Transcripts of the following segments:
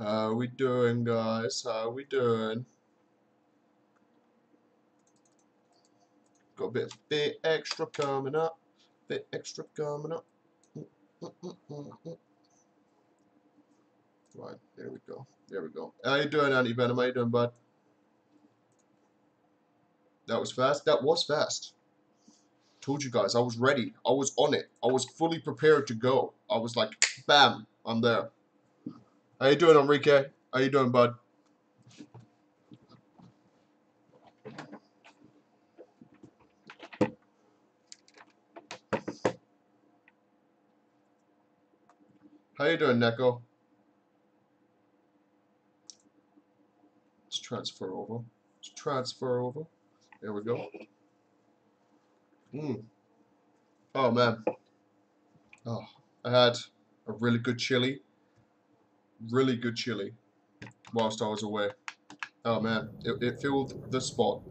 How we doing, guys? How we doing? Got a bit extra coming up. Bit extra coming up. Right, there we go. There we go. How you doing, Andy Venom? How you doing, bud? That was fast. That was fast. Told you guys, I was ready. I was on it. I was fully prepared to go. I was like, bam, I'm there. How you doing, Enrique? How you doing, bud? How you doing, Neko? Let's transfer over. Let's transfer over. There we go. Oh, man. Oh, I had a really good chili. Really good chili whilst I was away. Oh, man. It filled the spot.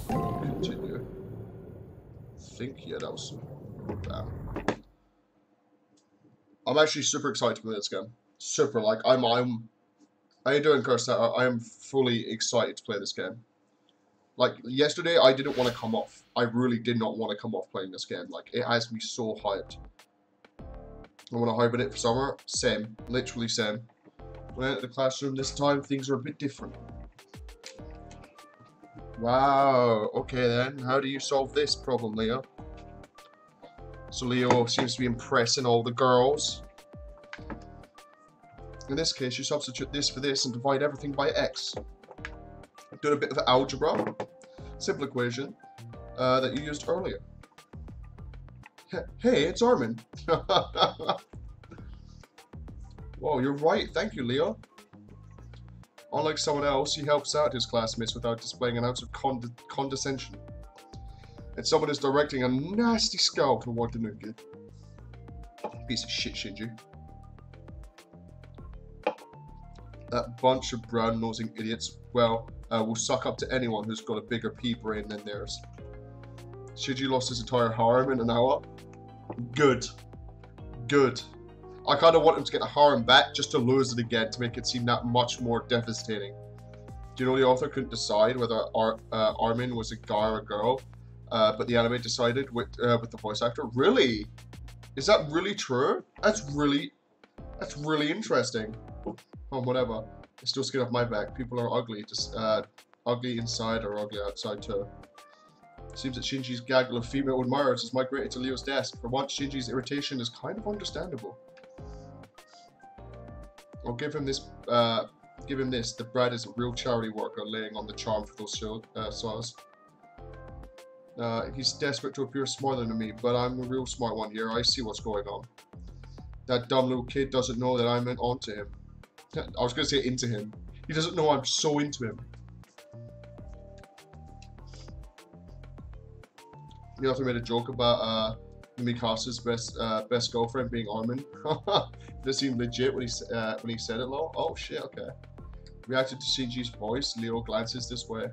Continue. I think, yeah, that was... I'm actually super excited to play this game. Super, like, how you doing, Kirsta? I am fully excited to play this game. Like, yesterday, I didn't want to come off. I really did not want to come off playing this game. Like, it has me so hyped. I want to hibernate for summer. Same. Literally same. When I enter the classroom this time, things are a bit different. Wow. Okay, then. How do you solve this problem, Leo? So Leo seems to be impressing all the girls. In this case, you substitute this for this and divide everything by x. Doing a bit of algebra. Simple equation that you used earlier. Hey, it's Armin. Whoa, you're right. Thank you, Leo. Unlike someone else, he helps out his classmates without displaying an ounce of condescension. And someone is directing a nasty scowl toward the new kid. Piece of shit, Shinji. That bunch of brown-nosing idiots, well, will suck up to anyone who's got a bigger pea brain than theirs. Shinji lost his entire harem in an hour. Good. Good. I kind of want him to get the harem back just to lose it again to make it seem that much more devastating. Do you know the author couldn't decide whether Armin was a guy or a girl? But the anime decided with the voice actor. Really? Is that really true? That's really interesting. Oh, whatever. It's still skin off my back. People are ugly. Just ugly inside or ugly outside too. Seems that Shinji's gaggle of female admirers has migrated to Leo's desk. For once, Shinji's irritation is kind of understandable. I'll give him this. Give him this. The Brad is a real charity worker, laying on the charm for those saws. He's desperate to appear smarter than me, but I'm the real smart one here. I see what's going on. That dumb little kid doesn't know that I'm onto him. I was going to say into him. He doesn't know I'm so into him. The author made a joke about Mikasa's best girlfriend being Armin. That seemed legit when he said it, lol. Oh shit, okay. Reacted to Shinji's voice, Leo glances this way.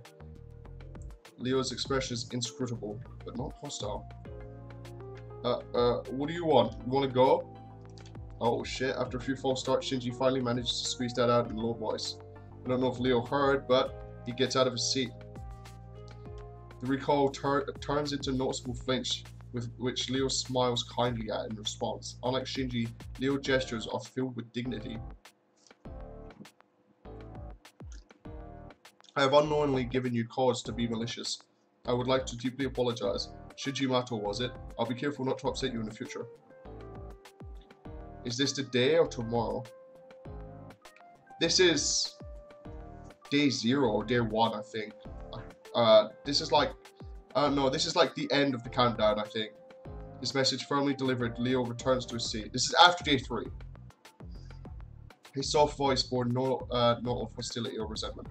Leo's expression is inscrutable, but not hostile. What do you want? You want to go? Oh shit, after a few false starts, Shinji finally manages to squeeze that out in a low voice. I don't know if Leo heard, but he gets out of his seat. The recoil turns into a noticeable flinch, with which Leo smiles kindly at in response. Unlike Shinji, Leo's gestures are filled with dignity. I have unknowingly given you cause to be malicious. I would like to deeply apologize. Shinji Mato, was it? I'll be careful not to upset you in the future. Is this today or tomorrow? This is day 0 or day 1, I think. This is like, no, this is like the end of the countdown, I think. This message firmly delivered, Leo returns to his seat. This is after day 3. His soft voice bore no note of hostility or resentment.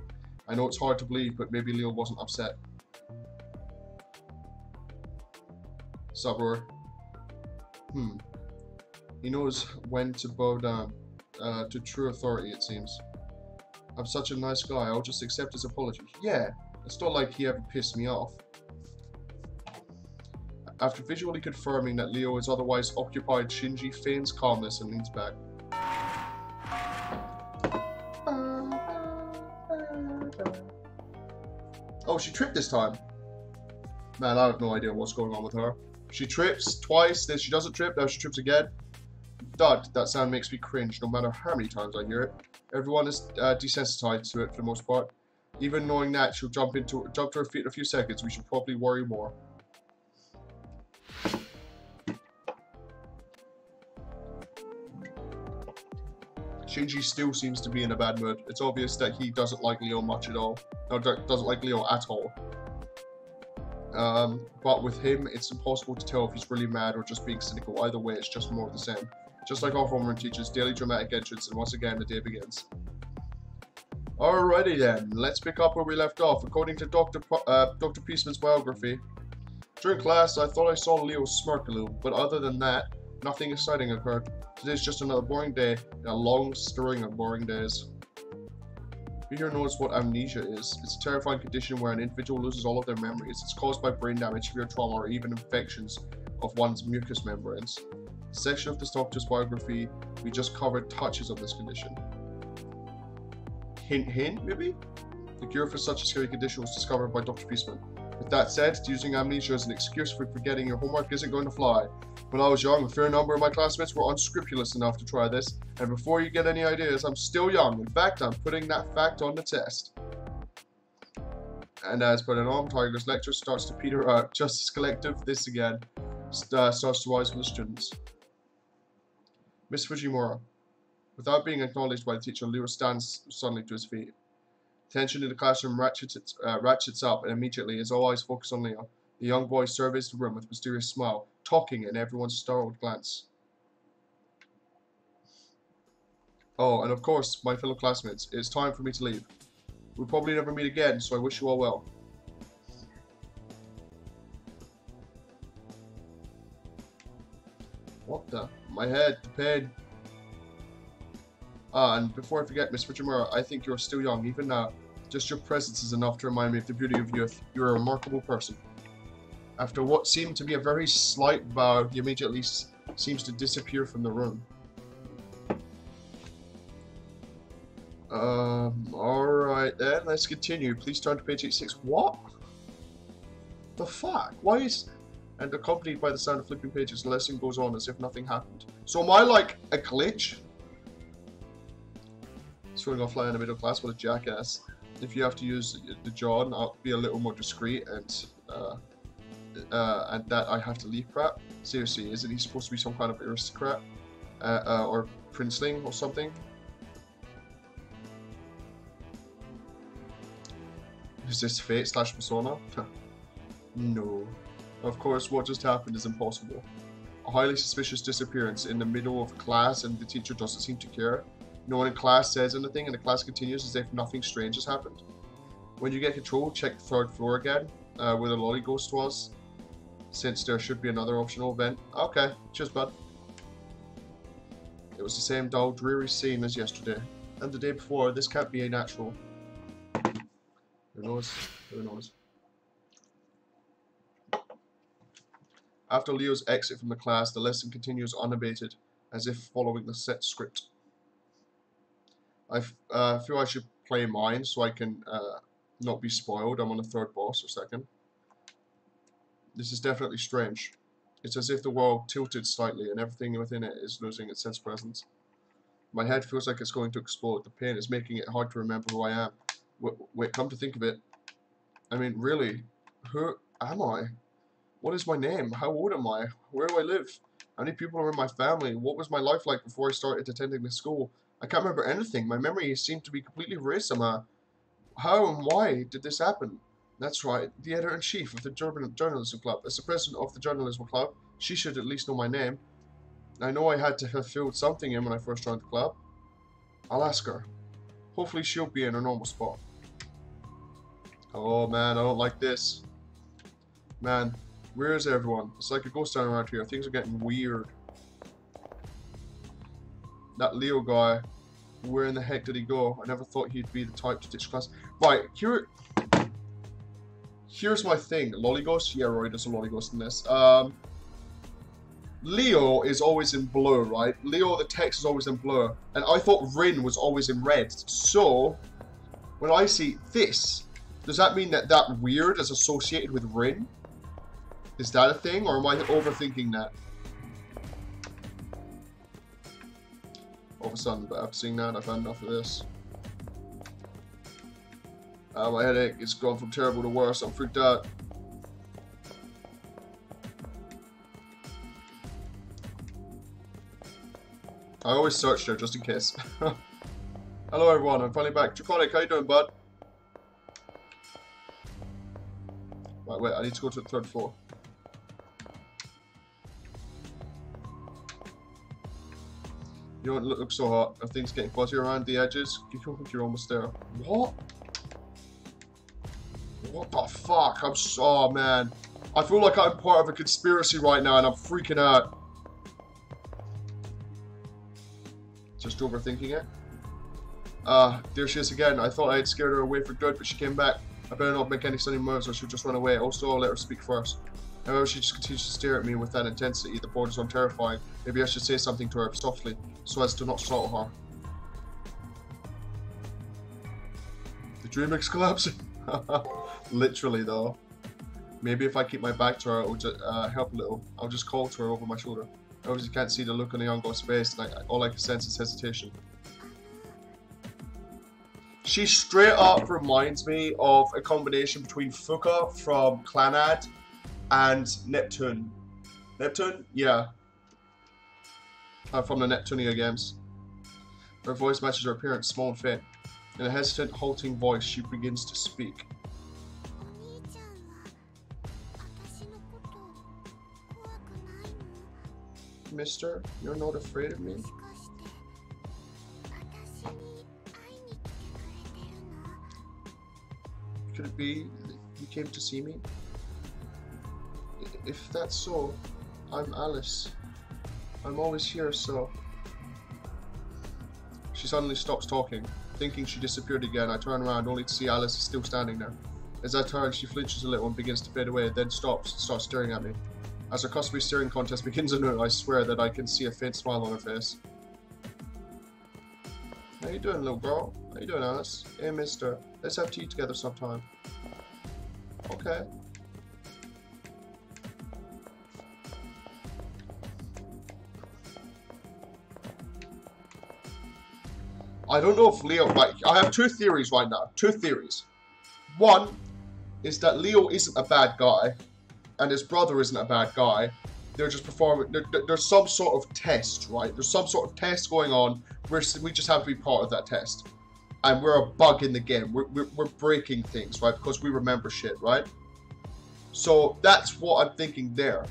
I know it's hard to believe, but maybe Leo wasn't upset. Sabur. He knows when to bow down to true authority, it seems. I'm such a nice guy, I'll just accept his apology. Yeah, it's not like he ever pissed me off. After visually confirming that Leo is otherwise occupied, Shinji feigns calmness and leans back. Oh, she tripped this time. Man, I have no idea what's going on with her. She trips twice, then she doesn't trip, now she trips again. Dud, that sound makes me cringe no matter how many times I hear it. Everyone is desensitized to it for the most part. Even knowing that she'll jump to her feet in a few seconds, we should probably worry more. Shinji still seems to be in a bad mood. It's obvious that he doesn't like Leo much at all. No, doesn't like Leo at all. But with him, it's impossible to tell if he's really mad or just being cynical. Either way, it's just more of the same. Just like our homeroom teaches, daily dramatic entrance, and once again, the day begins. Alrighty then, let's pick up where we left off. According to Dr. Peaceman's biography, during class, I thought I saw Leo smirk a little, but other than that, nothing exciting occurred. Today's just another boring day, and a long string of boring days. Who here knows what amnesia is? It's a terrifying condition where an individual loses all of their memories. It's caused by brain damage, severe trauma, or even infections of one's mucous membranes. The section of this doctor's biography we just covered touches on this condition. Hint, hint, maybe? The cure for such a scary condition was discovered by Dr. Peaceman. With that said, using amnesia as an excuse for forgetting your homework isn't going to fly. When I was young, a fair number of my classmates were unscrupulous enough to try this, and before you get any ideas, I'm still young. In fact, I'm putting that fact on the test. And as per the norm, Tiger's lecture starts to peter out. Justice Collective, this again, starts to rise from the students. Miss Fujimura. Without being acknowledged by the teacher, Leo stands suddenly to his feet. Tension in the classroom ratchets up, and immediately his all eyes focus on Leo. The young boy surveys the room with a mysterious smile, talking in everyone's startled glance. Oh, and of course, my fellow classmates, it's time for me to leave. We'll probably never meet again, so I wish you all well. What the? My head, the pain. And before I forget, Miss Fujimura, I think you're still young, even now. Just your presence is enough to remind me of the beauty of youth. You're a remarkable person. After what seemed to be a very slight bow, he immediately seems to disappear from the room. Alright then, let's continue. Please turn to page 86. What? The fuck? Why is... And accompanied by the sound of flipping pages, the lesson goes on as if nothing happened. So am I like a glitch? Throwing off fly in the middle class, what a jackass. If you have to use the John, I'll be a little more discreet and that I have to leave crap. Seriously, isn't he supposed to be some kind of aristocrat? Or princeling or something? Is this fate / persona? No. Of course, what just happened is impossible. A highly suspicious disappearance in the middle of class and the teacher doesn't seem to care. No one in class says anything and the class continues as if nothing strange has happened. When you get control, check the 3rd floor again, where the lolly ghost was, since there should be another optional event. Okay, cheers bud. It was the same dull, dreary scene as yesterday, and the day before. This can't be natural. Who knows? Who knows? After Leo's exit from the class, the lesson continues unabated, as if following the set script. I feel I should play mine so I can not be spoiled. I'm on the 3rd boss or 2nd. This is definitely strange. It's as if the world tilted slightly and everything within it is losing its sense of presence. My head feels like it's going to explode. The pain is making it hard to remember who I am. Wait, come to think of it. I mean, really, who am I? What is my name? How old am I? Where do I live? How many people are in my family? What was my life like before I started attending this school? I can't remember anything. My memories seem to be completely erased somehow. How and why did this happen? That's right, the editor-in-chief of the Journalism Club. As the president of the Journalism Club, she should at least know my name. I know I had to have filled something in when I first joined the club. I'll ask her. Hopefully she'll be in her normal spot. Oh man, I don't like this. Man, where is everyone? It's like a ghost town around here. Things are getting weird. That Leo guy, where in the heck did he go? I never thought he'd be the type to ditch class. Right, Here's my thing. Lolighost? Yeah, Roy, there's a Lolighost in this. Leo is always in blue, right? Leo, the text is always in blue. And I thought Rin was always in red. So, when I see this, does that mean that that weird is associated with Rin? Is that a thing, or am I overthinking that? All of a sudden, but after seeing that, I've had enough of this. My headache is gone from terrible to worse. I'm freaked out. I always search there just in case. Hello everyone, I'm finally back. Draconic, how you doing, bud? Right, wait, I need to go to the 3rd floor. You don't look so hot. Everything's getting fuzzy around the edges. You don't think you're almost there. What? What the fuck? I'm so... Oh, man. I feel like I'm part of a conspiracy right now and I'm freaking out. Just overthinking it. There she is again. I thought I had scared her away for good, but she came back. I better not make any sudden moves or she'll just run away. Also, I'll let her speak first. However, she just continues to stare at me with that intensity. The borders on terrifying. Maybe I should say something to her softly, so as to not startle her. The Dreamix collapsing. Literally, though. Maybe if I keep my back to her, it will just help a little. I'll just call to her over my shoulder. I obviously can't see the look on the young girl's face, and all I can sense is hesitation. She straight up reminds me of a combination between Fuka from Clannad and Neptune. Neptune? Yeah. From the Neptunia games. Her voice matches her appearance, small and faint. In a hesitant, halting voice, she begins to speak. Mister, you're not afraid of me? Could it be that you came to see me? If that's so, I'm Alice. I'm always here, so... She suddenly stops talking. Thinking she disappeared again, I turn around only to see Alice still standing there. As I turn, she flinches a little and begins to fade away, then stops and starts staring at me. As her customary staring contest begins anew, I swear that I can see a faint smile on her face. How you doing, little girl? How you doing, Alice? Hey, mister. Let's have tea together sometime. Okay. I don't know if Leo... Like, I have two theories right now. Two theories. One is that Leo isn't a bad guy, and his brother isn't a bad guy. They're just performing... There's some sort of test, right? There's some sort of test going on where we just have to be part of that test. And we're a bug in the game. We're breaking things, right? Because we remember shit, right? So that's what I'm thinking there.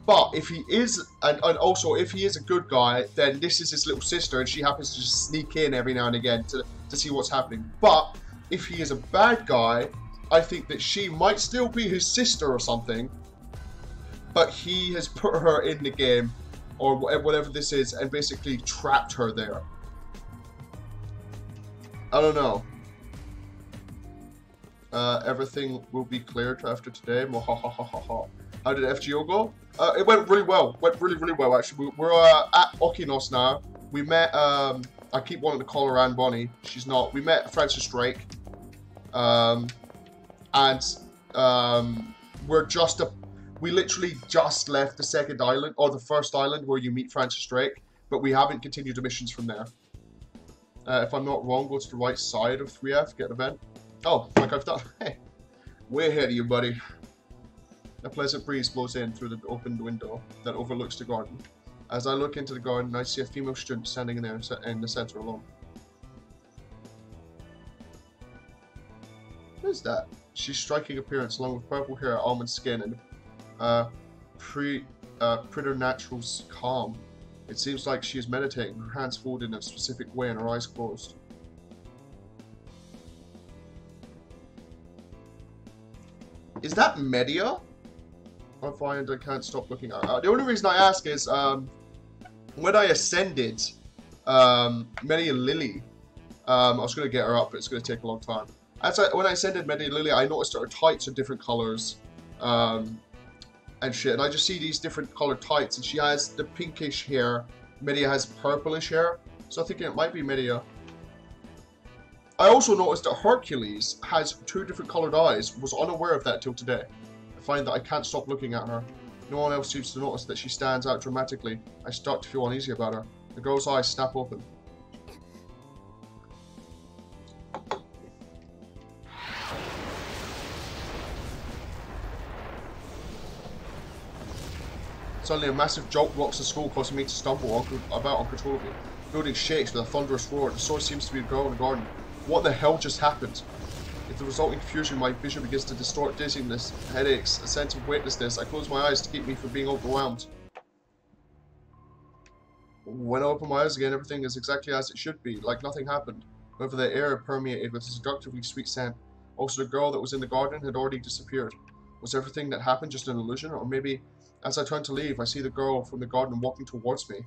But if he is, and also if he is a good guy, then this is his little sister and she happens to just sneak in every now and again to see what's happening. But if he is a bad guy, I think that she might still be his sister or something, but he has put her in the game, or whatever this is, and basically trapped her there. I don't know. Everything will be cleared after today. Mohahahaha. How did FGO go? It went really well. Went really, really well, actually. We're at Okinos now. We met, I keep wanting to call her Anne Bonny. She's not. We met Francis Drake. We're just we literally just left the second island, or the first island where you meet Francis Drake, but we haven't continued the missions from there. If I'm not wrong, go to the right side of 3F, get an event. Oh, like I've done. Hey, way ahead of you, buddy. A pleasant breeze blows in through the opened window that overlooks the garden. As I look into the garden, I see a female student standing in there in the center alone. What is that? She's striking appearance, along with purple hair, almond skin, and preternatural calm. It seems like she is meditating, her hands folded in a specific way and her eyes closed. Is that Media? I find I can't stop looking at her. The only reason I ask is, when I ascended Media Lily, I was going to get her up, but it's going to take a long time. When I ascended Medea Lily, I noticed that her tights are different colors, and shit. And I just see these different colored tights, and she has the pinkish hair. Medea has purplish hair, so I'm thinking it might be Medea. I also noticed that Hercules has 2 different colored eyes. Was unaware of that till today. I find that I can't stop looking at her. No one else seems to notice that she stands out dramatically. I start to feel uneasy about her. The girl's eyes snap open. Suddenly, a massive jolt rocks the school, causing me to stumble about uncontrollably. The building shakes with a thunderous roar. The source seems to be a girl in the garden. What the hell just happened? With the resulting confusion, my vision begins to distort, dizziness, headaches, a sense of weightlessness. I close my eyes to keep me from being overwhelmed. When I open my eyes again, everything is exactly as it should be, like nothing happened. However, the air permeated with a seductively sweet scent. Also, the girl that was in the garden had already disappeared. Was everything that happened just an illusion? Or maybe, as I turn to leave, I see the girl from the garden walking towards me.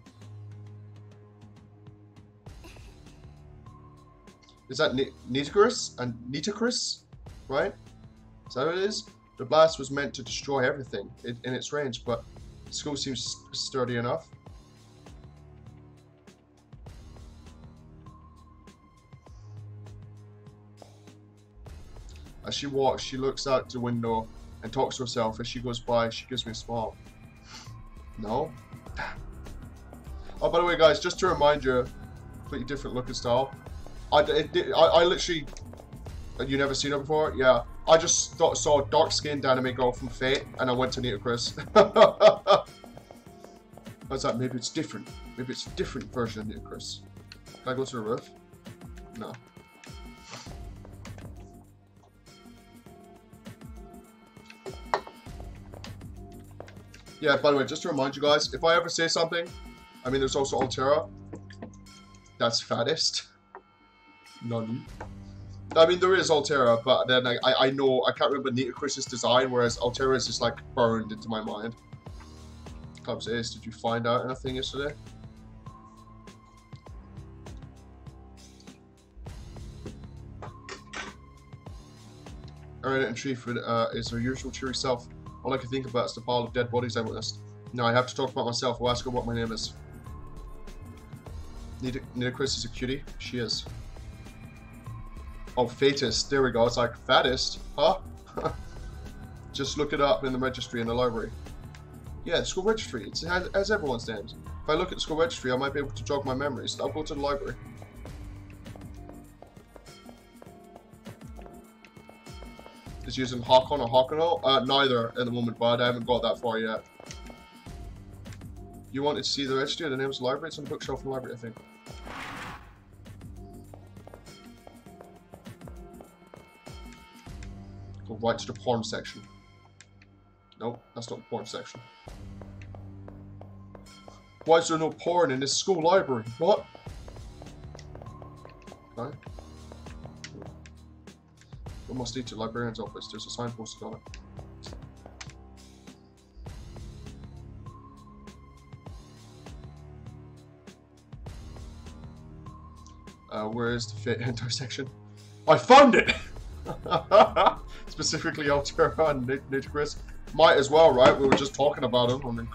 Is that Nitocris? And Nitocris? Right? Is that what it is? The blast was meant to destroy everything in its range, but the school seems sturdy enough. As she walks, she looks out the window and talks to herself. As she goes by, she gives me a smile. No? Oh, by the way, guys, just to remind you, completely different look and style. I literally... You never seen her before? Yeah. I just saw a dark-skinned anime girl from Fate, and I went to Nitocris. I was like, maybe it's different. Maybe it's a different version of Nitocris. Can I go to the roof? No. Yeah, by the way, just to remind you guys, if I ever say something, I mean, there's also Altera. That's fattest. None. I mean, there is Altera, but then I know, I can't remember Nitocris's design, whereas Altera is just like burned into my mind. Clubs Ace, did you find out anything yesterday? Aaron and Treeford is her usual cheery self. All I can think about is the pile of dead bodies I witnessed. Now I have to talk about myself. I'll ask her what my name is. Nitocris is a cutie. She is. Oh, Fatist. There we go. It's like fattest. Huh? Just look it up in the registry in the library. Yeah, the school registry. It has everyone's names. If I look at the school registry, I might be able to jog my memories. I'll go to the library. Is using Hakon or Hakono? Neither at the moment, but I haven't got that far yet. You wanted to see the registry? The name's the library? It's on the bookshelf in the library, I think. Go right to the porn section. Nope, that's not the porn section. Why is there no porn in this school library? What? Okay. We must lead to the librarian's office. There's a sign posted on it. Where is the fit intersection? I found it! Specifically Altera and Nitocris. Might as well, right? We were just talking about him. I mean,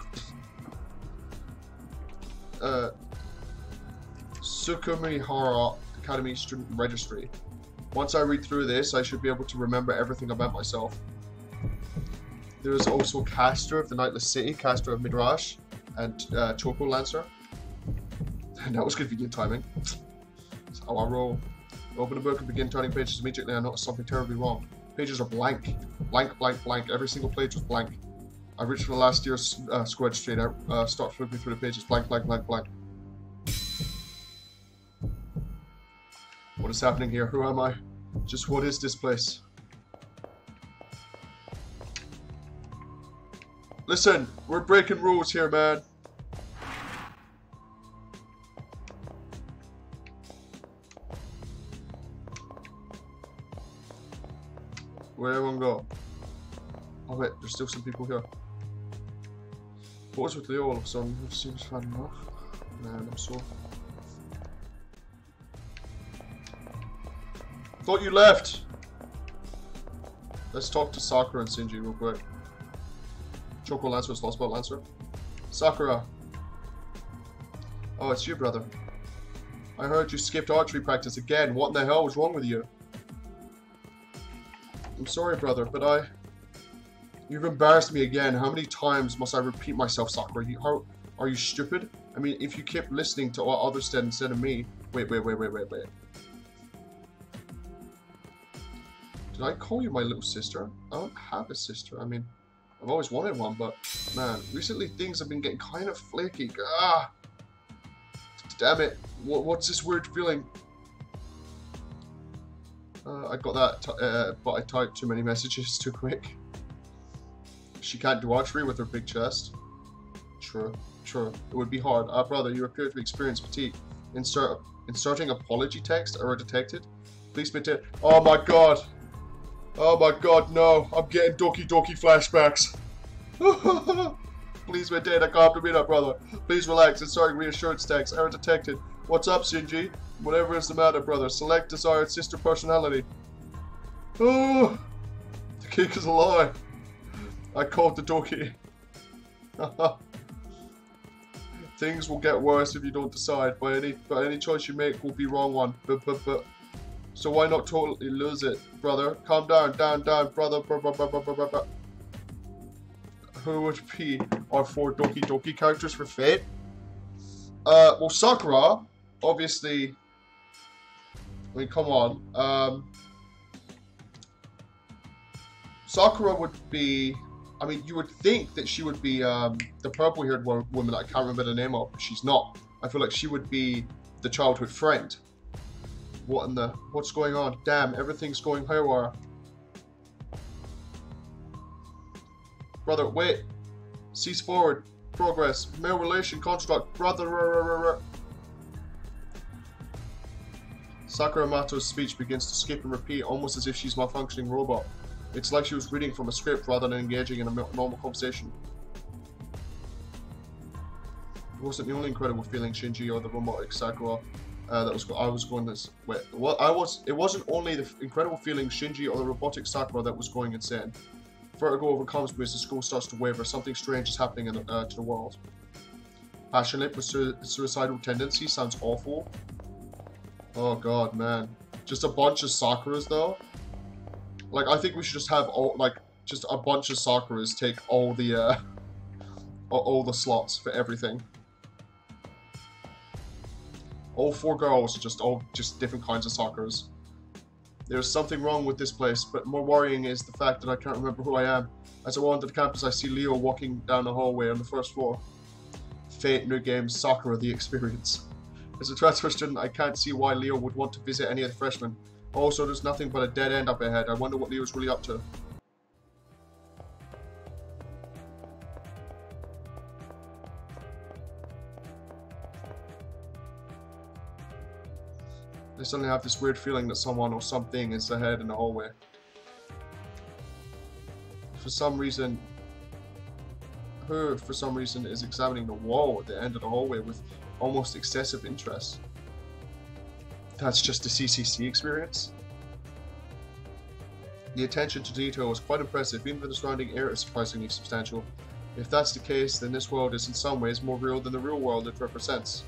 Sukumihara Academy Student Registry. Once I read through this, I should be able to remember everything about myself. There is also Castor of the Nightless City, Castor of Midrash, and Choco Lancer. And that was convenient timing. That's how I roll. Open the book and begin turning pages immediately. I noticed something terribly wrong. Pages are blank. Blank, blank, blank. Every single page was blank. I reached for the last year's school registry and I start flipping through the pages. Blank, blank, blank, blank. What is happening here? Who am I? Just what is this place? Listen, we're breaking rules here, man. Where'd everyone go? Oh wait, there's still some people here. What was with Leo all of a sudden? It seems fun enough. Man, I'm so... Thought you left! Let's talk to Sakura and Shinji real quick. Choco Lancer is lost about Lancer. Sakura. Oh, it's you, brother. I heard you skipped archery practice again. What in the hell was wrong with you? I'm sorry, brother, but you've embarrassed me again. How many times must I repeat myself, Sakura? Are you stupid? I mean, if you kept listening to what others said instead of me... Wait. Did I call you my little sister? I don't have a sister. I mean, I've always wanted one, but... Man, recently things have been getting kind of flaky. Ah! Damn it. What's this weird feeling? I got that, but I typed too many messages too quick. She can't do archery with her big chest. True. It would be hard. Brother, you appear to experience fatigue. Inserting apology text error detected. Please maintain. Oh my god. Oh my god, no. I'm getting Doki Doki flashbacks. Please maintain a calm demeanor, brother. Please relax. Inserting reassurance text error detected. What's up, Shinji? Whatever is the matter, brother. Select desired sister personality. Oh, the cake is a lie. I called the Doki. Things will get worse if you don't decide. But any choice you make will be wrong one. So why not totally lose it, brother? Calm down, brother. Who would be our 4 Doki Doki characters for Fate? Well, Sakura, obviously. I mean, come on. Sakura would be. I mean, you would think that she would be the purple-haired woman that I can't remember the name of, but she's not. I feel like she would be the childhood friend. What's going on? Damn, everything's going haywire. Brother, wait. Cease forward. Progress. Male relation construct. Brother. Sakura Mato's speech begins to skip and repeat, almost as if she's a malfunctioning robot. It's like she was reading from a script rather than engaging in a normal conversation. It wasn't the only incredible feeling, Shinji, or the robotic Sakura I was going this way. Well, it wasn't only the incredible feeling, Shinji, or the robotic Sakura that was going insane. Vertigo overcomes me as the school starts to waver. Something strange is happening to the world. Passionate with suicidal tendencies sounds awful. Oh god, man. Just a bunch of Sakuras, though. Like, I think we should just have just a bunch of Sakuras take all the slots for everything. All 4 girls, just different kinds of Sakuras. There's something wrong with this place, but more worrying is the fact that I can't remember who I am. As I wander the campus, I see Leo walking down the hallway on the first floor. Fate, new game, Sakura, the experience. As a transfer student, I can't see why Leo would want to visit any of the freshmen. Also, there's nothing but a dead end up ahead. I wonder what Leo's really up to. I suddenly have this weird feeling that someone or something is ahead in the hallway. For some reason, is examining the wall at the end of the hallway with almost excessive interest. That's just a CCC experience. The attention to detail was quite impressive, even though the surrounding air is surprisingly substantial. If that's the case, then this world is in some ways more real than the real world it represents.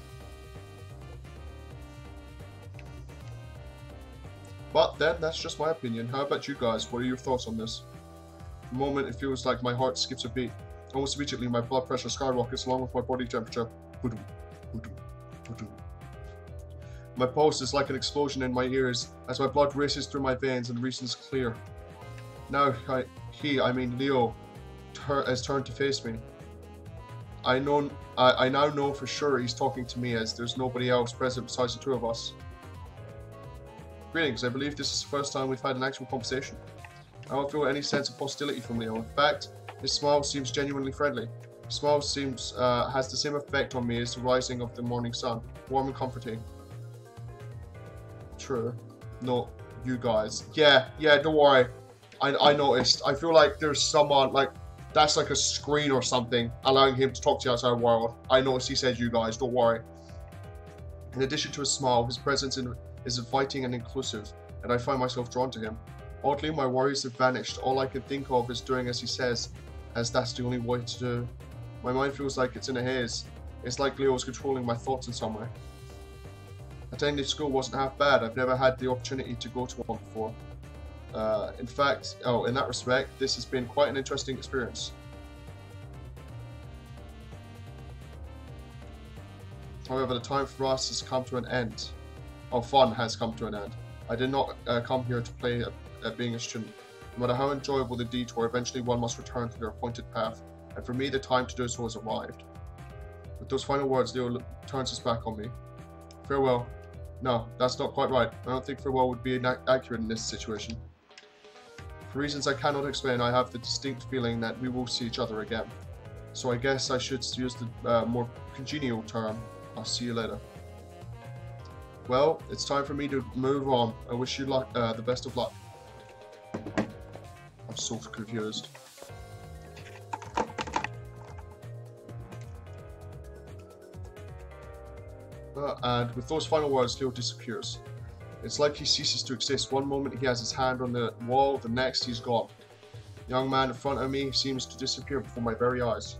But then, that's just my opinion. How about you guys? What are your thoughts on this? For the moment, it feels like my heart skips a beat. Almost immediately, my blood pressure skyrockets along with my body temperature. My pulse is like an explosion in my ears as my blood races through my veins and reasons clear. Now, Leo, has turned to face me. I now know for sure he's talking to me, as there's nobody else present besides the 2 of us. Greetings, I believe this is the first time we've had an actual conversation. I don't feel any sense of hostility from Leo. In fact, his smile seems genuinely friendly. His smile seems has the same effect on me as the rising of the morning sun, warm and comforting. True. No, you guys. Yeah, don't worry. I noticed. I feel like there's someone, that's like a screen or something, allowing him to talk to the outside world. I noticed he said you guys, don't worry. In addition to his smile, his presence is inviting and inclusive, and I find myself drawn to him. Oddly, my worries have vanished. All I can think of is doing as he says, as that's the only way to do. My mind feels like it's in a haze. It's like Leo is controlling my thoughts in some way. Attending school wasn't half bad. I've never had the opportunity to go to one before. In fact, in that respect, this has been quite an interesting experience. However, the time for us has come to an end. Our fun has come to an end. I did not come here to play at being a student. No matter how enjoyable the detour, eventually one must return to their appointed path, and for me the time to do so has arrived. With those final words, Leo turns his back on me. Farewell. No, that's not quite right. I don't think farewell would be accurate in this situation. For reasons I cannot explain, I have the distinct feeling that we will see each other again. So I guess I should use the more congenial term. I'll see you later. Well, it's time for me to move on. I wish you luck, the best of luck. I'm so confused. And with those final words, Leo disappears. It's like he ceases to exist. One moment he has his hand on the wall, the next he's gone. The young man in front of me seems to disappear before my very eyes.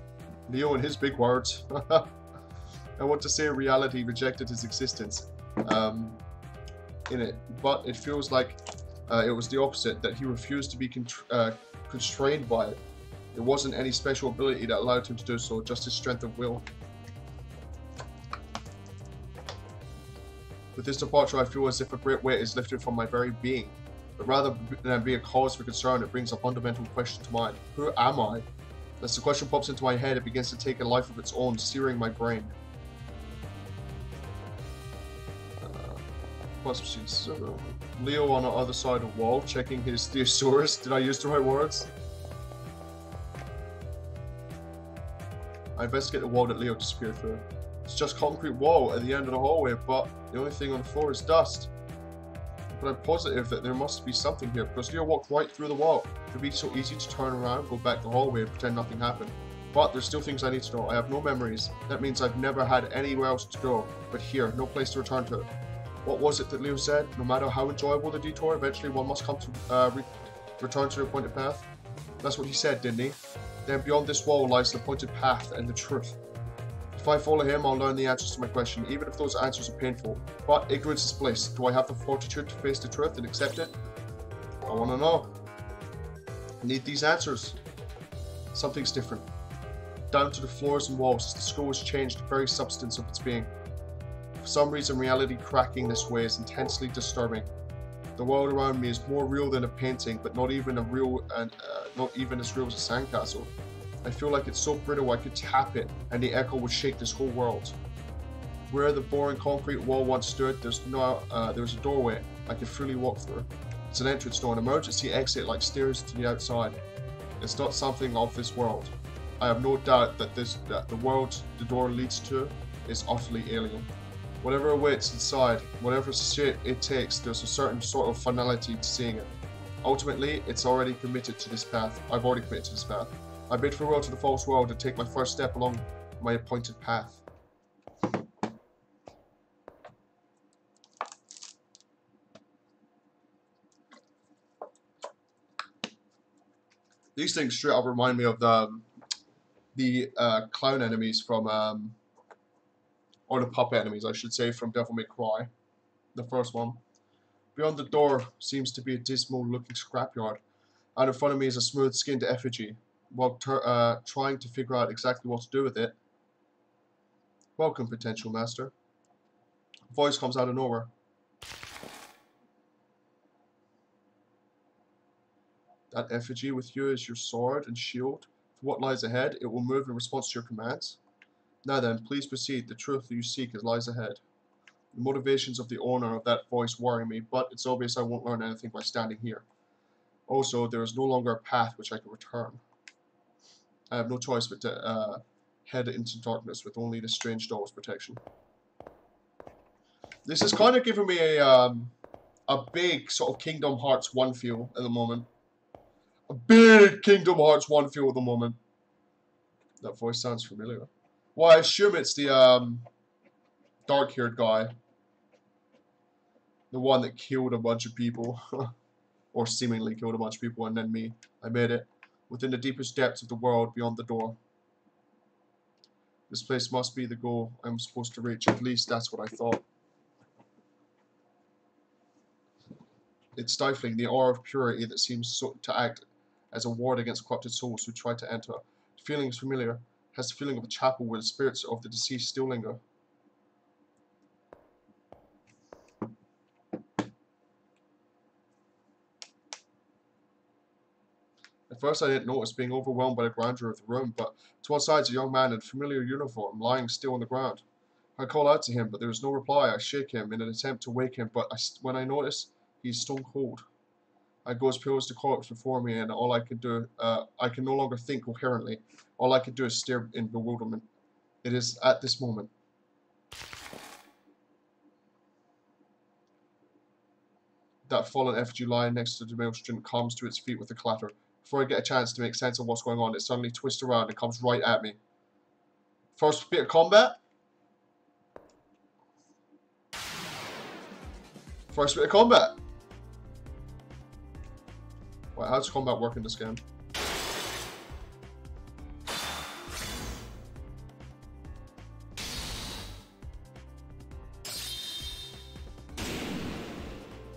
Leo and his big words. I want to say reality rejected his existence in it, but it feels like it was the opposite, that he refused to be constrained by it. It wasn't any special ability that allowed him to do so, just his strength of will. With this departure, I feel as if a great weight is lifted from my very being. But rather than be a cause for concern, it brings a fundamental question to mind. Who am I? As the question pops into my head, it begins to take a life of its own, searing my brain. Leo on the other side of the wall, checking his thesaurus. Did I use the right words? I investigate the wall that Leo disappeared through. It's just concrete wall at the end of the hallway, but the only thing on the floor is dust. But I'm positive that there must be something here, because Leo walked right through the wall. It would be so easy to turn around, go back the hallway, and pretend nothing happened. But there's still things I need to know. I have no memories. That means I've never had anywhere else to go, but here, no place to return to. What was it that Leo said? No matter how enjoyable the detour, eventually one must come to return to the appointed path. That's what he said, didn't he? Then beyond this wall lies the appointed path and the truth. If I follow him, I'll learn the answers to my question, even if those answers are painful. But ignorance is bliss. Do I have the fortitude to face the truth and accept it? I want to know. I need these answers. Something's different. Down to the floors and walls, the school has changed the very substance of its being. For some reason, reality cracking this way is intensely disturbing. The world around me is more real than a painting, but not even as real as a sandcastle. I feel like it's so brittle I could tap it, and the echo would shake this whole world. Where the boring concrete wall once stood, there's a doorway I could freely walk through. It's an entrance door, an emergency exit like stairs to the outside. It's not something of this world. I have no doubt that the world the door leads to is utterly alien. Whatever awaits inside, whatever shape it takes, there's a certain sort of finality to seeing it. Ultimately, it's already committed to this path. I've already committed to this path. I bid farewell to the false world and take my first step along my appointed path. These things straight up remind me of the clown enemies from, or the puppet enemies, I should say, from Devil May Cry, the first one. Beyond the door seems to be a dismal-looking scrapyard. Out in front of me is a smooth-skinned effigy. While trying to figure out exactly what to do with it. Welcome, potential master. A voice comes out of nowhere. That effigy with you is your sword and shield. For what lies ahead, it will move in response to your commands. Now then, please proceed. The truth that you seek lies ahead. The motivations of the owner of that voice worry me, but it's obvious I won't learn anything by standing here. Also, there is no longer a path which I can return. I have no choice but to head into darkness with only this strange doll's protection. This is kind of giving me a big sort of Kingdom Hearts 1 feel at the moment. A big Kingdom Hearts 1 feel at the moment. That voice sounds familiar. Well, I assume it's the dark-haired guy. The one that killed a bunch of people. or seemingly killed a bunch of people, and then me. I made it. Within the deepest depths of the world beyond the door. This place must be the goal I'm supposed to reach. At least that's what I thought. It's stifling, the aura of purity that seems to act as a ward against corrupted souls who try to enter. The feeling is familiar. It has the feeling of a chapel where the spirits of the deceased still linger. At first I didn't notice, being overwhelmed by the grandeur of the room, but to one side is a young man in a familiar uniform, lying still on the ground. I call out to him, but there is no reply. I shake him in an attempt to wake him, but when I notice, he's stone cold. I go as pale as the corpse before me, and all I can do, I can no longer think coherently. All I can do is stare in bewilderment. It is at this moment. That fallen effigy lying next to the demonstrant comes to its feet with a clatter. Before I get a chance to make sense of what's going on, it suddenly twists around and comes right at me. First bit of combat. First bit of combat. Wait, how does combat work in this game?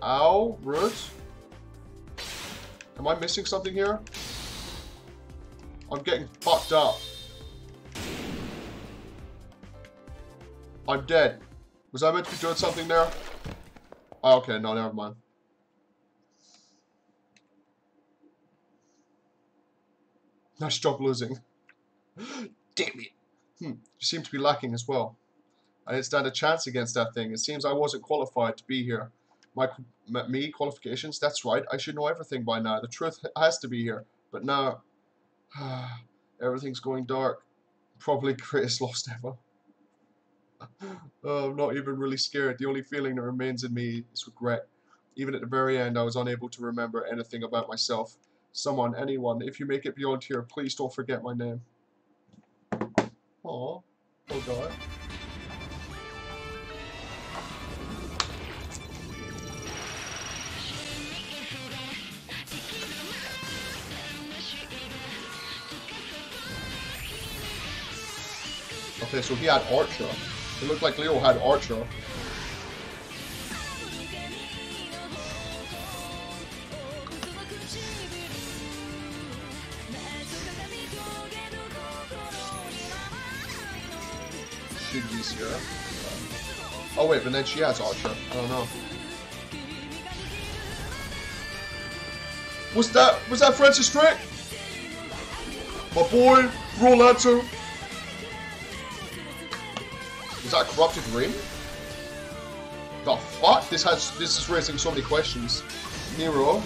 Ow, rude. Am I missing something here? I'm getting fucked up. I'm dead. Was I meant to be doing something there? Oh, okay, no, never mind. Nice job losing. Damn it. You seem to be lacking as well. I didn't stand a chance against that thing. It seems I wasn't qualified to be here. Me, qualifications? That's right. I should know everything by now. The truth has to be here. But now, everything's going dark. Probably greatest lost ever. I'm not even really scared. The only feeling that remains in me is regret. Even at the very end, I was unable to remember anything about myself. Someone, anyone, if you make it beyond here, please don't forget my name. Aww, poor guy. Okay, so he had Archer. It looked like Leo had Archer. Shiggy's here. Oh wait, but then she has Archer. I don't know. Was that Francis Drake? My boy, Rolanto. Is that a corrupted ring? The fuck? This is raising so many questions. Nero.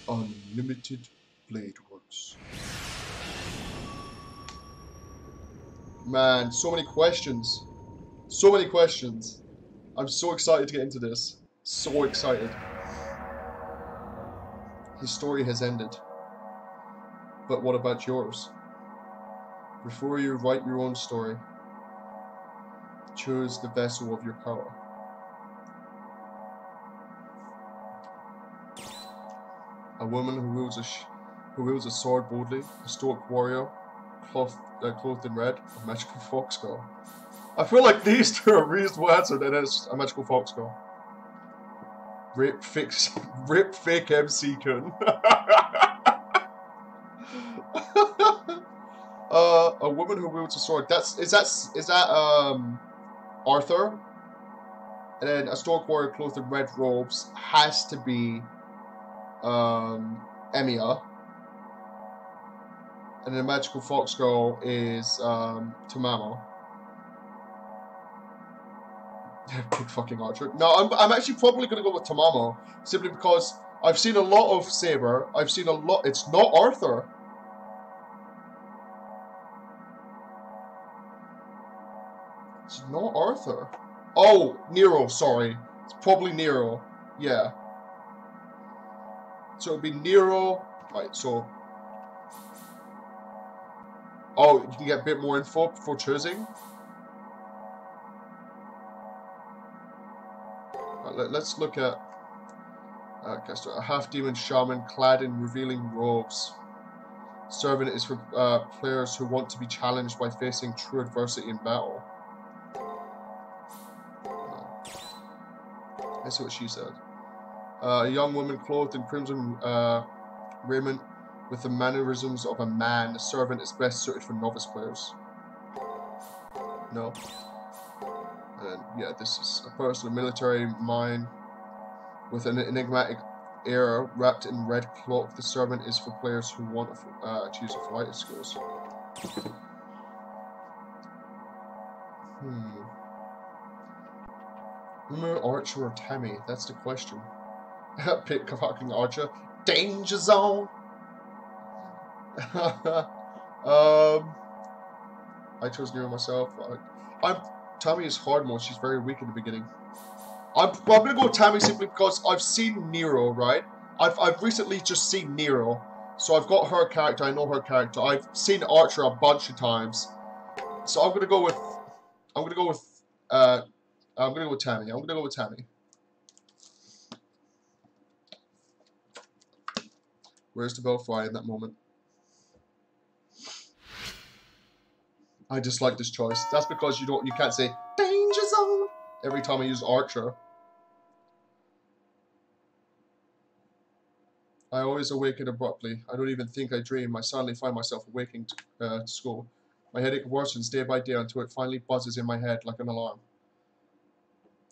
Unlimited Blade Works. Man, so many questions. So many questions. I'm so excited to get into this. So excited. His story has ended. But what about yours? Before you write your own story, choose the vessel of your power. A woman who wields a sword boldly, a stoic warrior, clothed in red, a magical fox girl. I feel like these two are a reasonable answer, then it's a magical fox girl. Rip fake MC Kun. A woman who wields a sword. Is that Arthur? And then a stoic warrior clothed in red robes has to be Emiya. And then the magical fox girl is Tamamo. Good fucking Archer. No, I'm actually probably gonna go with Tamamo simply because I've seen a lot of Saber. I've seen a lot. It's not Arthur. It's not Arthur. Oh, Nero, sorry. It's probably Nero. Yeah. So it'd be Nero. Right, so. Oh, you can get a bit more info before choosing. Right, let's look at a half-demon shaman clad in revealing robes. Servant is for players who want to be challenged by facing true adversity in battle. No. Let's see what she said. A young woman clothed in crimson raiment with the mannerisms of a man. The servant is best suited for novice players. No. And yeah, this is a person of military mind with an enigmatic air wrapped in red cloak. The servant is for players who want to choose a fighting skills. Remember Archer or Tammy? That's the question. Pick fucking Archer. Danger zone. I chose Nero myself. Tammy is hard mode. She's very weak in the beginning. I'm gonna go with Tammy simply because I've seen Nero, right? I've recently just seen Nero, so I've got her character. I know her character. I've seen Archer a bunch of times, so I'm gonna go with Tammy. I'm gonna go with Tammy. Where's the Belfry in that moment? I dislike this choice. That's because you can't say danger zone every time I use Archer. I always awaken abruptly. I don't even think I dream. I suddenly find myself awaking to school. My headache worsens day by day until it finally buzzes in my head like an alarm.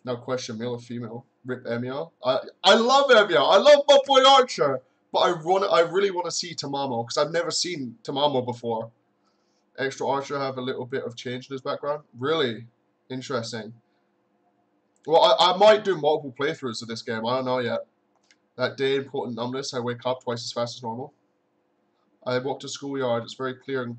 Now question, male or female? Rip Emiya. I love Emiya. I love my boy Archer. But I really want to see Tamamo because I've never seen Tamamo before. Extra Archer have a little bit of change in his background. Really interesting. Well, I might do multiple playthroughs of this game. I don't know yet. That day in Portland Numbness, I wake up twice as fast as normal. I walk to schoolyard. It's very clear and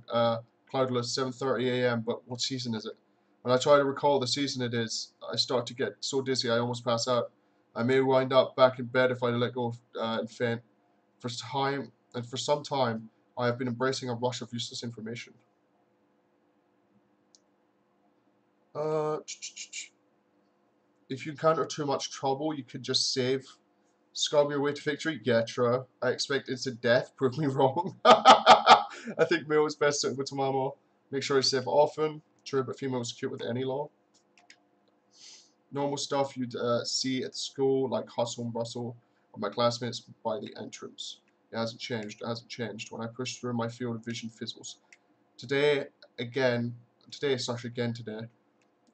cloudless, 7:30 a.m. But what season is it? When I try to recall the season it is, I start to get so dizzy I almost pass out. I may wind up back in bed if I let go and faint. For some time, I have been embracing a rush of useless information. If you encounter too much trouble, you could just save. Scrub your way to victory? Yeah, true. I expect instant death. Prove me wrong. I think male is best suited with Tamamo. Make sure you save often. True, but female is cute with any law. Normal stuff you'd see at school, like hustle and bustle of my classmates by the entrance. It hasn't changed. It hasn't changed. When I push through, my field of vision fizzles. Today,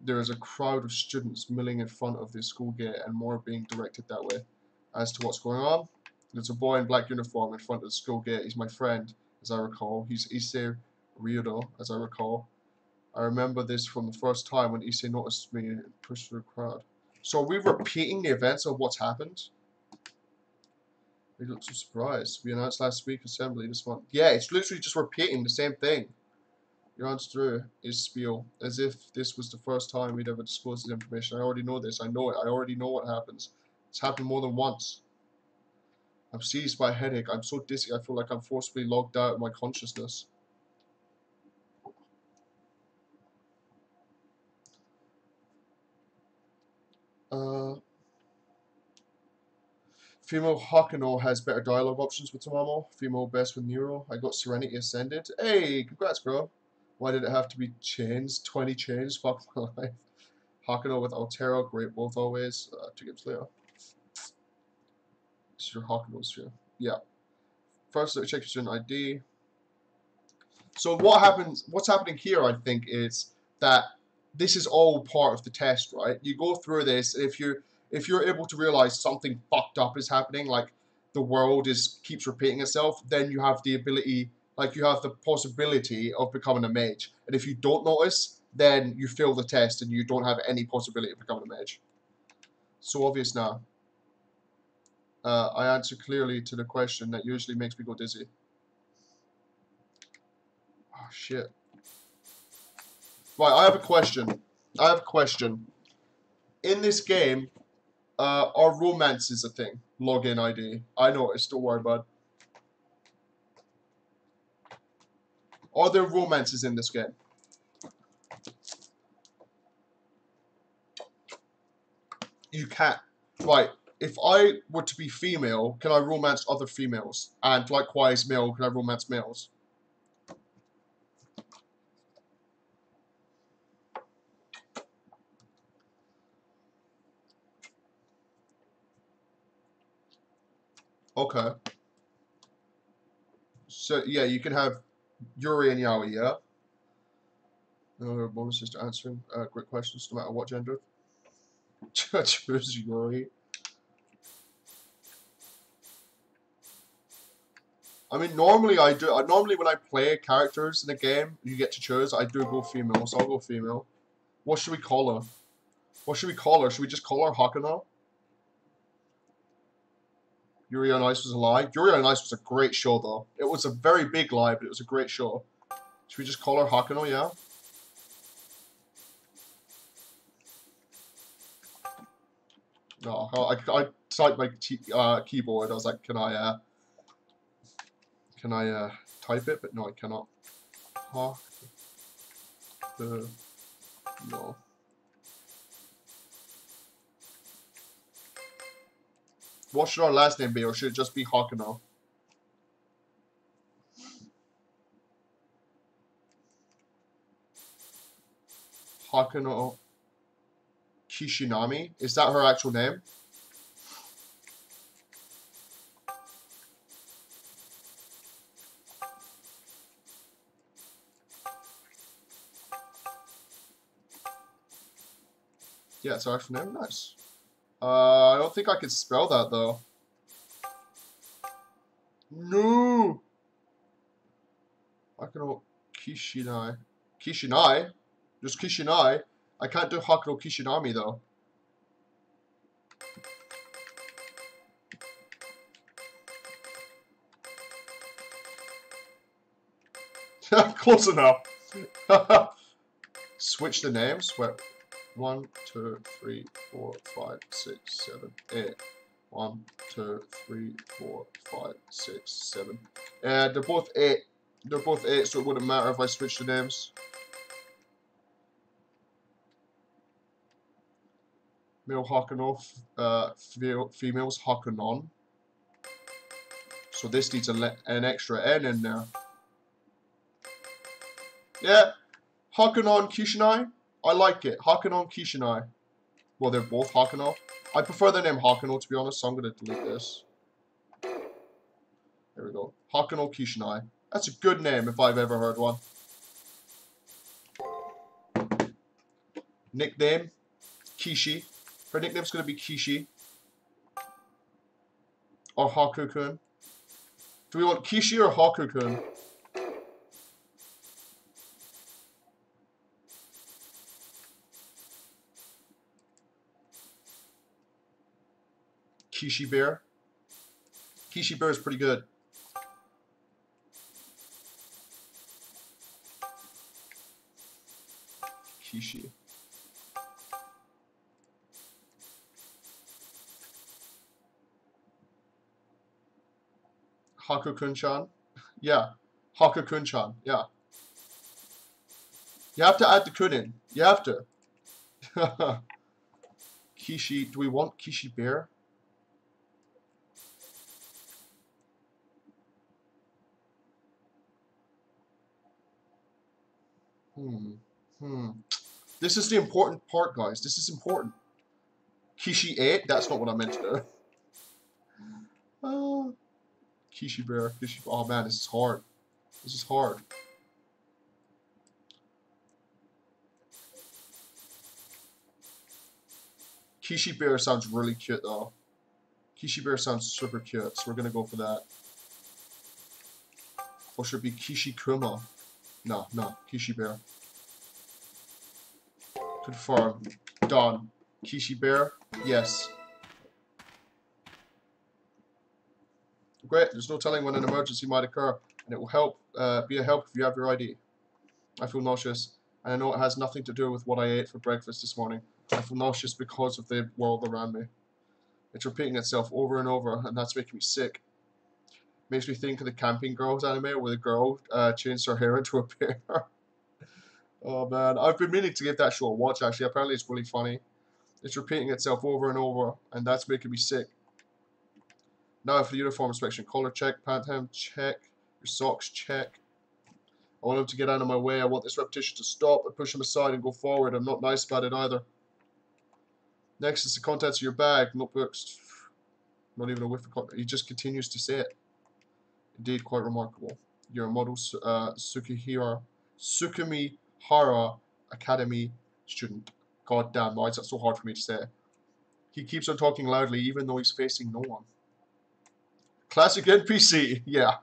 there is a crowd of students milling in front of the school gate and more being directed that way. As to what's going on, there's a boy in black uniform in front of the school gate. He's my friend, as I recall. He's Issei Ryodo, as I recall. I remember this from the first time when Issei noticed me and pushed through the crowd. So are we repeating the events of what's happened? He looked so surprised. We announced last week assembly this month. Yeah, it's literally just repeating the same thing. He runs through his spiel as if this was the first time we'd ever disclosed this information. I already know this. I know it. I already know what happens. It's happened more than once. I'm seized by a headache. I'm so dizzy I feel like I'm forcibly logged out of my consciousness. Female Hakuno has better dialogue options with Tamamo. Female best with Nero. I got Serenity Ascended. Hey, congrats, bro. Why did it have to be chains? 20 chains? Fuck my life. Hakuno with Altero. Great both always. 2 games later. This is your Hakuno's here. Yeah. First, check your student ID. So what's happening here, I think, is that this is all part of the test, right? You go through this, and if you're able to realize something fucked up is happening, like the world keeps repeating itself, then you have the ability, like you have the possibility of becoming a mage. And if you don't notice, then you fail the test and you don't have any possibility of becoming a mage. So obvious now. I answer clearly to the question that usually makes me go dizzy. Oh, shit. Right, I have a question. In this game, are romances a thing? Login ID. I noticed, don't worry, bud. Are there romances in this game? You can't. Right. If I were to be female, can I romance other females? And likewise, male, can I romance males? Okay. So yeah, you can have Yuri and Yaoi, yeah? No bonuses to answering great questions, no matter what gender. Choose Yuri. I mean, normally I do. Normally when I play characters in a game, you get to choose. I do go female, so I'll go female. What should we call her? What should we call her? Should we just call her Hakuno? Yuri on Ice was a lie. Yuri on Ice was a great show, though. It was a very big lie, but it was a great show. Should we just call her Hakuno? Yeah. No, I typed my keyboard. I was like, can I type it? But no, I cannot. No. What should our last name be, or should it just be Hakuno? Hakuno Kishinami? Is that her actual name? Yeah, it's her actual name. Nice. I don't think I can spell that, though. No! Hakuno Kishinai. Kishinai? Just Kishinai? I can't do Hakuno Kishinami, though. Close enough. Switch the names. Wait. 1, 2, 3, 4, 5, 6, 7, 8. 1, 2, 3, 4, 5, 6, 7. They're both 8. They're both 8, so it wouldn't matter if I switch the names. Male Hakuno, females Hakunon. So this needs an extra N in there. Yeah, Hakunon Kishinai. I like it. Hakunon Kishinai. Well, they're both Hakuno. I prefer the name Hakuno, to be honest, so I'm going to delete this. There we go. Hakuno Kishinai. That's a good name if I've ever heard one. Nickname, Kishi. Her nickname's going to be Kishi. Or Haku-kun. Do we want Kishi or Haku-kun? Kishi Bear. Kishi Bear is pretty good. Kishi. Haku-kun-chan? Yeah. Haku-kun-chan. Yeah. You have to add the kun in. You have to. Kishi. Do we want Kishi Bear? This is the important part, guys. This is important. Kishi 8? That's not what I meant to do. Kishi Bear. Kishi... Oh man, this is hard. This is hard. Kishi Bear sounds really cute, though. Kishi Bear sounds super cute, so we're gonna go for that. Or should it be Kishi Kuma? No, Kishi Bear. Confirm. Done. Kishi Bear? Yes. Great, there's no telling when an emergency might occur, and it will help, be a help if you have your ID. I feel nauseous, and I know it has nothing to do with what I ate for breakfast this morning. I feel nauseous because of the world around me. It's repeating itself over and over, and that's making me sick. Makes me think of the Camping Girls anime where the girl changed her hair into a bear. Oh man, I've been meaning to give that show a watch actually. Apparently it's really funny. It's repeating itself over and over, and that's making me sick. Now for the uniform inspection. Collar check, pant hem check, your socks check. I want him to get out of my way. I want this repetition to stop. I push him aside and go forward. I'm not nice about it either. Next is the contents of your bag. Notebooks. Not even a whiff of content. He just continues to say it. Indeed, quite remarkable. You're a model Tsukimihara Academy student. God damn, why is that so hard for me to say? He keeps on talking loudly even though he's facing no one. Classic NPC, yeah.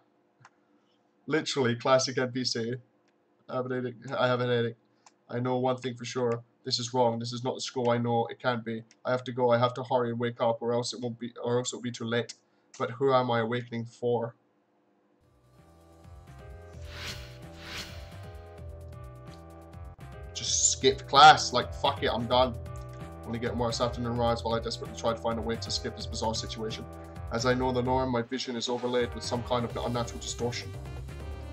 Literally, classic NPC. I have a headache. I know one thing for sure. This is wrong. This is not the school I know it can't be. I have to go. I have to hurry and wake up, or else it won't be. Or else it'll be too late. But who am I awakening for? Just skip class. Like fuck it, I'm done. Only getting worse afternoon rides while I desperately try to find a way to skip this bizarre situation. As I know the norm, my vision is overlaid with some kind of unnatural distortion.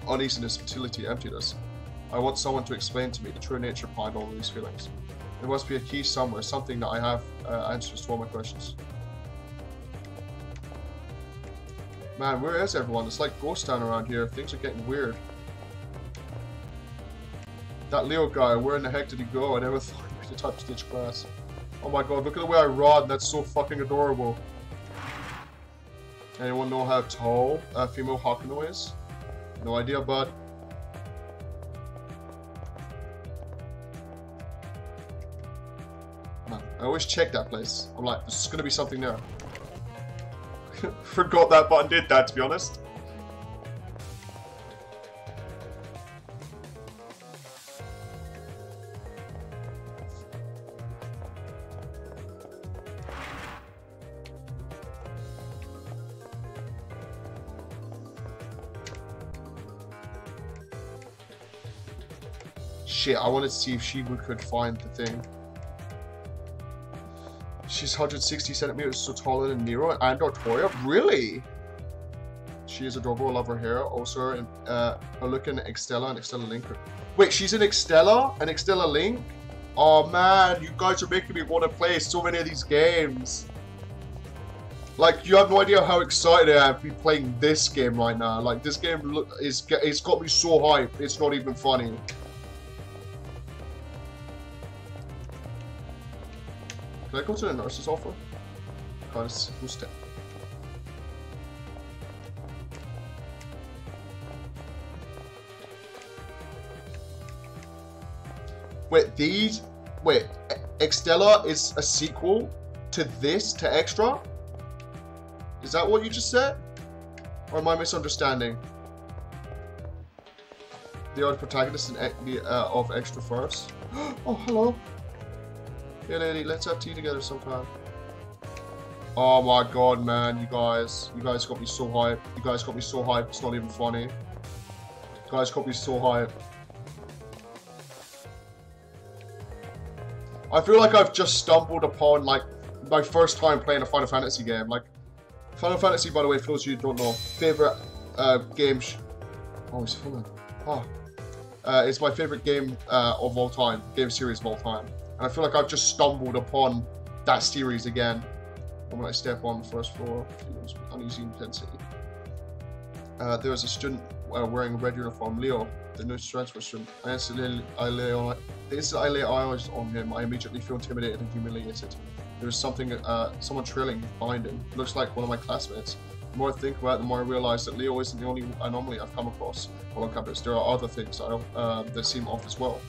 Uneasiness, futility, emptiness. I want someone to explain to me the true nature behind all of these feelings. There must be a key somewhere, something that I have answers to all my questions. Man, where is everyone? It's like ghost town around here. Things are getting weird. That Leo guy, where in the heck did he go? I never thought he could touch this class. Oh my god, look at the way I run. That's so fucking adorable. Anyone know how tall a female Hakuno is? No idea, bud. Man, I always check that place. I'm like, there's gonna be something there. Forgot that button did that, to be honest. Shit, I wanted to see if she could find the thing. She's 160 centimeters, so taller than Nero and Artoria? Really? She is adorable, I love her hair. Also, her look in Extella and Extella Link. Wait, she's in Extella and Extella Link? Oh man, you guys are making me want to play so many of these games. Like, you have no idea how excited I am to be playing this game right now. Like, this game it's got me so hyped, it's not even funny. Can I go to the nurse's office? Because who's dead? Wait, wait, Extella is a sequel to this, to Extra? Is that what you just said? Or am I misunderstanding? They are the protagonists of Extra first. Oh, hello. Hey lady, let's have tea together sometime. Oh my god, man, you guys got me so hyped. You guys got me so hyped, it's not even funny. You guys got me so hyped. I feel like I've just stumbled upon, like, my first time playing a Final Fantasy game. Like, Final Fantasy, by the way, for those of you who don't know, favorite game. Oh, it's filming. Oh. It's my favorite game of all time, game series of all time. And I feel like I've just stumbled upon that series again. And when I step on the first floor, feels uneasy intensity. There was a student wearing a red uniform, Leo, the new transfer student. The instant I lay eyes on him, I immediately feel intimidated and humiliated. There was someone trailing behind him. It looks like one of my classmates. The more I think about it, the more I realize that Leo isn't the only anomaly I've come across while on campus. There are other things that seem off as well.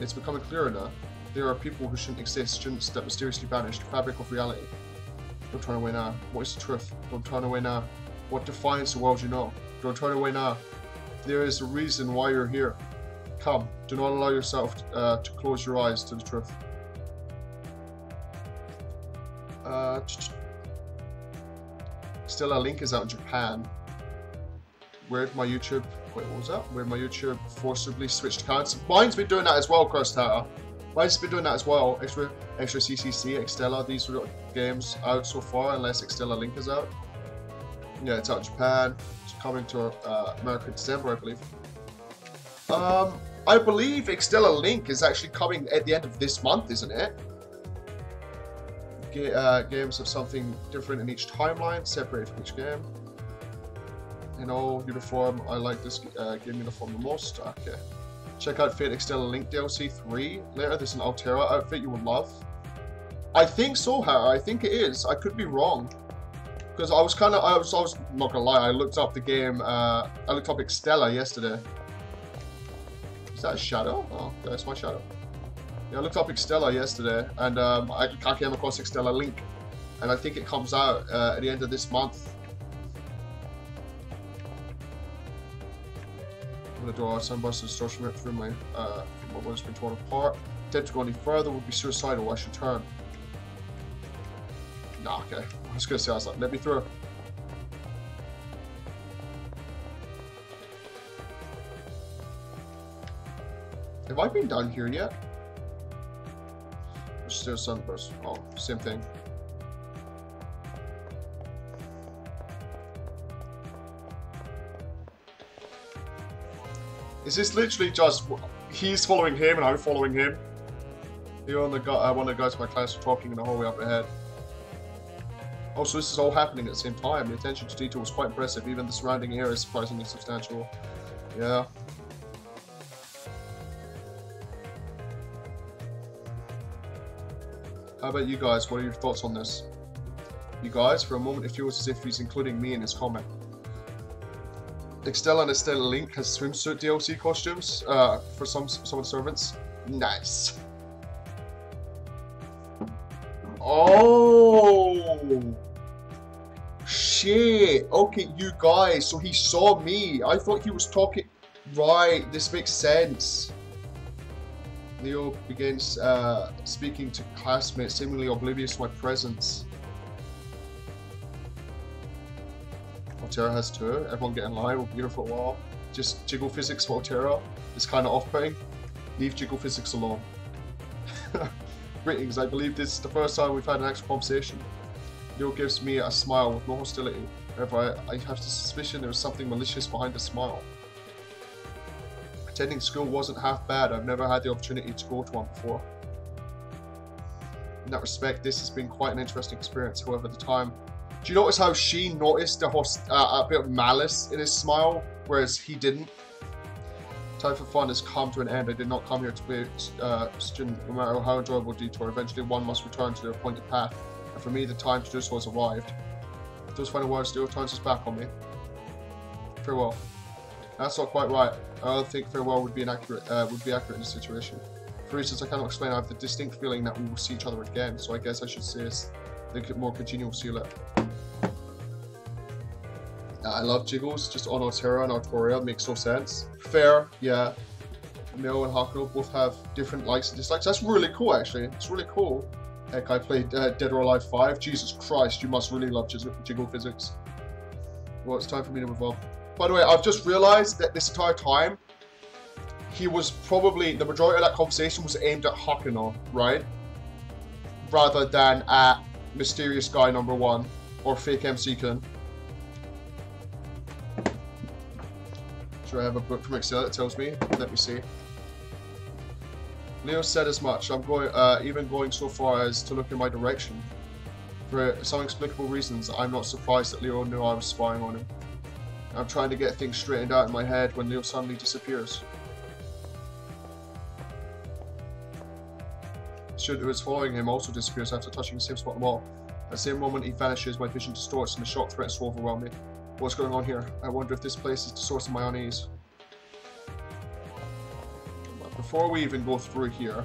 It's becoming clearer now. There are people who shouldn't exist, students that mysteriously vanished, fabric of reality. Don't turn away now. What is the truth? Don't turn away now. What defines the world you know? Don't turn away now. There is a reason why you're here. Come, do not allow yourself to close your eyes to the truth. Still, a link is out in Japan. Where'd my YouTube... Wait, what was that? Where'd my YouTube forcibly switched accounts? Mine's been doing that as well, Curse Tower. Mine's been doing that as well. Extra CCC, Extella, these are games out so far, unless Extella Link is out. Yeah, it's out in Japan. It's coming to America in December, I believe. I believe Extella Link is actually coming at the end of this month, isn't it? Games have something different in each timeline, separated from each game. You know, uniform, I like this game uniform the most. Okay. Check out Fate Extella Link DLC 3. Later, there's an Altera outfit you will love. I think so, Harry. I think it is. I could be wrong. Because I was not gonna lie, I looked up the game, I looked up Extella yesterday. Is that a shadow? Oh, that's my shadow. Yeah, I looked up Extella yesterday, and I came across Extella Link. And I think it comes out at the end of this month. I'm gonna draw a sunburst and distortion right through my body's been torn apart. Attempt to go any further would be suicidal. I should turn. Nah, okay. I was gonna say, I was like, let me through. Have I been down here yet? There's still sunburst. Oh, same thing. Is this literally just he's following him and I'm following him? You and one of the guys in my class were talking in the hallway up ahead. Oh, so this is all happening at the same time. The attention to detail was quite impressive. Even the surrounding area is surprisingly substantial. Yeah. How about you guys? What are your thoughts on this? You guys, for a moment it feels as if he's including me in his comment. Extella and Extella Link has swimsuit DLC costumes for some of the servants. Nice. Oh shit. Okay, you guys. So he saw me. I thought he was talking. Right. This makes sense. Leo begins speaking to classmates, seemingly oblivious to my presence. Altera has two. Everyone get in line. We'll be here for a while. Just jiggle physics for Altera is kind of off-putting. Leave jiggle physics alone. Greetings. I believe this is the first time we've had an actual conversation. Leo gives me a smile with no hostility. However, I have the suspicion there was something malicious behind the smile. Attending school wasn't half bad. I've never had the opportunity to go to one before. In that respect, this has been quite an interesting experience. However, the time... Do you notice how she noticed a bit of malice in his smile, whereas he didn't? Time for fun has come to an end. I did not come here to be a student, no matter how enjoyable detour. Eventually, one must return to their appointed path. And for me, the time to do so has arrived. If those final words still turns his back on me. Farewell. That's not quite right. I don't think farewell would be accurate in this situation. For reasons I cannot explain, I have the distinct feeling that we will see each other again. So I guess I should say it's the more congenial see you later. I love jiggles, just on Altera and Artoria, makes no sense. Fair, yeah. Mio and Hakuno both have different likes and dislikes. That's really cool, actually. It's really cool. Heck, I played Dead or Alive 5. Jesus Christ, you must really love jiggle physics. Well, it's time for me to move on. By the way, I've just realized that this entire time, he was probably, the majority of that conversation was aimed at Hakuno, right? Rather than at Mysterious Guy number 1 or Fake MC-kun. Sure, I have a book from Excel that tells me. Let me see. Leo said as much. I'm going, even going so far as to look in my direction. For some inexplicable reasons, I'm not surprised that Leo knew I was spying on him. I'm trying to get things straightened out in my head when Leo suddenly disappears. Should who is following him also disappears after touching the same spot on the wall. At the same moment he vanishes, my vision distorts and the shock threatens to overwhelm me. What's going on here? I wonder if this place is the source of my unease. But before we even go through here...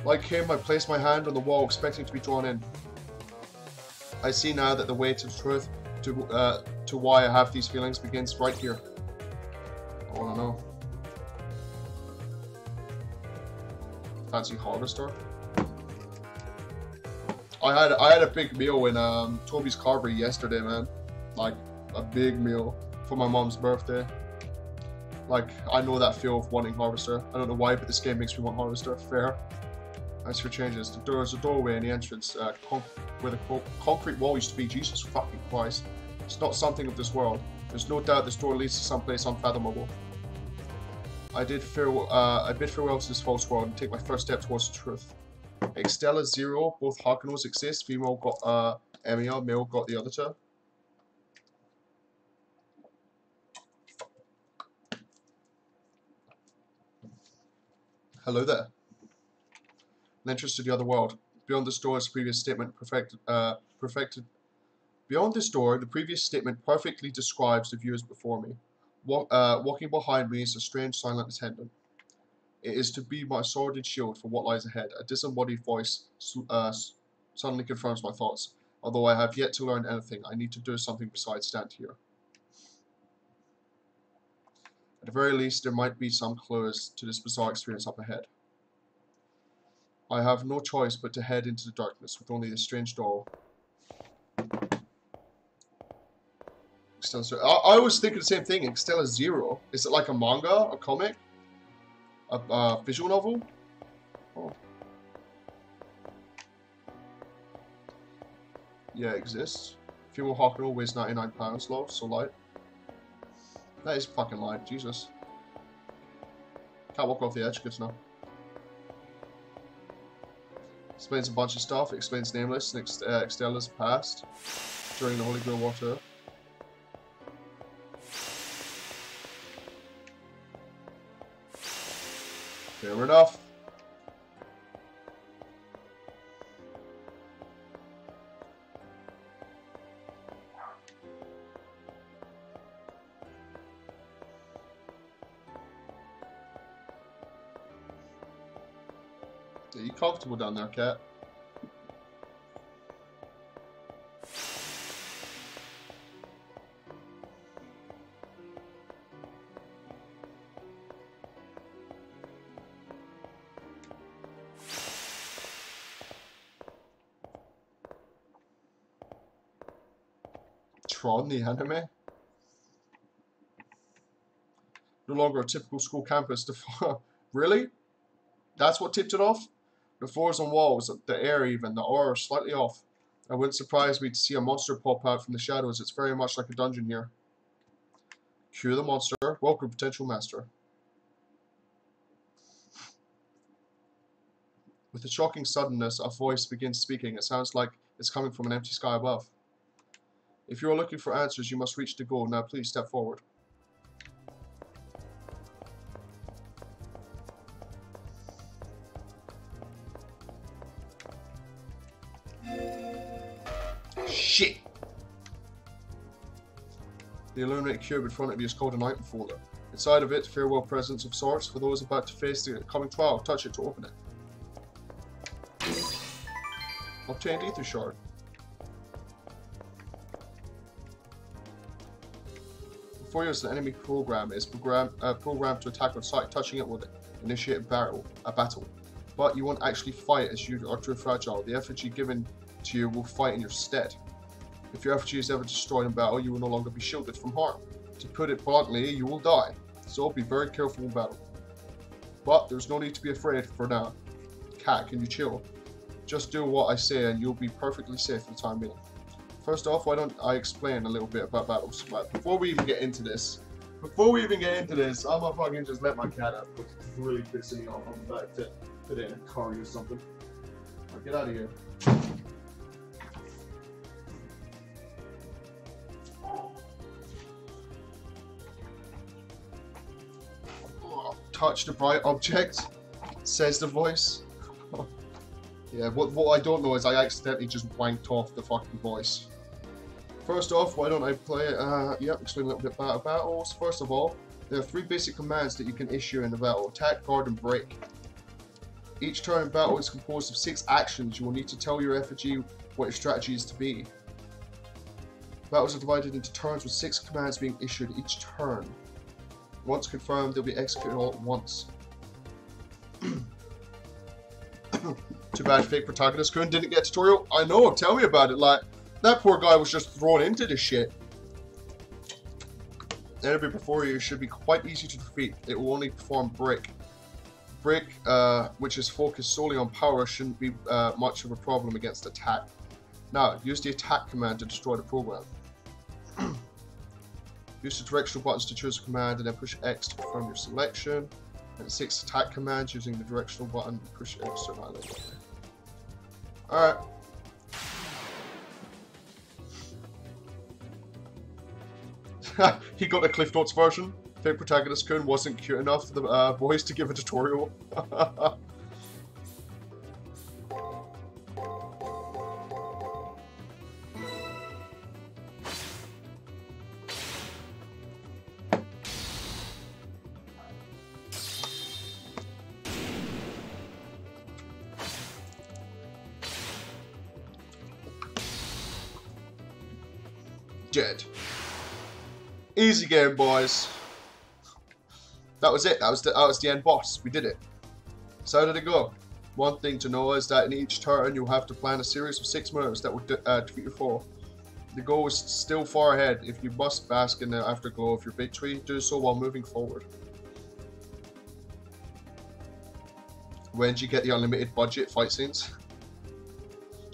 Like him, I place my hand on the wall, expecting to be drawn in. I see now that the weight of truth to why I have these feelings begins right here. I wanna know. Fancy harvester. I had a big meal in Toby's Carvery yesterday, man. Like a big meal for my mom's birthday. Like I know that feel of wanting harvester. I don't know why, but this game makes me want harvester. Fair. As for changes, there is a doorway in the entrance where the concrete wall used to be. Jesus fucking Christ. It's not something of this world. There's no doubt this door leads to someplace unfathomable. I bid farewell to this false world and take my first step towards the truth. Extella Zero, both Hakunos exist. Female got Emiya, male got the other two. Hello there. An entrance to the other world. Beyond this door is the previous statement Beyond this door, the previous statement perfectly describes the views before me. Walking behind me is a strange, silent attendant. It is to be my sword and shield for what lies ahead. A disembodied voice suddenly confirms my thoughts. Although I have yet to learn anything, I need to do something besides stand here. At the very least, there might be some clues to this bizarre experience up ahead. I have no choice but to head into the darkness with only this strange door. I was thinking the same thing. Extella Zero. Is it like a manga? A comic? A visual novel? Oh. Yeah, it exists. Female Hakuno weighs 99 pounds, low, so light. That is fucking light, Jesus. Can't walk off the edge, good to know. Explains a bunch of stuff. It explains Nameless and Extella's past during the Holy Grail War Tour. Fair enough. Are you comfortable down there, cat? Tron, the anime? No longer a typical school campus. Really? That's what tipped it off? The floors and walls, the air even, the aura are slightly off. It wouldn't surprise me to see a monster pop out from the shadows. It's very much like a dungeon here. Cue the monster. Welcome, potential master. With a shocking suddenness, a voice begins speaking. It sounds like it's coming from an empty sky above. If you are looking for answers, you must reach the goal. Now please step forward. Shit! The illuminated cube in front of you is called a Nightmare folder. Inside of it, farewell presents of sorts for those about to face the coming trial. Touch it to open it. Obtained Ether Shard. Before you is an enemy program. It is programmed to attack on sight. Touching it will initiate a battle. But you won't actually fight as you are too fragile. The effigy given to you will fight in your stead. If your effigy is ever destroyed in battle, you will no longer be shielded from harm. To put it bluntly, you will die. So be very careful in battle. But there's no need to be afraid for now. Cat, can you chill? Just do what I say and you'll be perfectly safe for the time being. First off, why don't I explain a little bit about battles? But before we even get into this, I'm gonna fucking just let my cat up, which is really pissing me off. I'm about to put it in a curry or something. Right, get out of here. Touch the bright object, says the voice. Yeah, what I don't know is I accidentally just wanked off the fucking voice. First off, why don't I play, explain a little bit about battles. First of all, there are 3 basic commands that you can issue in the battle: attack, guard, and break. Each turn in battle is composed of 6 actions. You will need to tell your effigy what your strategy is to be. Battles are divided into turns with 6 commands being issued each turn. Once confirmed, they'll be executed all at once. Too bad fake protagonist Kun didn't get a tutorial. I know, tell me about it. Like, that poor guy was just thrown into this shit. The enemy before you should be quite easy to defeat. It will only perform break. Break, which is focused solely on power, shouldn't be much of a problem against attack. Now, use the attack command to destroy the program. Use the directional buttons to choose a command and then push X to confirm your selection. And 6 attack commands using the directional button, push X to annihilate. Alright. He got the Cliff Notes version. The protagonist Kun wasn't cute enough for the boys to give a tutorial. Dead. Easy game, boys. That was it. That was the end boss. We did it. So how did it go? One thing to know is that in each turn you'll have to plan a series of 6 moves that will defeat your foe. The goal is still far ahead. If you must bask in the afterglow of your victory, do so while moving forward. When did you get the unlimited budget fight scenes?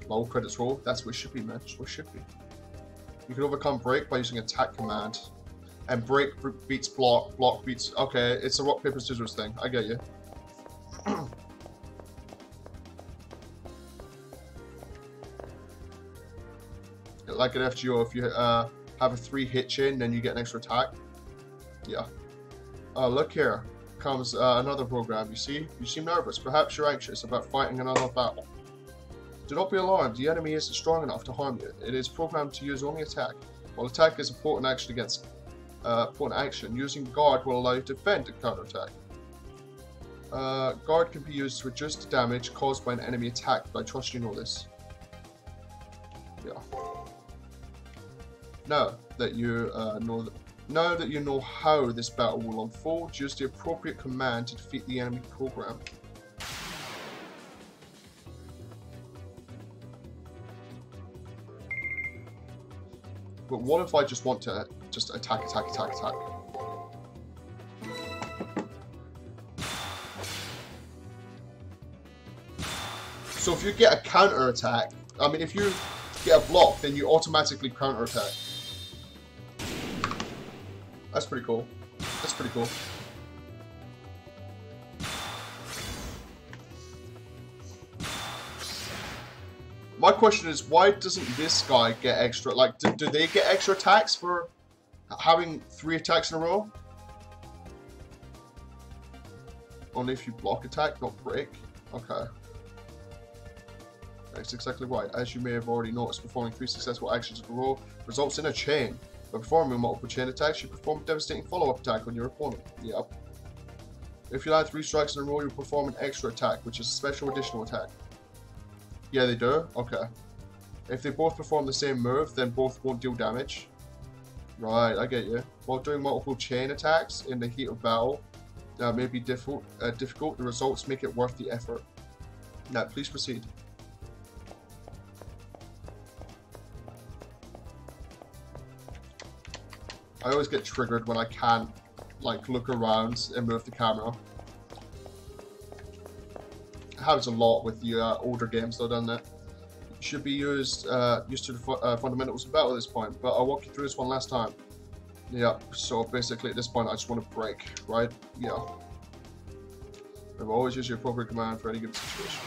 Low credits roll. That's what it should be, man. That's what it should be. You can overcome break by using attack command. And break beats block, block beats... Okay, it's a rock, paper, scissors thing. I get you. Like an FGO, if you have a 3-hit chain, then you get an extra attack. Yeah. Look here. Comes another program, you see? You seem nervous. Perhaps you're anxious about fighting another battle. Do not be alarmed. The enemy isn't strong enough to harm you. It is programmed to use only attack. While attack is important action against important action, using guard will allow you to defend and counterattack. Guard can be used to reduce the damage caused by an enemy attack, but I trust you know this. Yeah. Now that you know how this battle will unfold, use the appropriate command to defeat the enemy program. But what if I just want to just attack, attack, attack, attack? So if you get a counter attack, I mean, if you get a block, then you automatically counter attack. That's pretty cool. That's pretty cool. My question is, why doesn't this guy get extra? Like, do they get extra attacks for having 3 attacks in a row? Only if you block attack, not break. Okay. That's exactly right. As you may have already noticed, performing 3 successful actions in a row results in a chain. By performing multiple chain attacks, you perform a devastating follow-up attack on your opponent. Yep. If you land 3 strikes in a row, you perform an extra attack, which is a special additional attack. Yeah, they do? Okay. If they both perform the same move, then both won't deal damage. Right, I get you. While doing multiple chain attacks in the heat of battle may be difficult, the results make it worth the effort. Now, please proceed. I always get triggered when I can't, like, look around and move the camera. It happens a lot with the older games, though, doesn't it? It should be used to the fundamentals of battle at this point, but I'll walk you through this one last time. Yeah, so basically at this point I just want to break, right? Yeah. Remember, always use your appropriate command for any given situation.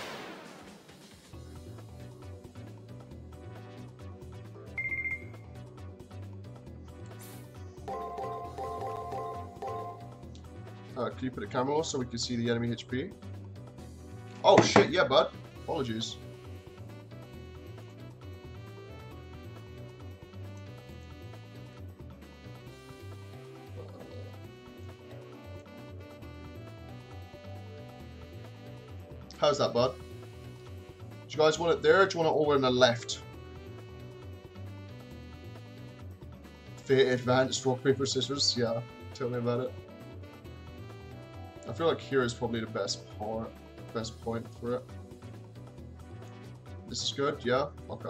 Can you put a camera on so we can see the enemy HP? Oh shit, yeah bud. Apologies. How's that, bud? Do you guys want it there, or do you want it over on the left? Fate advanced rock, paper, scissors. Yeah, tell me about it. I feel like here is probably the best point for it. This is good, yeah? Okay.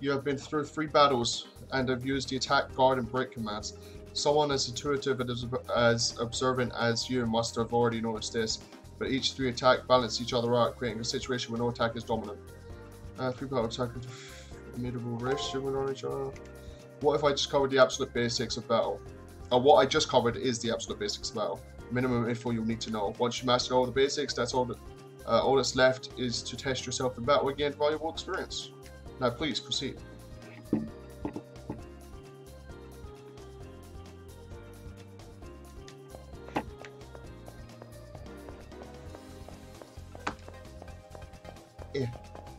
You have been through 3 battles and have used the attack, guard, and break commands. Someone as intuitive and as observant as you must have already noticed this, but each 3 attack balance each other out, creating a situation where no attack is dominant. 3 battle attack immutable rifts on each other. What if I just covered the absolute basics of battle? What I just covered is the absolute basics of battle. Minimum info you'll need to know. Once you master all the basics, that's all that's left is to test yourself in battle and gain valuable experience. Now please proceed.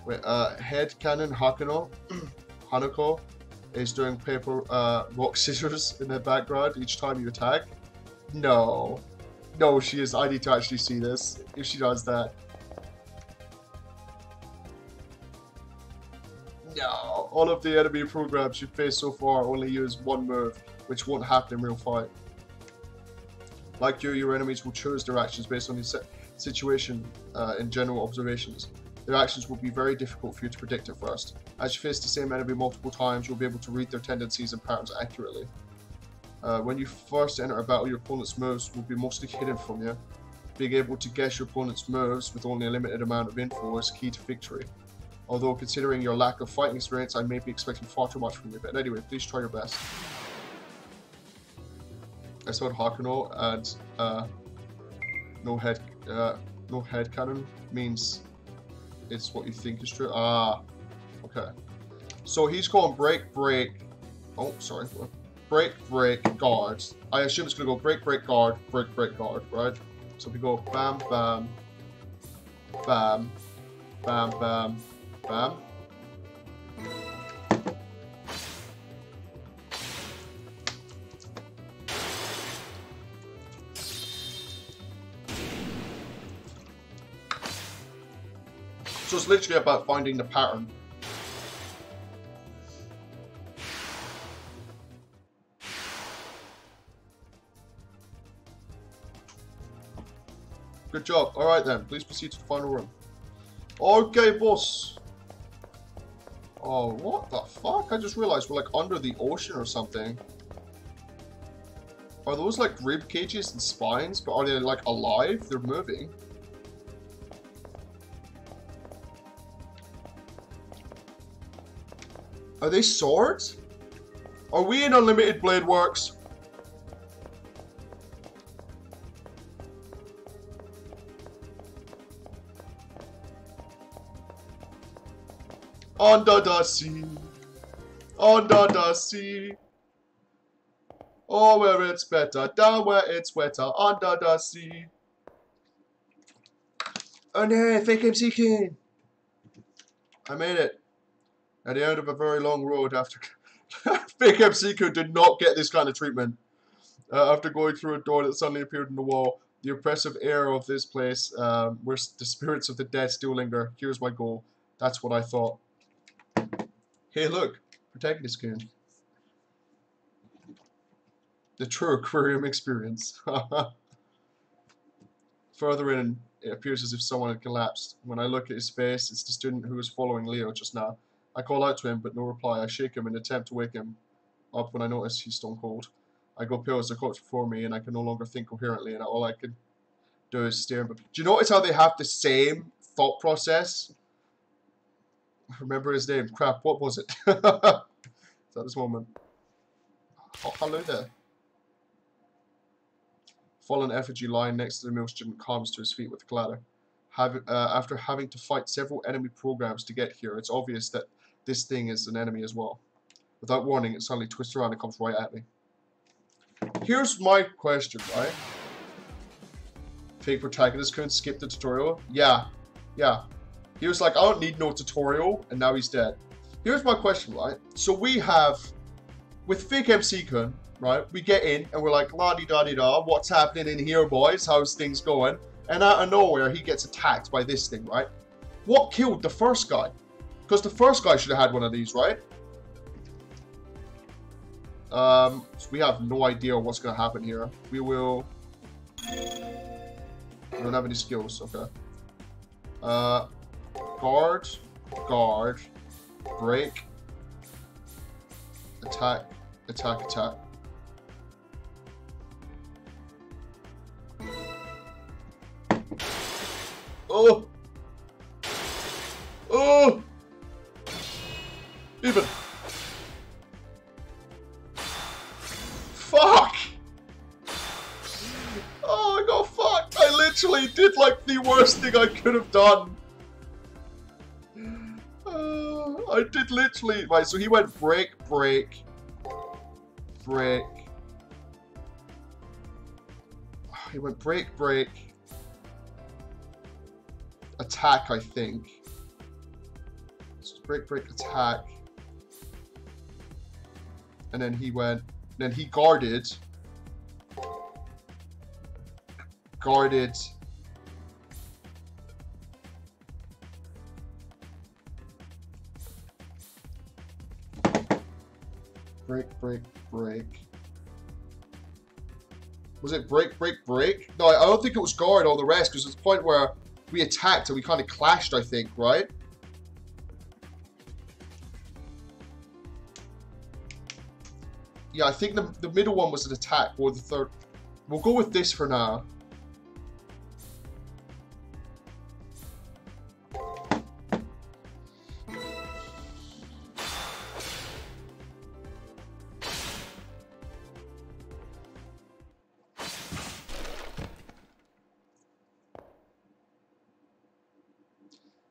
Wait, head cannon Hanako is doing paper, rock, scissors in the background each time you attack. No, she is. I need to actually see this if she does that. No, all of the enemy programs you've faced so far only use 1 move, which won't happen in real fight. Like you, your enemies will choose their actions based on the situation and general observations. Their actions will be very difficult for you to predict at first. As you face the same enemy multiple times, you'll be able to read their tendencies and patterns accurately. When you first enter a battle, your opponent's moves will be mostly hidden from you. Being able to guess your opponent's moves with only a limited amount of info is key to victory. Although considering your lack of fighting experience, I may be expecting far too much from you. But anyway, please try your best. I saw Hakuno and no head cannon means it's what you think is true. Ah, okay. So he's calling break. Oh, sorry. Break, guard. I assume it's gonna go break, guard, guard, right? So we go bam, bam, bam, bam, bam, bam. So it's literally about finding the pattern. Good job. Alright then, please proceed to the final room. Okay, boss. Oh, what the fuck? I just realized we're like under the ocean or something. Are those like rib cages and spines? But are they like alive? They're moving. Are they swords? Are we in Unlimited Blade Works? Under the sea. Under the sea. Oh, where it's better. Down where it's wetter. Under the sea. Oh no, fake MC King. I made it. At the end of a very long road after... Fake MC King did not get this kind of treatment. After going through a door that suddenly appeared in the wall, the oppressive air of this place, where the spirits of the dead still linger. Here's my goal. That's what I thought. Hey, look. Protagonist King. The true aquarium experience. Further in, it appears as if someone had collapsed. When I look at his face, it's the student who was following Leo just now. I call out to him, but no reply. I shake him in an attempt to wake him up when I notice he's stone cold. I go pale as the corpse before me, and I can no longer think coherently, and all I can do is stare. But do you notice how they have the same thought process? Remember his name. Crap, what was it? It's at this moment. Oh, hello there. Fallen effigy lying next to the mill student comes to his feet with a clatter. After having to fight several enemy programs to get here, it's obvious that this thing is an enemy as well. Without warning, it suddenly twists around and comes right at me. Here's my question, right? Fake protagonist couldn't skip the tutorial? Yeah. He was like, I don't need no tutorial, and now he's dead. Here's my question, right? So we have, with Fake MC Kun, right? We get in, and we're like, la-di-da-di-da, what's happening in here, boys? How's things going? And out of nowhere, he gets attacked by this thing, right? What killed the first guy? Because the first guy should have had one of these, right? So we have no idea what's going to happen here. We don't have any skills, okay. Guard, break, Attack. Attack, attack. Oh! Oh! Even. Fuck! Oh, I got fucked! I literally did like the worst thing I could have done. I did literally. Right, so he went break, break, break. He went break, break. Attack, I think. So break, break, attack. And then he went. Then he guarded. Guarded. Break, break, break. Was it break, break, break? No, I don't think it was guard all the rest, because it's the point where we attacked and we kind of clashed, I think, right? Yeah, I think the middle one was an attack, or the third. We'll go with this for now.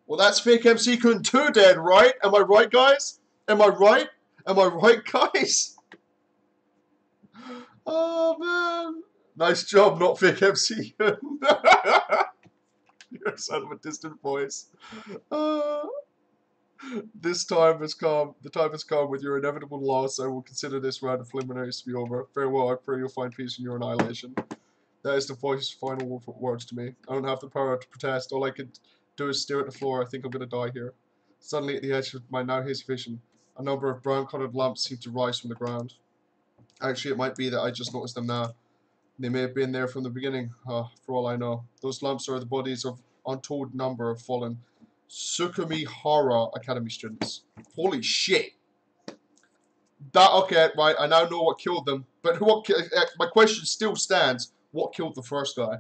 Well, that's fake MC Kun 2 dead, right? Am I right, guys? Am I right? Am I right, guys? Oh, man. Nice job, not fake MC Kun. You're a son of a distant voice. This time has come. The time has come with your inevitable loss. I will consider this round of preliminaries to be over. Farewell. I pray you'll find peace in your annihilation. That is the voice's final words to me. I don't have the power to protest. All I can do is stare at the floor. I think I'm going to die here. Suddenly, at the edge of my now hazy vision, a number of brown-colored lumps seem to rise from the ground. Actually, it might be that I just noticed them now. They may have been there from the beginning, for all I know. Those lumps are the bodies of untold number of fallen Tsukimihara Academy students. Holy shit! That, okay, right, I now know what killed them. But what? My question still stands. What killed the first guy?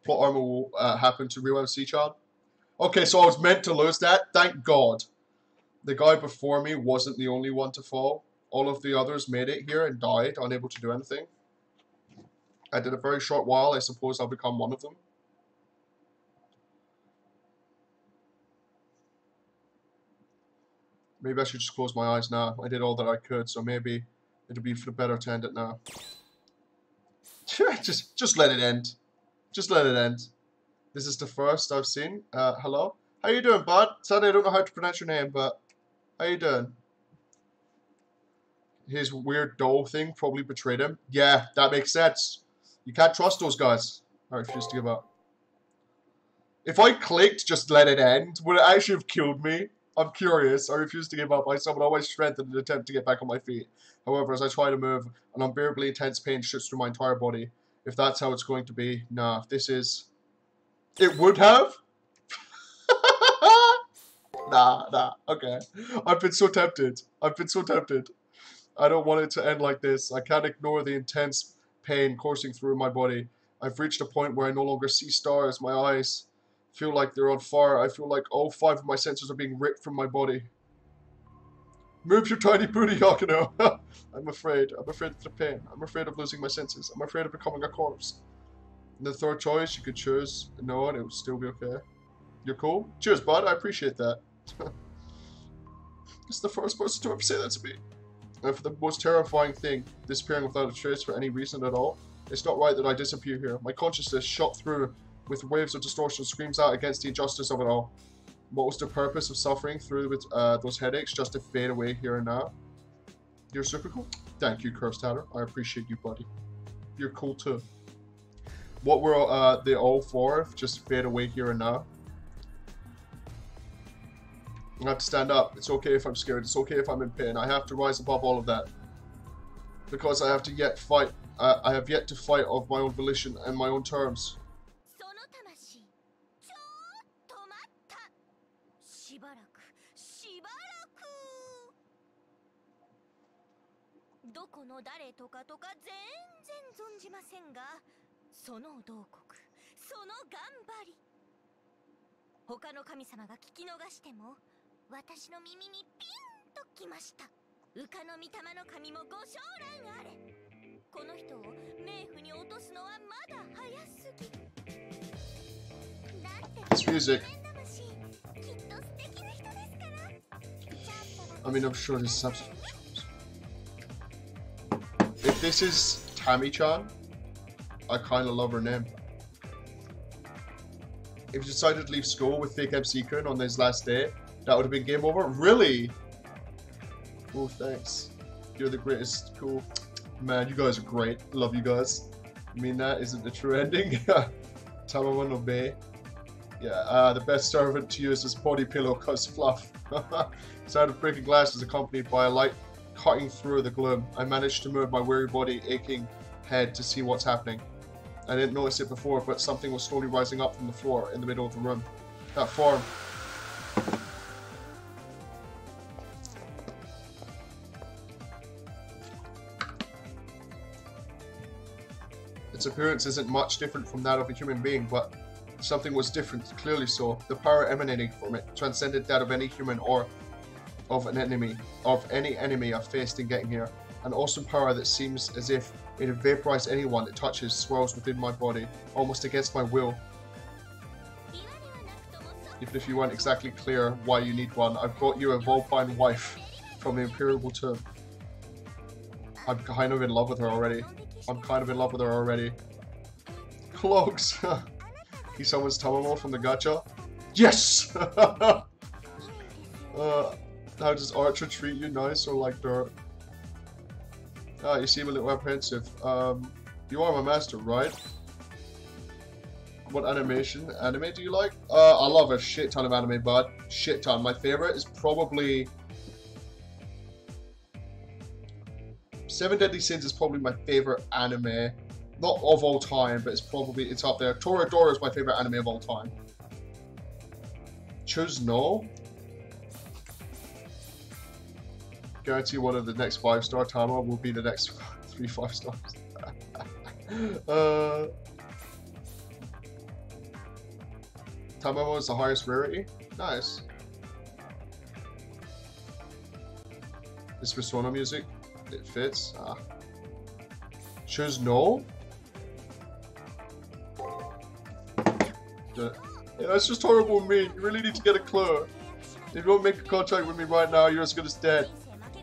Plot armor will happen to Real MC Child. Okay, so I was meant to lose that. Thank God. The guy before me wasn't the only one to fall. All of the others made it here and died, unable to do anything. I did a very short while. I suppose I'll become one of them. Maybe I should just close my eyes now. I did all that I could, so maybe it'll be for the better to end it now. just let it end. Just let it end. This is the first I've seen. Hello? How you doing, bud? Sadly, I don't know how to pronounce your name, but how you doing? His weird doll thing probably betrayed him. Yeah, that makes sense. You can't trust those guys. I refuse to give up. If I clicked just let it end, would it actually have killed me? I'm curious. I refuse to give up. I summon all my strength in an attempt to get back on my feet. However, as I try to move, an unbearably intense pain shoots through my entire body. If that's how it's going to be, nah. This is... It would have? Nah. Okay. I've been so tempted. I've been so tempted. I don't want it to end like this. I can't ignore the intense pain coursing through my body. I've reached a point where I no longer see stars. My eyes feel like they're on fire. I feel like all 5 of my senses are being ripped from my body. Move your tiny booty, Yakuno. I'm afraid. I'm afraid of the pain. I'm afraid of losing my senses. I'm afraid of becoming a corpse. And the third choice, you could choose no, and it would still be okay. You're cool? Cheers, bud. I appreciate that. It's the first person to ever say that to me. And for the most terrifying thing, disappearing without a trace for any reason at all, it's not right that I disappear here. My consciousness, shot through with waves of distortion, screams out against the injustice of it all. What was the purpose of suffering through with those headaches just to fade away here and now? You're super cool. Thank you, Cursed Hatter. I appreciate you, buddy. You're cool too. What were they all for? Just fade away here and now. I have to stand up. It's okay if I'm scared. It's okay if I'm in pain. I have to rise above all of that. Because I have to yet fight. I have yet to fight of my own volition and my own terms. どこの誰とかとか全然存じませんが、その慟哭、その頑張り、他の神様が聞き逃しても私の耳にピンときました。羽化の御霊の神もご承覧あれ。この人を冥府に落とすのはまだ早すぎ。だって This music. きっと素敵な人ですから。 I mean, I'm sure this is absolutely. If this is Tammy-chan, I kind of love her name. If you decided to leave school with fake MC-kun on his last day, that would have been game over? Really? Oh, thanks. You're the greatest. Cool. Man, you guys are great. Love you guys. I mean, that isn't the true ending. Tamawa no Bei. Yeah, the best servant to use is body pillow cause fluff. Sound of breaking glass is accompanied by a light cutting through the gloom. I managed to move my weary body, aching head to see what's happening. I didn't notice it before, but something was slowly rising up from the floor in the middle of the room. That form. Its appearance isn't much different from that of a human being, but something was different, clearly so. The power emanating from it transcended that of any human or of any enemy I've faced in getting here. An awesome power that seems as if it would vaporize anyone it touches, swells within my body, almost against my will. Even if you weren't exactly clear why you need one, I've got you a Vulpine wife from the Imperial Tomb. I'm kind of in love with her already. Clogs! He summons Tamamo from the gacha. Yes! How does Archer treat you? Nice or like dirt? Ah, you seem a little apprehensive. You are my master, right? What anime do you like? I love a shit ton of anime, bud. Shit ton. My favorite is probably... Seven Deadly Sins is probably my favorite anime. Not of all time, but it's up there. Toradora is my favorite anime of all time. Choose no? Guarantee one of the next 5-star Tama will be the next 3 5-stars. Tamamo is the highest rarity. Nice. This Persona music, it fits. Choose no? Yeah, that's just horrible of me. You really need to get a clue. If you don't make a contact with me right now, you're just gonna dead.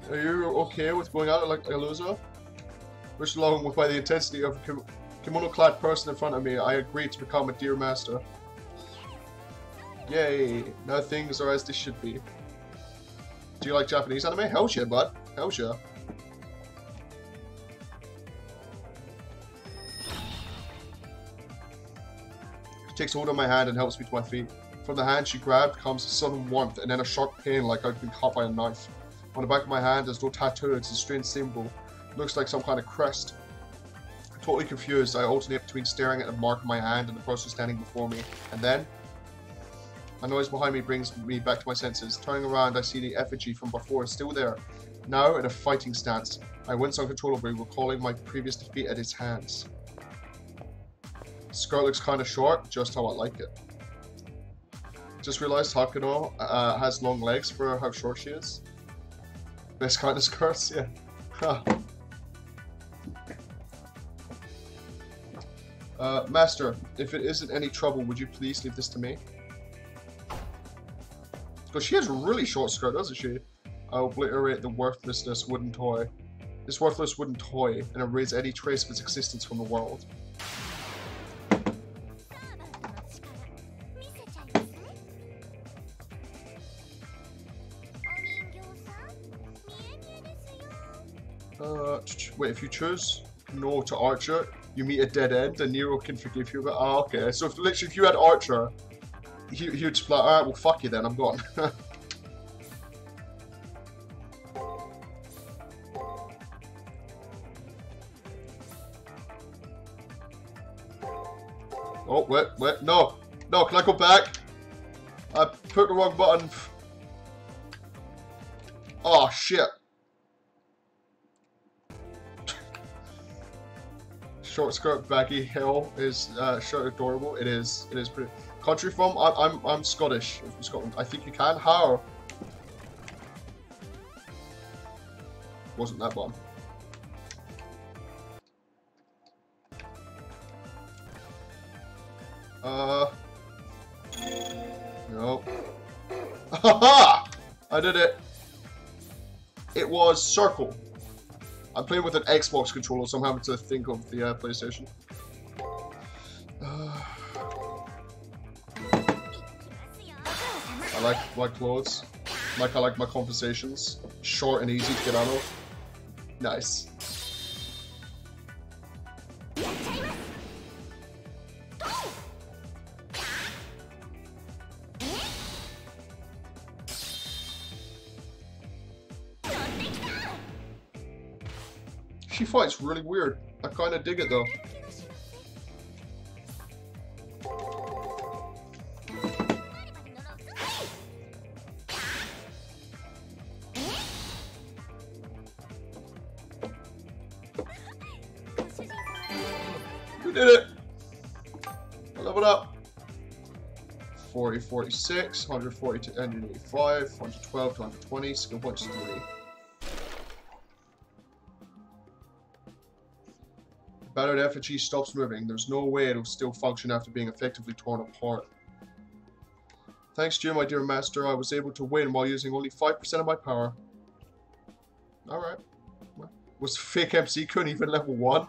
Are you okay with going out like a loser? Which, along with by the intensity of a kimono-clad person in front of me, I agreed to become a dear master. Yay! Now things are as they should be. Do you like Japanese anime? Hell yeah, bud. Hell yeah. She takes hold of my hand and helps me to my feet. From the hand she grabbed comes a sudden warmth and then a sharp pain like I've been cut by a knife. On the back of my hand there's no tattoo, it's a strange symbol. It looks like some kind of crest. Totally confused, I alternate between staring at the mark on my hand and the person standing before me. And then, a noise behind me brings me back to my senses. Turning around, I see the effigy from before still there, now in a fighting stance. I wince uncontrollably, recalling my previous defeat at his hands. Skirt looks kind of short, just how I like it. Just realized Hakuno has long legs for how short she is. This kind of skirts, yeah. Master, if it isn't any trouble, would you please leave this to me? Because she has a really short skirt, doesn't she? I'll obliterate the worthless wooden toy. This worthless wooden toy, and erase any trace of its existence from the world. Wait, if you choose no to Archer, you meet a dead end and Nero can forgive you. But okay. So if literally if you had Archer, he would just be like, alright, well fuck you then, I'm gone. Oh, wait, no, can I go back? I put the wrong button. Oh shit. Short skirt baggy hill is shirt adorable. It is pretty. Country from? I'm Scottish. I'm from Scotland. I think you can. How? Wasn't that one? Nope. Haha! I did it. It was circle. I'm playing with an Xbox controller, so I'm having to think of the PlayStation. I like my clothes. I like my conversations. Short and easy to get out of. Nice. She fights really weird. I kind of dig it though. We did it! I leveled up. 40, 46, 140 to 185, 112 to 120, skill points 3. Battered effigy stops moving. There's no way it'll still function after being effectively torn apart. Thanks to you, my dear master, I was able to win while using only 5% of my power. Alright. Was fake MC couldn't even level 1?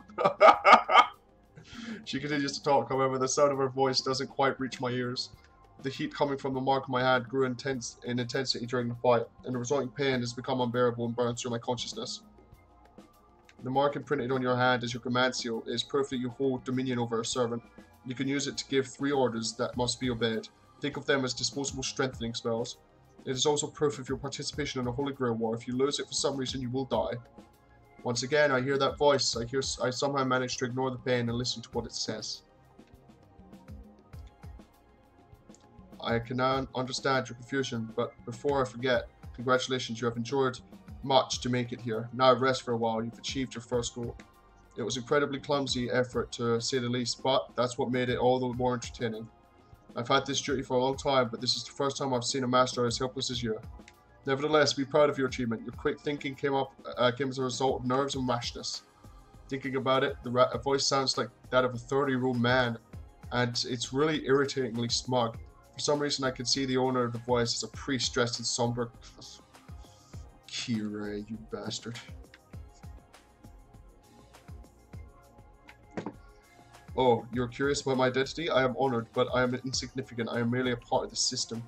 She continues to talk, however, the sound of her voice doesn't quite reach my ears. The heat coming from the mark of my hand grew in intensity during the fight, and the resulting pain has become unbearable and burns through my consciousness. The mark imprinted on your hand as your command seal is proof that you hold dominion over a servant. You can use it to give 3 orders that must be obeyed. Think of them as disposable strengthening spells. It is also proof of your participation in a Holy Grail war. If you lose it for some reason, you will die. Once again, I hear that voice. I somehow manage to ignore the pain and listen to what it says. I can now understand your confusion, but before I forget, congratulations, you have endured much to make it here. Now rest for a while. You've achieved your first goal. It was incredibly clumsy effort, to say the least, but that's what made it all the more entertaining. I've had this duty for a long time, but this is the first time I've seen a master as helpless as you. Nevertheless, be proud of your achievement. Your quick thinking came as a result of nerves and rashness. Thinking about it, the voice sounds like that of a 30-year-old man, and it's really irritatingly smug. For some reason, I can see the owner of the voice as a priest dressed in somber. Kirei, you bastard. Oh, you're curious about my identity? I am honored, but I am insignificant. I am merely a part of the system.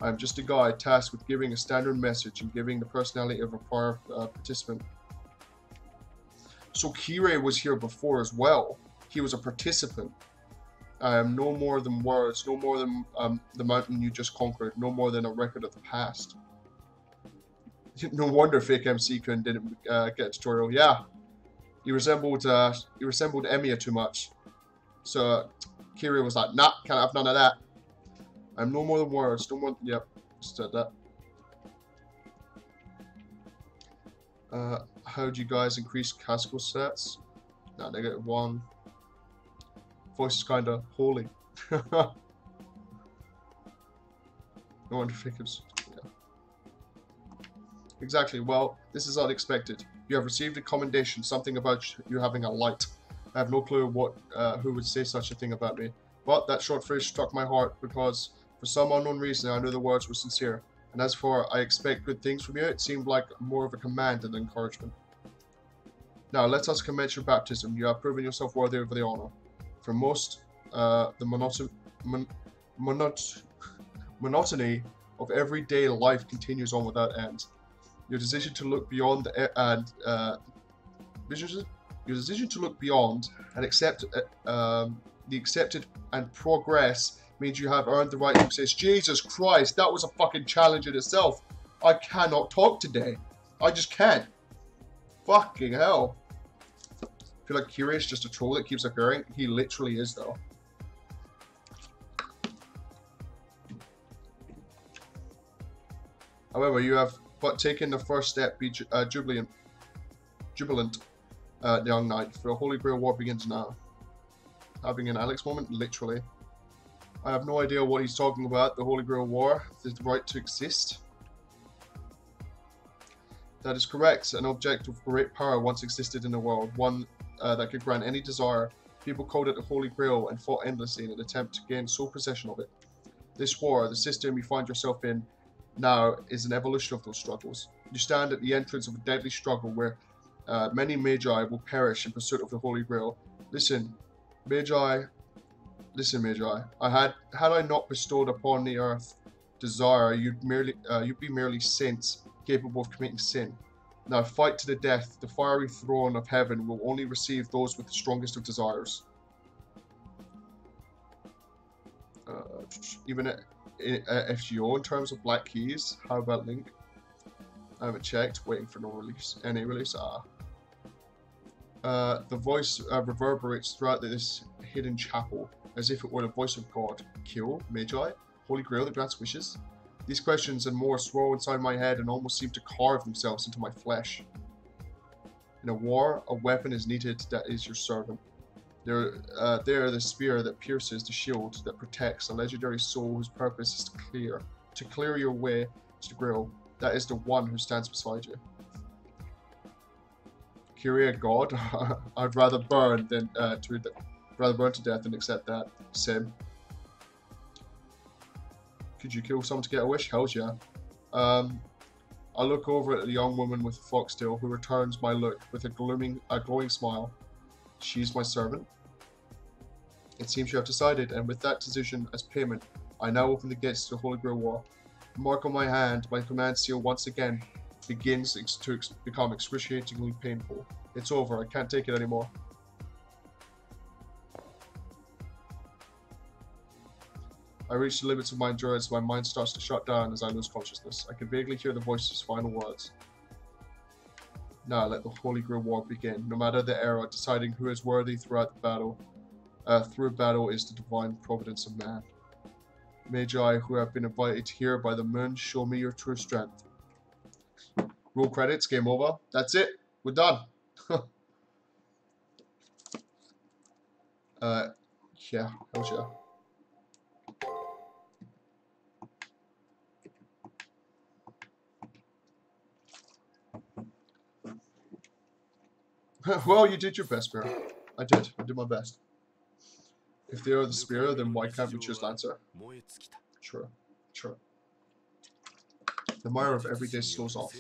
I am just a guy tasked with giving a standard message and giving the personality of a prior participant. So Kirei was here before as well. He was a participant. I am no more than words, no more than the mountain you just conquered, no more than a record of the past. No wonder Fake MC Kun didn't get a tutorial. Yeah, he resembled Emiya too much. So Kirei was like, nah, can't have none of that. I'm no more than words. No more. Yep, just said that. How do you guys increase classical stats? Nah, -1. Voice is kinda holy. No wonder Fake MC. Exactly. Well, this is unexpected. You have received a commendation, something about you having a light. I have no clue what who would say such a thing about me. But that short phrase struck my heart because, for some unknown reason, I knew the words were sincere. And as for I expect good things from you, it seemed like more of a command than encouragement. Now, let us commence your baptism. You have proven yourself worthy of the honor. For most, the monotony of everyday life continues on without end. Your decision to look beyond and accept the accepted and progress means you have earned the right to exist. Jesus Christ, that was a fucking challenge in itself. I cannot talk today. I just can't. Fucking hell. I feel like Kirei is just a troll that keeps occurring. He literally is, though. However, you have but taken the first step. Be jubilant. The young knight. The Holy Grail War begins now. Having an Alex moment, literally. I have no idea what he's talking about. The Holy Grail War, the right to exist. That is correct. An object of great power once existed in the world, one that could grant any desire. People called it the Holy Grail and fought endlessly in an attempt to gain sole possession of it. This war, the system you find yourself in now, is an evolution of those struggles. You stand at the entrance of a deadly struggle where many magi will perish in pursuit of the Holy Grail. Listen, Magi. Had I not bestowed upon the earth desire, you'd be merely saints capable of committing sin. Now fight to the death. The fiery throne of heaven will only receive those with the strongest of desires. Even FGO in terms of black keys. How about Link? I haven't checked. Waiting for no release. Any release? The voice reverberates throughout this hidden chapel, as if it were the voice of God. Kill? Magi? Holy Grail that grants wishes? These questions and more swirl inside my head and almost seem to carve themselves into my flesh. In a war, a weapon is needed that is your servant. There, the spear that pierces, the shield that protects, a legendary soul whose purpose is to clear your way to the Grail. That is the one who stands beside you. Kyria God, I'd rather burn than to death than accept that. Sim. Could you kill someone to get a wish? Hells yeah. I look over at the young woman with the foxtail, who returns my look with a glowing smile. She's my servant. It seems you have decided, and with that decision as payment, I now open the gates to the Holy Grail War. The mark on my hand, my command seal once again begins to become excruciatingly painful. It's over. I can't take it anymore. I reach the limits of my endurance. My mind starts to shut down as I lose consciousness. I can vaguely hear the voice's final words. Now let the Holy Grail War begin. No matter the era, deciding who is worthy throughout the battle. Through battle is the divine providence of man. Magi who have been invited here by the moon, show me your true strength. Roll credits, game over. That's it. We're done. Yeah, hell yeah. Well, you did your best, Spear. I did my best. If they are the Spear, then why can't we choose Lancer? Sure. The mire of every day slows off.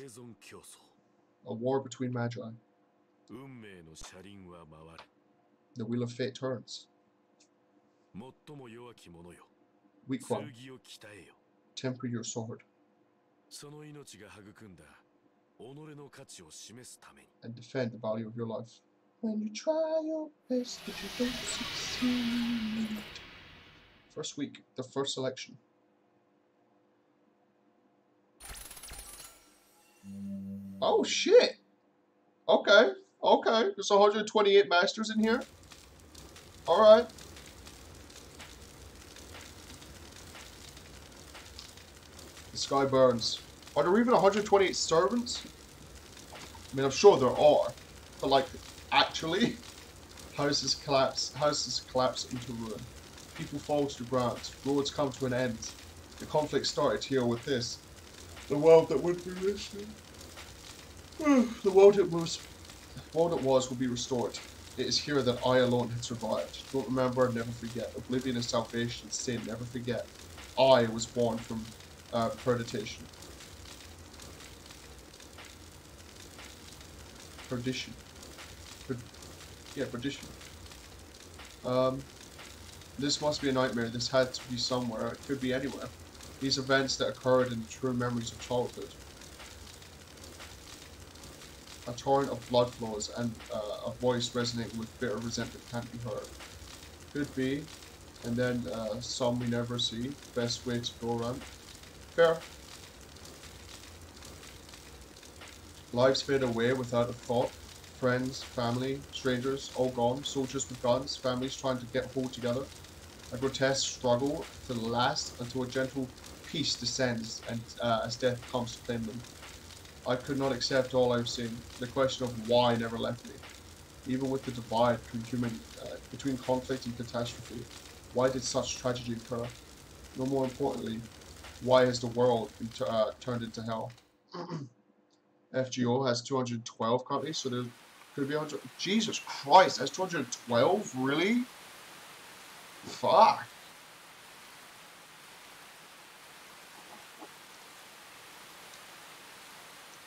A war between Magi. The wheel of fate turns. Weak one. Temper your sword. And defend the value of your life. When you try your best, but you don't succeed. First week, the first selection. Oh shit! Okay. There's 128 masters in here. Alright. The sky burns. Are there even 128 servants? I mean, I'm sure there are. But like, actually, houses collapse into ruin. People fall to the ground. Roads come to an end. The conflict started here with this. The world that would be restored. The world it was will be restored. It is here that I alone had survived. Don't remember, never forget. Oblivion is salvation. Sin, never forget. I was born from perdition. Perdition. Perdition. This must be a nightmare. This had to be somewhere. It could be anywhere. These events that occurred in the true memories of childhood. A torrent of blood flows, and a voice resonating with bitter resentment can't be heard. Could be, and then some we never see. Best way to go around. Fair. Lives fade away without a thought. Friends, family, strangers, all gone. Soldiers with guns, families trying to get hold together. A grotesque struggle to the last until a gentle peace descends and as death comes to claim them. I could not accept all I've seen. The question of why never left me. Even with the divide between conflict and catastrophe, why did such tragedy occur? No more importantly, why has the world been turned into hell? FGO has 212 currently, so there could be 100. Jesus Christ, that's 212? Really? Fuck.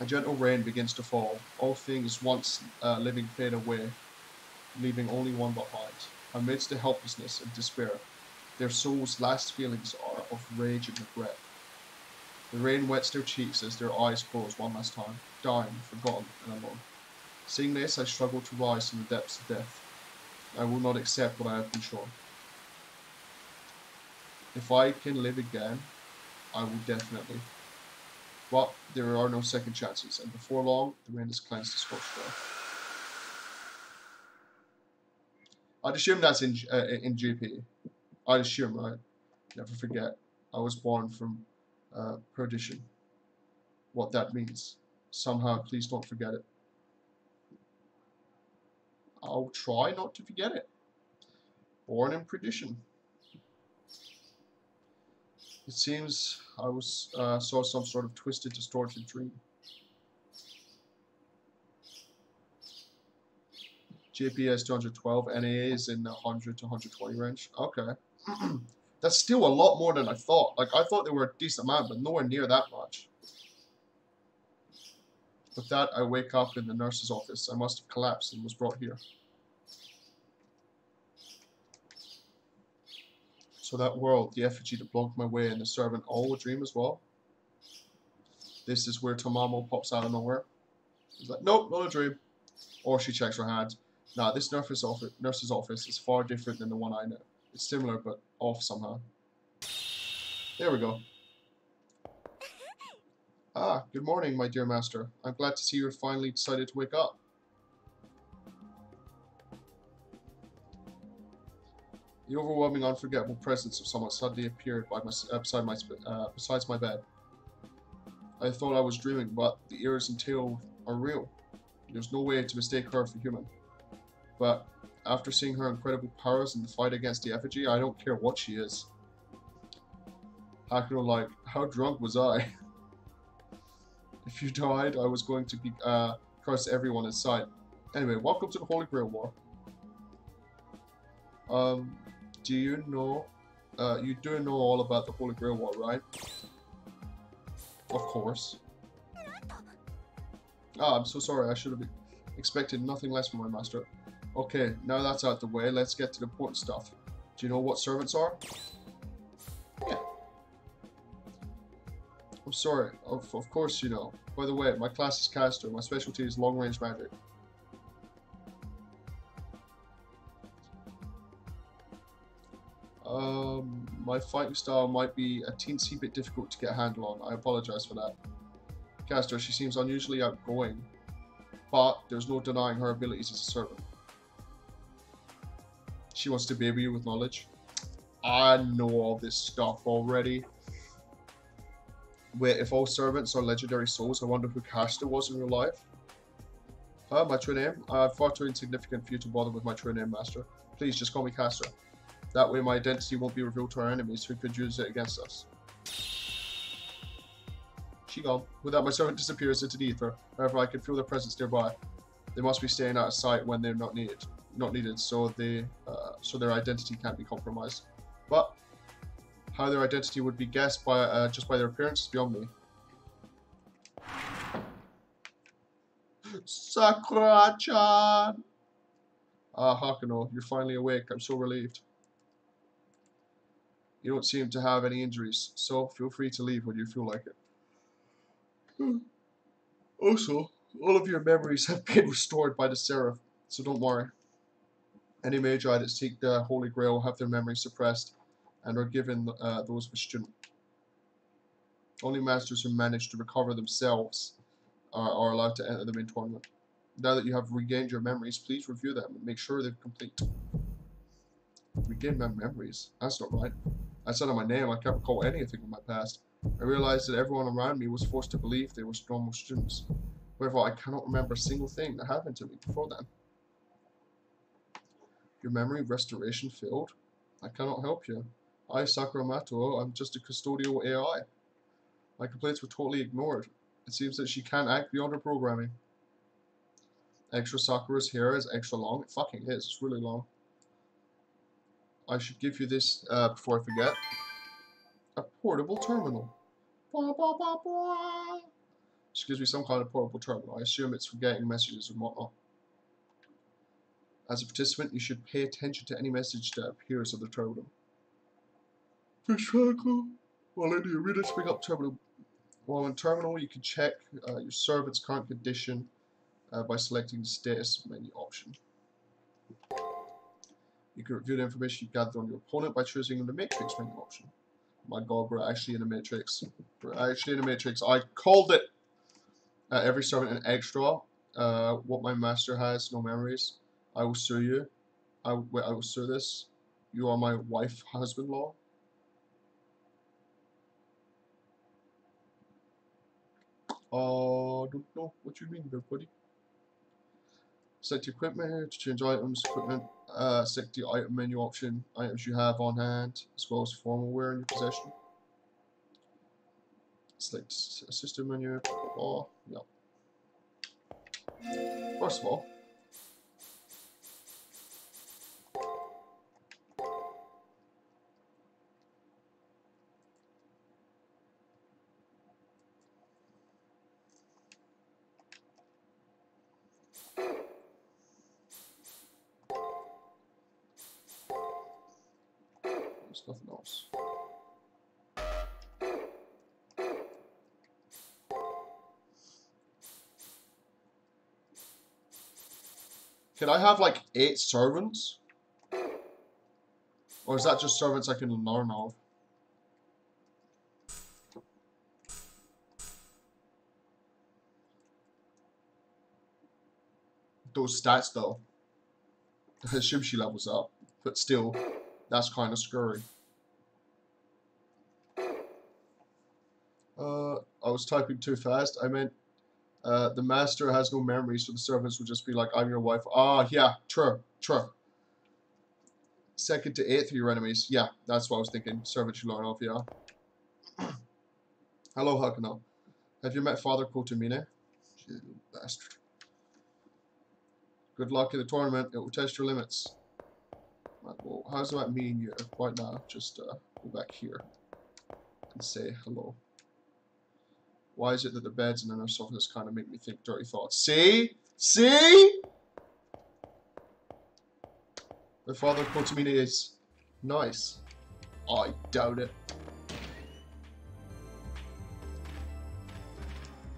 A gentle rain begins to fall. All things once living fade away, leaving only one behind. Amidst the helplessness and despair, their souls' last feelings are of rage and regret. The rain wets their cheeks as their eyes close one last time, dying, forgotten, and alone. Seeing this, I struggle to rise from the depths of death. I will not accept what I have been shown. If I can live again, I will definitely. But there are no second chances, and before long, the rain has cleansed the scorched earth. I'd assume that's in GP. I'd assume, right? Never forget. I was born from perdition. What that means. Somehow, please don't forget it. I'll try not to forget it. Born in perdition. It seems I saw some sort of twisted, distorted dream. GPS 212, NAA is in the 100 to 120 range. Okay. That's still a lot more than I thought. Like, I thought they were a decent amount, but nowhere near that much. With that, I wake up in the nurse's office. I must have collapsed and was brought here. So that world, the effigy that blocked my way, and the servant all a dream as well? This is where Tamamo pops out of nowhere. He's like, nope, not a dream. Or she checks her hands. Nah, this nurse's office is far different than the one I know. It's similar, but off somehow. There we go. Ah, good morning, my dear master. I'm glad to see you finally decided to wake up. The overwhelming, unforgettable presence of someone suddenly appeared besides my bed. I thought I was dreaming, but the ears and tail are real. There's no way to mistake her for human. But after seeing her incredible powers in the fight against the effigy, I don't care what she is. Hakuno, like, how drunk was I? If you died, I was going to be curse everyone in sight. Anyway, welcome to the Holy Grail War. Do you know? You do know all about the Holy Grail War, right? Of course. Ah, I'm so sorry. I should have expected nothing less from my master. Okay, now that's out the way, let's get to the important stuff. Do you know what servants are? Yeah. I'm sorry. Of course you know. By the way, my class is caster. My specialty is long-range magic. My fighting style might be a teensy bit difficult to get a handle on. I apologize for that. Caster, she seems unusually outgoing, but there's no denying her abilities as a servant. She wants to baby you with knowledge. I know all this stuff already. Wait, if all servants are legendary souls, I wonder who Caster was in real life. My true name? Far too insignificant for you to bother with my true name, Master. Please, just call me Caster. That way my identity won't be revealed to our enemies who could use it against us. She gone. With that, my servant disappears into the ether. However, I can feel their presence nearby. They must be staying out of sight when they're not needed, so their identity can't be compromised. But how their identity would be guessed by just by their appearance is beyond me. Sakura-chan! Ah, Hakuno, you're finally awake. I'm so relieved. You don't seem to have any injuries, so feel free to leave when you feel like it. Also, all of your memories have been restored by the Seraph, so don't worry. Any Magi that seek the Holy Grail have their memories suppressed and are given those of a student. Only masters who manage to recover themselves are allowed to enter the main tournament. Now that you have regained your memories, please review them and make sure they're complete. Regain my memories? That's not right. Outside of my name, I can't recall anything from my past. I realized that everyone around me was forced to believe they were normal students. However, I cannot remember a single thing that happened to me before then. Your memory restoration failed? I cannot help you. I, Sakura Mato, I'm just a custodial AI. My complaints were totally ignored. It seems that she can't act beyond her programming. Extra Sakura's hair is extra long. It fucking is. It's really long. I should give you this before I forget. A portable terminal. She gives me some kind of portable terminal. I assume it's for getting messages and whatnot. As a participant, you should pay attention to any message that appears on the terminal. Fish cycle. While in the arena, bring up terminal. While in terminal, you can check your servant's current condition by selecting the status menu option. You can review the information you gathered on your opponent by choosing the matrix menu option. My god, we're actually in a matrix. We're actually in a matrix. I called it! Every servant an extra. What my master has, no memories. I will sue you. I will sue this. You are my wife, husband-law. I don't know what you mean there, buddy. Select your equipment here to change items. Equipment. Select the item menu option. Items you have on hand, as well as formal wear in your possession. Select system menu. Oh, yeah. First of all, there's nothing else. Can I have like 8 servants? Or is that just servants I can learn of? Those stats though. I assume she levels up. But still, that's kind of scary. I was typing too fast. I meant the master has no memory, so the servants would just be like, I'm your wife. Ah, yeah, true. Second to 8th of your enemies. Yeah, that's what I was thinking. Servants you learn of, yeah. Hello, Hakano. Have you met Father Kotomine? You bastard. Good luck in the tournament. It will test your limits. Right, well, how's about me and you right now? Just go back here and say hello. Why is it that the beds and inner sofas kind of make me think dirty thoughts? See? See? The Father Kotomine is nice. I doubt it.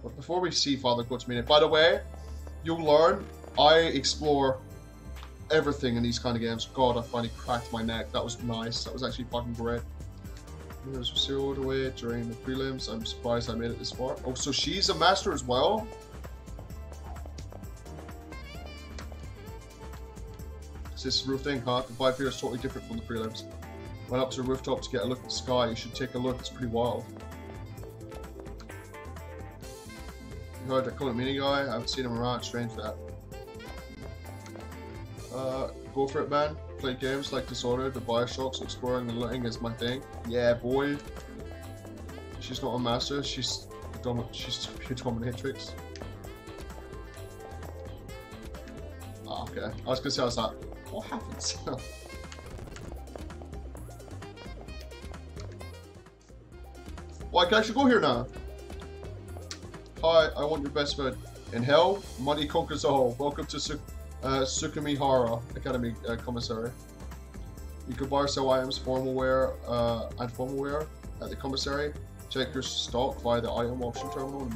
But before we see Father Kotomine, by the way, you'll learn I explore everything in these kind of games. God, I finally cracked my neck. That was nice. That was actually fucking great. Windows were sealed away during the prelims. I'm surprised I made it this far. Oh, so she's a master as well? This roof thing, huh? The vibe here is totally different from the prelims. Went up to the rooftop to get a look at the sky. You should take a look. It's pretty wild. You heard that Kotomine guy? I haven't seen him around. Strange that. Go for it, man. Play games like Dishonored, the Bioshocks, exploring and looting is my thing. Yeah, boy. She's not a master. She's a pure dominatrix. Ah, okay. I was gonna say, I was like, what happens? Well, I can actually go here now. Hi, I want your best friend. In hell, money conquers all. Welcome to Tsukimihara Academy Commissary. You can buy or sell items, formal wear, and formal wear at the commissary. Check your stock via the item option terminal.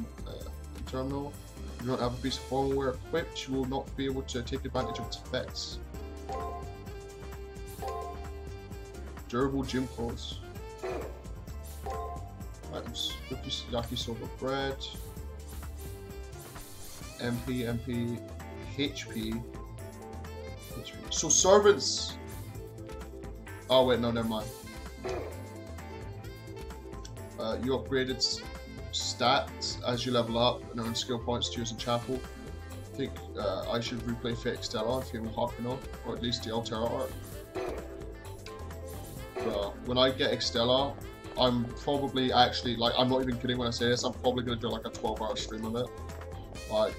If you don't have a piece of formal wear equipped, you will not be able to take advantage of its effects. Durable gym clothes. Items. Yakisoba bread. MP, HP. So servants. Oh wait, no, never mind. You upgraded stats as you level up and earn skill points to use in chapel. I think I should replay Fake Stella if you have Hakuno, or at least the Altera art. But when I get Extella, I'm probably actually, like, I'm not even kidding when I say this, I'm probably going to do like a 12-hour stream of it. Like,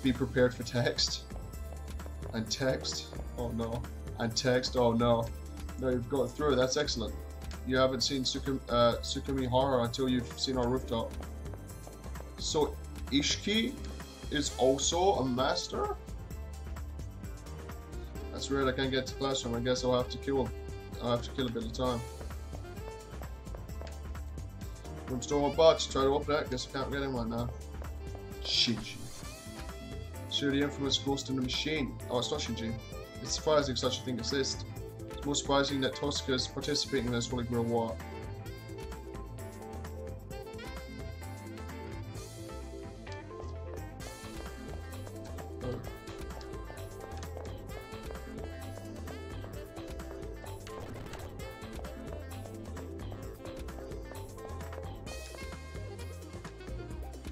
be prepared for text. And text. Oh no. And text. Oh no. No, you've got through. That's excellent. You haven't seen Tsukumi Horror until you've seen our rooftop. So Ishiki is also a master? That's weird. I can't get to classroom. I guess I'll have to kill him. I'll have to kill a bit of time. Room store my bots. Try to open it. Guess I can't get in right now. Shinji. Sure, the infamous Ghost in the Machine. Oh, it's not Shinji. It's surprising such a thing exists. It's more surprising that Tosca is participating in this Holy Grail War. Oh.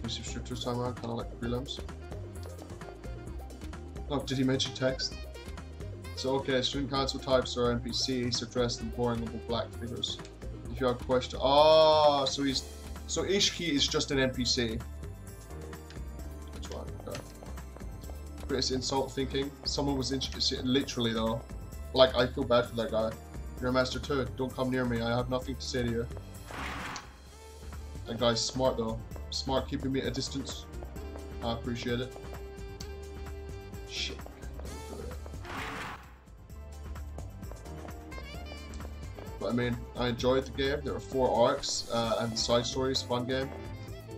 Receive structures time around, kind of like prelims. Oh, did he mention text? So okay, student council types are NPCs addressed in boring little black figures. If you have a question, so Ishiki is just an NPC. That's right. Okay. Greatest insult thinking. Someone was interested, literally though. Like, I feel bad for that guy. You're a master too. Don't come near me. I have nothing to say to you. That guy's smart though. Smart, keeping me at a distance. I appreciate it. Shit. But I mean, I enjoyed the game. There were 4 arcs and the side stories, fun game,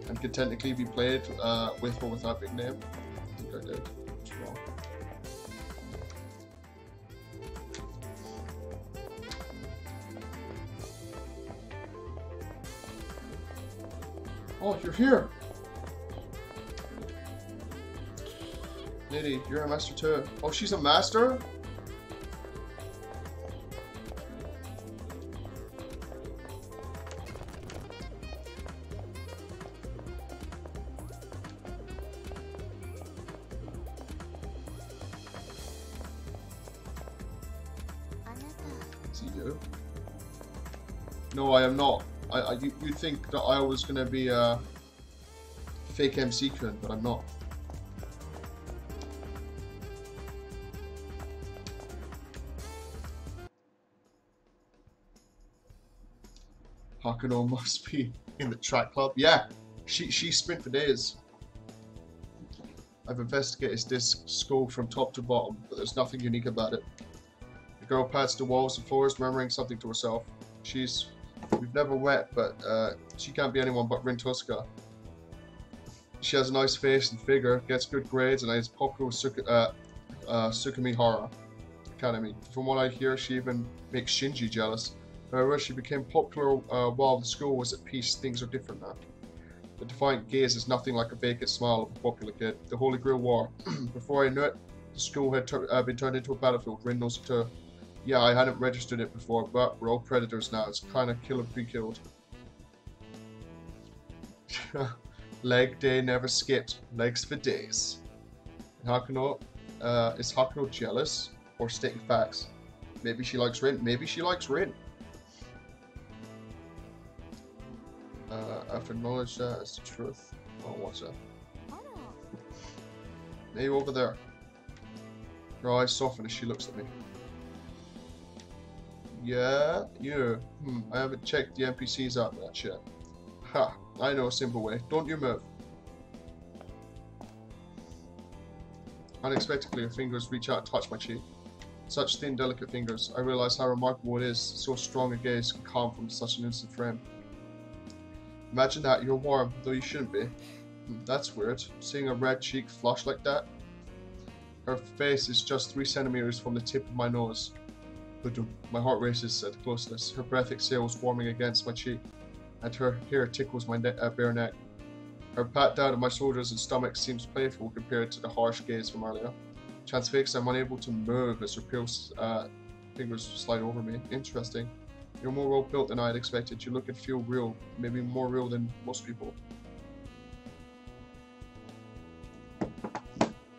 and could technically be played with or without big name. I think I did. It's wrong. Oh, you're here! Lady, you're a master too. Oh, she's a master? Is he you? No, I am not. You'd think that I was gonna be a fake MC Kun, but I'm not. Hakuno must be in the track club. Yeah, she sprint for days. I've investigated this school from top to bottom, but there's nothing unique about it. The girl pats the walls and floors, murmuring something to herself. We've never met, but she can't be anyone but Rin Tosca. She has a nice face and figure, gets good grades, and is popular with Tsukumi Horror Academy. From what I hear, she even makes Shinji jealous. However, she became popular while the school was at peace. Things are different now. The defiant gaze is nothing like a vacant smile of a popular kid. The Holy Grail War. Before I knew it, the school had been turned into a battlefield. Rin knows it too. Yeah, I hadn't registered it before, but we're all predators now. It's kind of kill or be killed. Leg day never skipped. Legs for days. Hakuno, is Hakuno jealous or stating facts? Maybe she likes Rin. Maybe she likes Rin. I've acknowledged that as the truth. Oh, what's that? Maybe over there. Her eyes soften as she looks at me. Yeah, you. I haven't checked the NPCs out that yet. Ha, I know a simple way. Don't you move. Unexpectedly, her fingers reach out and touch my cheek. Such thin, delicate fingers. I realize how remarkable it is. So strong a gaze can come from such an instant frame. Imagine that, you're warm, though you shouldn't be. That's weird. Seeing a red cheek flush like that. Her face is just 3 centimeters from the tip of my nose. My heart races at the closeness. Her breath exhales, warming against my cheek, and her hair tickles my bare neck. Her pat down of my shoulders and stomach seems playful compared to the harsh gaze from earlier. Chance fixed. I'm unable to move as her fingers slide over me. Interesting. You're more well built than I had expected. You look and feel real. Maybe more real than most people.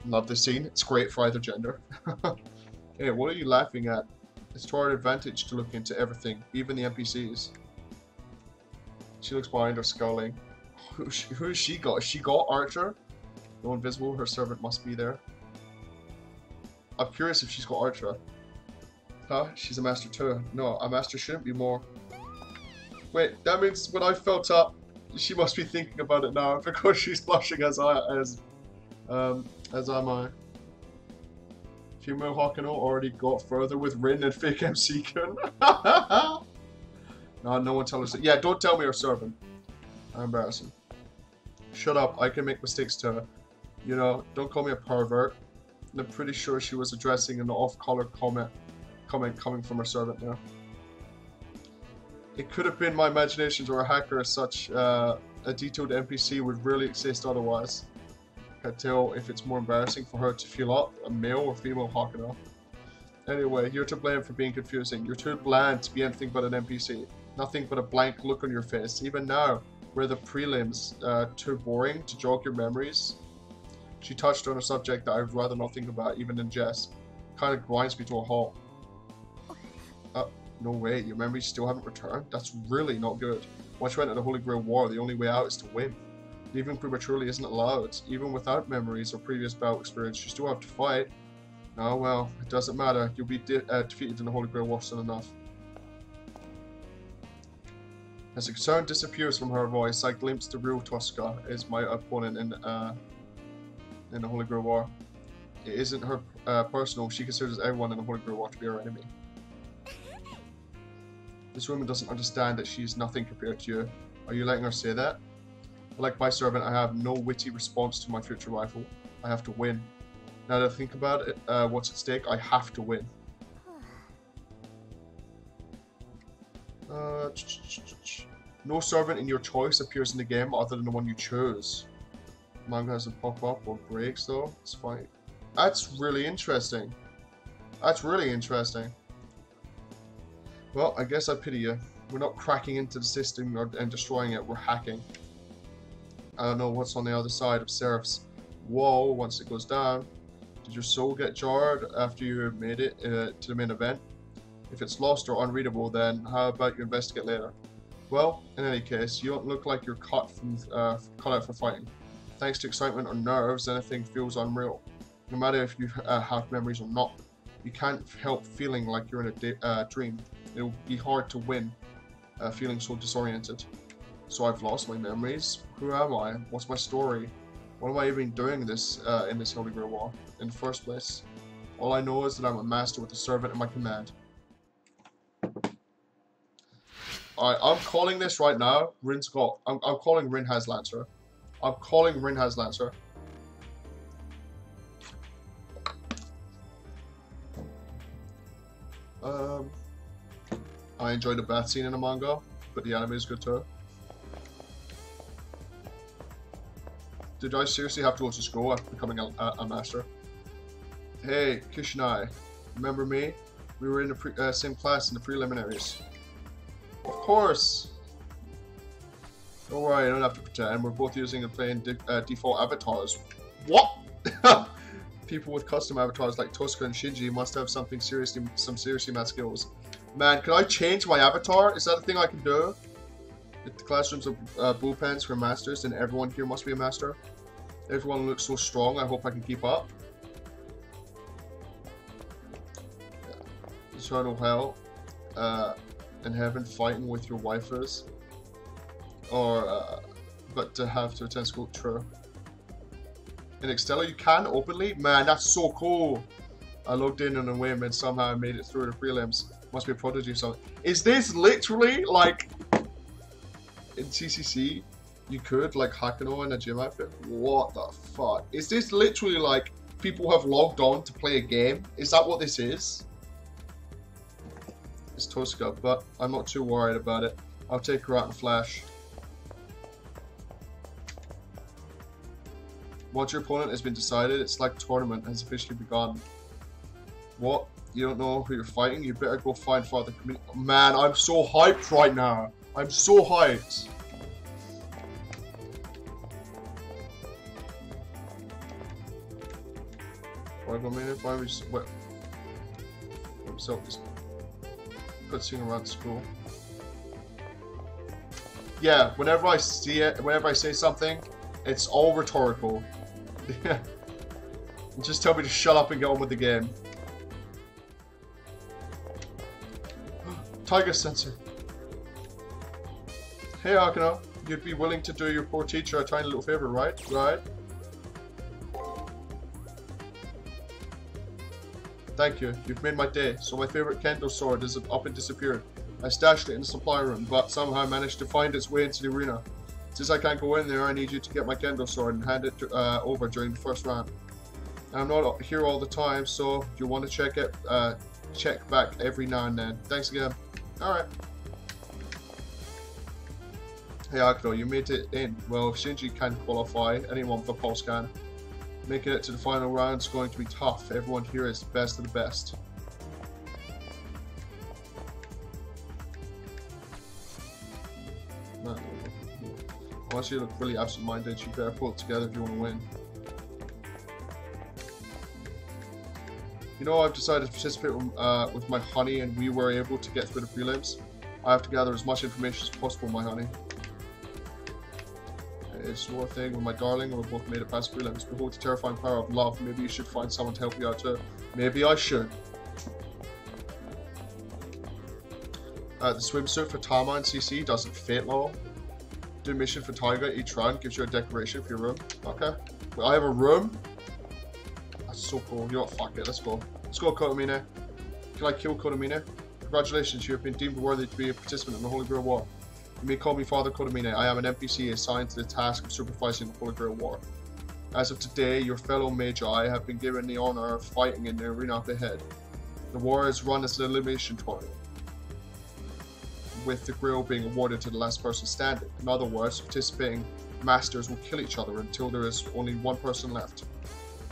Love this scene. It's great for either gender. Hey, what are you laughing at? It's to our advantage to look into everything, even the NPCs. She looks behind her, scowling. Who has she got? Has she got Archer? No invisible, her servant must be there. I'm curious if she's got Archer. Huh? She's a master too. No, a master shouldn't be more. Wait, that means when I felt up, she must be thinking about it now because she's blushing as am I. Female Hakuno already got further with Rin and fake MC Kun. No one tell us that. Yeah, don't tell me her servant. Embarrassing. Shut up, I can make mistakes too. You know, don't call me a pervert. I'm pretty sure she was addressing an off-color comment coming from her servant there. It could have been my imaginations or a hacker as such. A detailed NPC would really exist otherwise. Can't tell if it's more embarrassing for her to feel up, a male or female Hakuno. Anyway, you're to blame for being confusing. You're too bland to be anything but an NPC. Nothing but a blank look on your face. Even now, where the prelims too boring to jog your memories. She touched on a subject that I'd rather not think about, even in jest. Kind of grinds me to a halt. No way, your memories still haven't returned? That's really not good. Once you enter the Holy Grail War, the only way out is to win. Leaving prematurely isn't allowed. Even without memories or previous battle experience, you still have to fight. Oh well, it doesn't matter. You'll be defeated in the Holy Grail War soon enough. As the concern disappears from her voice, I glimpse the real Tosca as my opponent in the Holy Grail War. It isn't her personal. She considers everyone in the Holy Grail War to be her enemy. This woman doesn't understand that she is nothing compared to you. Are you letting her say that? Like my servant, I have no witty response to my future rival. I have to win. Now that I think about it, what's at stake, I have to win. No servant in your choice appears in the game other than the one you chose. Manga doesn't pop up or breaks though. It's fine. That's really interesting. That's really interesting. Well, I guess I pity you. We're not cracking into the system and destroying it, we're hacking. I don't know what's on the other side of Seraph's wall once it goes down. Did your soul get jarred after you made it to the main event? If it's lost or unreadable, then how about you investigate later? Well, in any case, you don't look like you're cut out for fighting. Thanks to excitement or nerves, anything feels unreal. No matter if you have memories or not, you can't help feeling like you're in a dream. It'll be hard to win, feeling so disoriented. So I've lost my memories. Who am I? What's my story? What am I even doing this in this Holy Grail War in the first place? All I know is that I'm a master with a servant at my command. Alright, I'm calling this right now. I'm calling Rin has Lancer. I'm calling Rin has Lancer. I enjoyed the bath scene in the manga, but the anime is good too. Did I seriously have to go to school after becoming a master? Hey, Kishinai, remember me? We were in the same class in the preliminaries. Of course! Don't worry, I don't have to pretend. We're both using and playing default avatars. What? People with custom avatars like Tosca and Shinji must have some seriously mad skills. Man, can I change my avatar? Is that a thing I can do? If the classrooms are bullpens for masters, then everyone here must be a master. Everyone looks so strong, I hope I can keep up. Eternal hell. And heaven fighting with your waifus. Or, but to have to attend school, true. In Extella, you can openly? Man, that's so cool. I logged in on a whim and somehow I made it through the prelims. Must be a prodigy or something. Is this literally like in CCC? You could like Hakuno in a gym outfit? What the fuck? Is this literally like people have logged on to play a game? Is that what this is? It's Tosca, but I'm not too worried about it. I'll take her out in a flash. Once your opponent has been decided, it's like tournament has officially begun. What? You don't know who you're fighting? You better go find Father Community. Man, I'm so hyped right now. I'm so hyped. Wait a minute, why are we just... Wait. So just putzing around school. Yeah, whenever I see it, whenever I say something, it's all rhetorical. Just tell me to shut up and get on with the game. Tiger sensor. Hey Akino, you'd be willing to do your poor teacher a tiny little favor, right? Right? Thank you. You've made my day. So my favorite Kendo sword is up and disappeared. I stashed it in the supply room, but somehow managed to find its way into the arena. Since I can't go in there, I need you to get my Kendo sword and hand it over during the first round. I'm not here all the time, so you'll want to check back every now and then. Thanks again. Alright. Hey Akino, you made it in. Well, if Shinji can qualify, anyone with a pulse can. Making it to the final round is going to be tough. Everyone here is the best of the best. Man, unless you look really absent-minded, you better pull it together if you want to win. You know, I've decided to participate with my honey, and we were able to get through the prelims. I have to gather as much information as possible, my honey. It's your thing with my darling, and we both made it past prelims. Behold the terrifying power of love. Maybe you should find someone to help you out too. Maybe I should. The swimsuit for Tama and CC doesn't fit, lol. Do mission for Taiga each round gives you a decoration for your room. Okay. Wait, I have a room? That's so cool. You know what? Fuck it. Let's go. Let's go, Kotomine. Can I kill Kotomine? Congratulations, you have been deemed worthy to be a participant in the Holy Grail War. You may call me Father Kotomine. I am an NPC assigned to the task of supervising the Holy Grail War. As of today, your fellow Magi have been given the honor of fighting in the arena up ahead. The war is run as an elimination tournament, with the Grail being awarded to the last person standing. In other words, participating masters will kill each other until there is only one person left.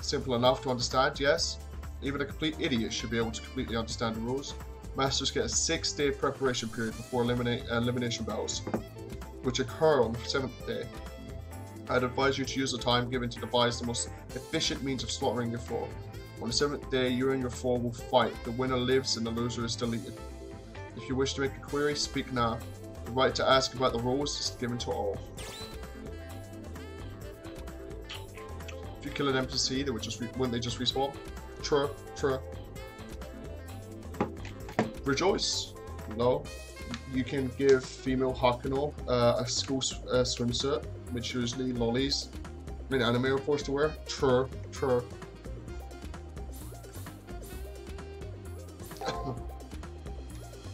Simple enough to understand, yes? Even a complete idiot should be able to completely understand the rules. Masters get a 6-day preparation period before elimination battles, which occur on the 7th day. I'd advise you to use the time given to devise the most efficient means of slaughtering your foe. On the 7th day, you and your foe will fight. The winner lives and the loser is deleted. If you wish to make a query, speak now. The right to ask about the rules is given to all. If you kill an NPC, they would just wouldn't they just respawn? True, true. Rejoice. No. You can give female Hakuno a school swimsuit, which usually lollies in anime are forced to wear. True, true.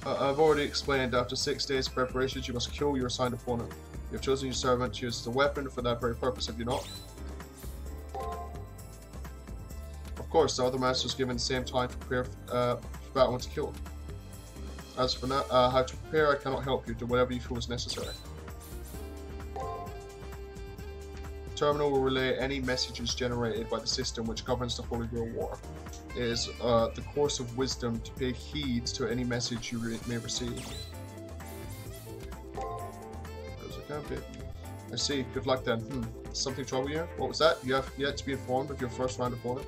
I've already explained, after 6 days of preparations, you must kill your assigned opponent. You have chosen your servant to use the weapon for that very purpose, have you not? Of course, the other masters given the same time to prepare for battle and to kill. As for now, how to prepare, I cannot help you. Do whatever you feel is necessary. The terminal will relay any messages generated by the system which governs the Holy Grail War. It is the course of wisdom to pay heed to any message you may receive. As it can be. I see. Good luck then. Something trouble you? What was that? You have yet to be informed of your first round opponent?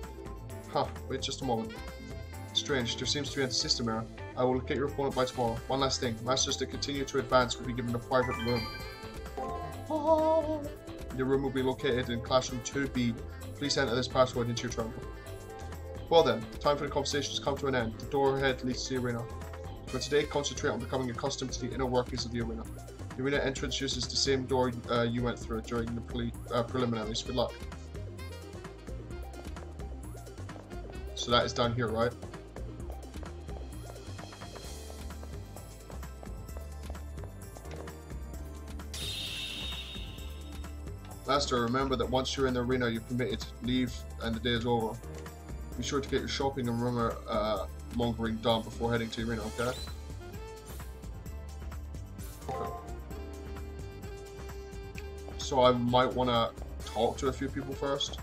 Huh. Wait just a moment. Strange. There seems to be a system error. I will locate your opponent by tomorrow. One last thing. Masters that continue to advance will be given a private room. Your room will be located in classroom 2B. Please enter this password into your terminal. Well then, time for the conversation has come to an end. The door ahead leads to the arena. For today, concentrate on becoming accustomed to the inner workings of the arena. The arena entrance uses the same door you went through during the preliminaries. Good luck. So that is down here, right? Master, remember that once you're in the arena, you're permitted to leave and the day is over. Be sure to get your shopping and rumor mongering done before heading to the arena, okay? Okay. So I might want to talk to a few people first.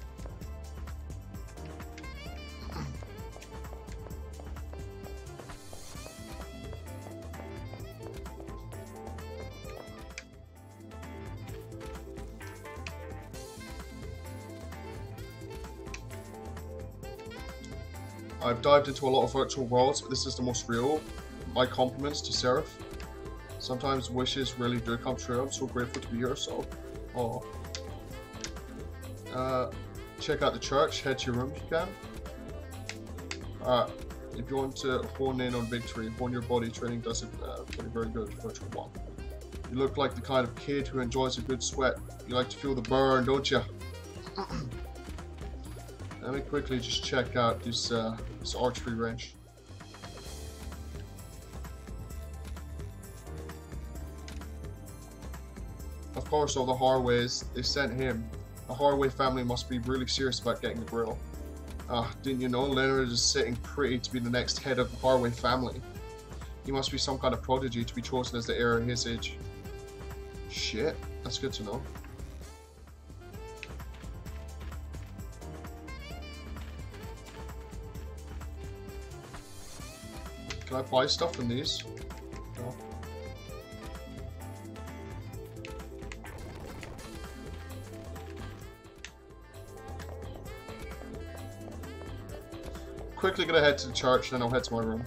I've dived into a lot of virtual worlds, but this is the most real. My compliments to Seraph. Sometimes wishes really do come true. I'm so grateful to be here, so... Oh. Check out the church. Head to your room if you can. If you want to hone in on victory, hone your body training does it very good. Virtual 1. You look like the kind of kid who enjoys a good sweat. You like to feel the burn, don't you? Let me quickly just check out this archery range. Of course, all the Harways, they sent him. The Harway family must be really serious about getting the grill. Didn't you know Leonard is sitting pretty to be the next head of the Harway family? He must be some kind of prodigy to be chosen as the heir at his age. Shit, that's good to know. Can I buy stuff from these? No. Quickly gonna head to the church, and then I'll head to my room.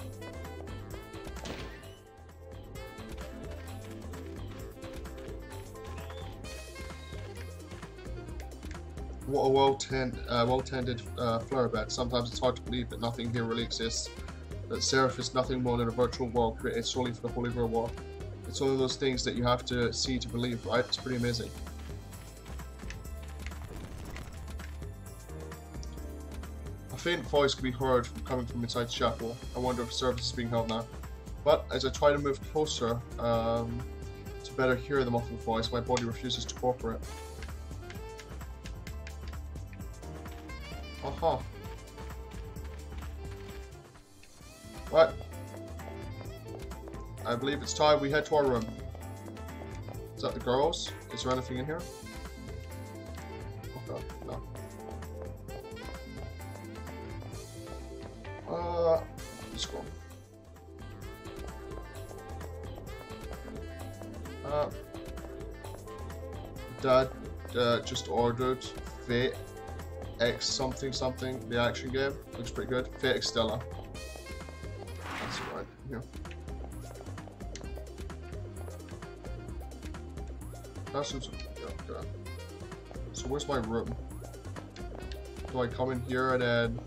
What a well-tended flower bed. Sometimes it's hard to believe that nothing here really exists. That Seraph is nothing more than a virtual world created solely for the Holy Grail War. It's one of those things that you have to see to believe, right? It's pretty amazing. A faint voice can be heard coming from inside the chapel. I wonder if service is being held now. But as I try to move closer to better hear the muffled voice, my body refuses to cooperate. Aha. Right. I believe it's time we head to our room. Is that the girls? Is there anything in here? Okay, no. Let's go. Dad just ordered Fate X something something, the action game. Looks pretty good. Fate Extella. That's right. Yeah. That's yeah, okay. So where's my room? Do I come in here and then?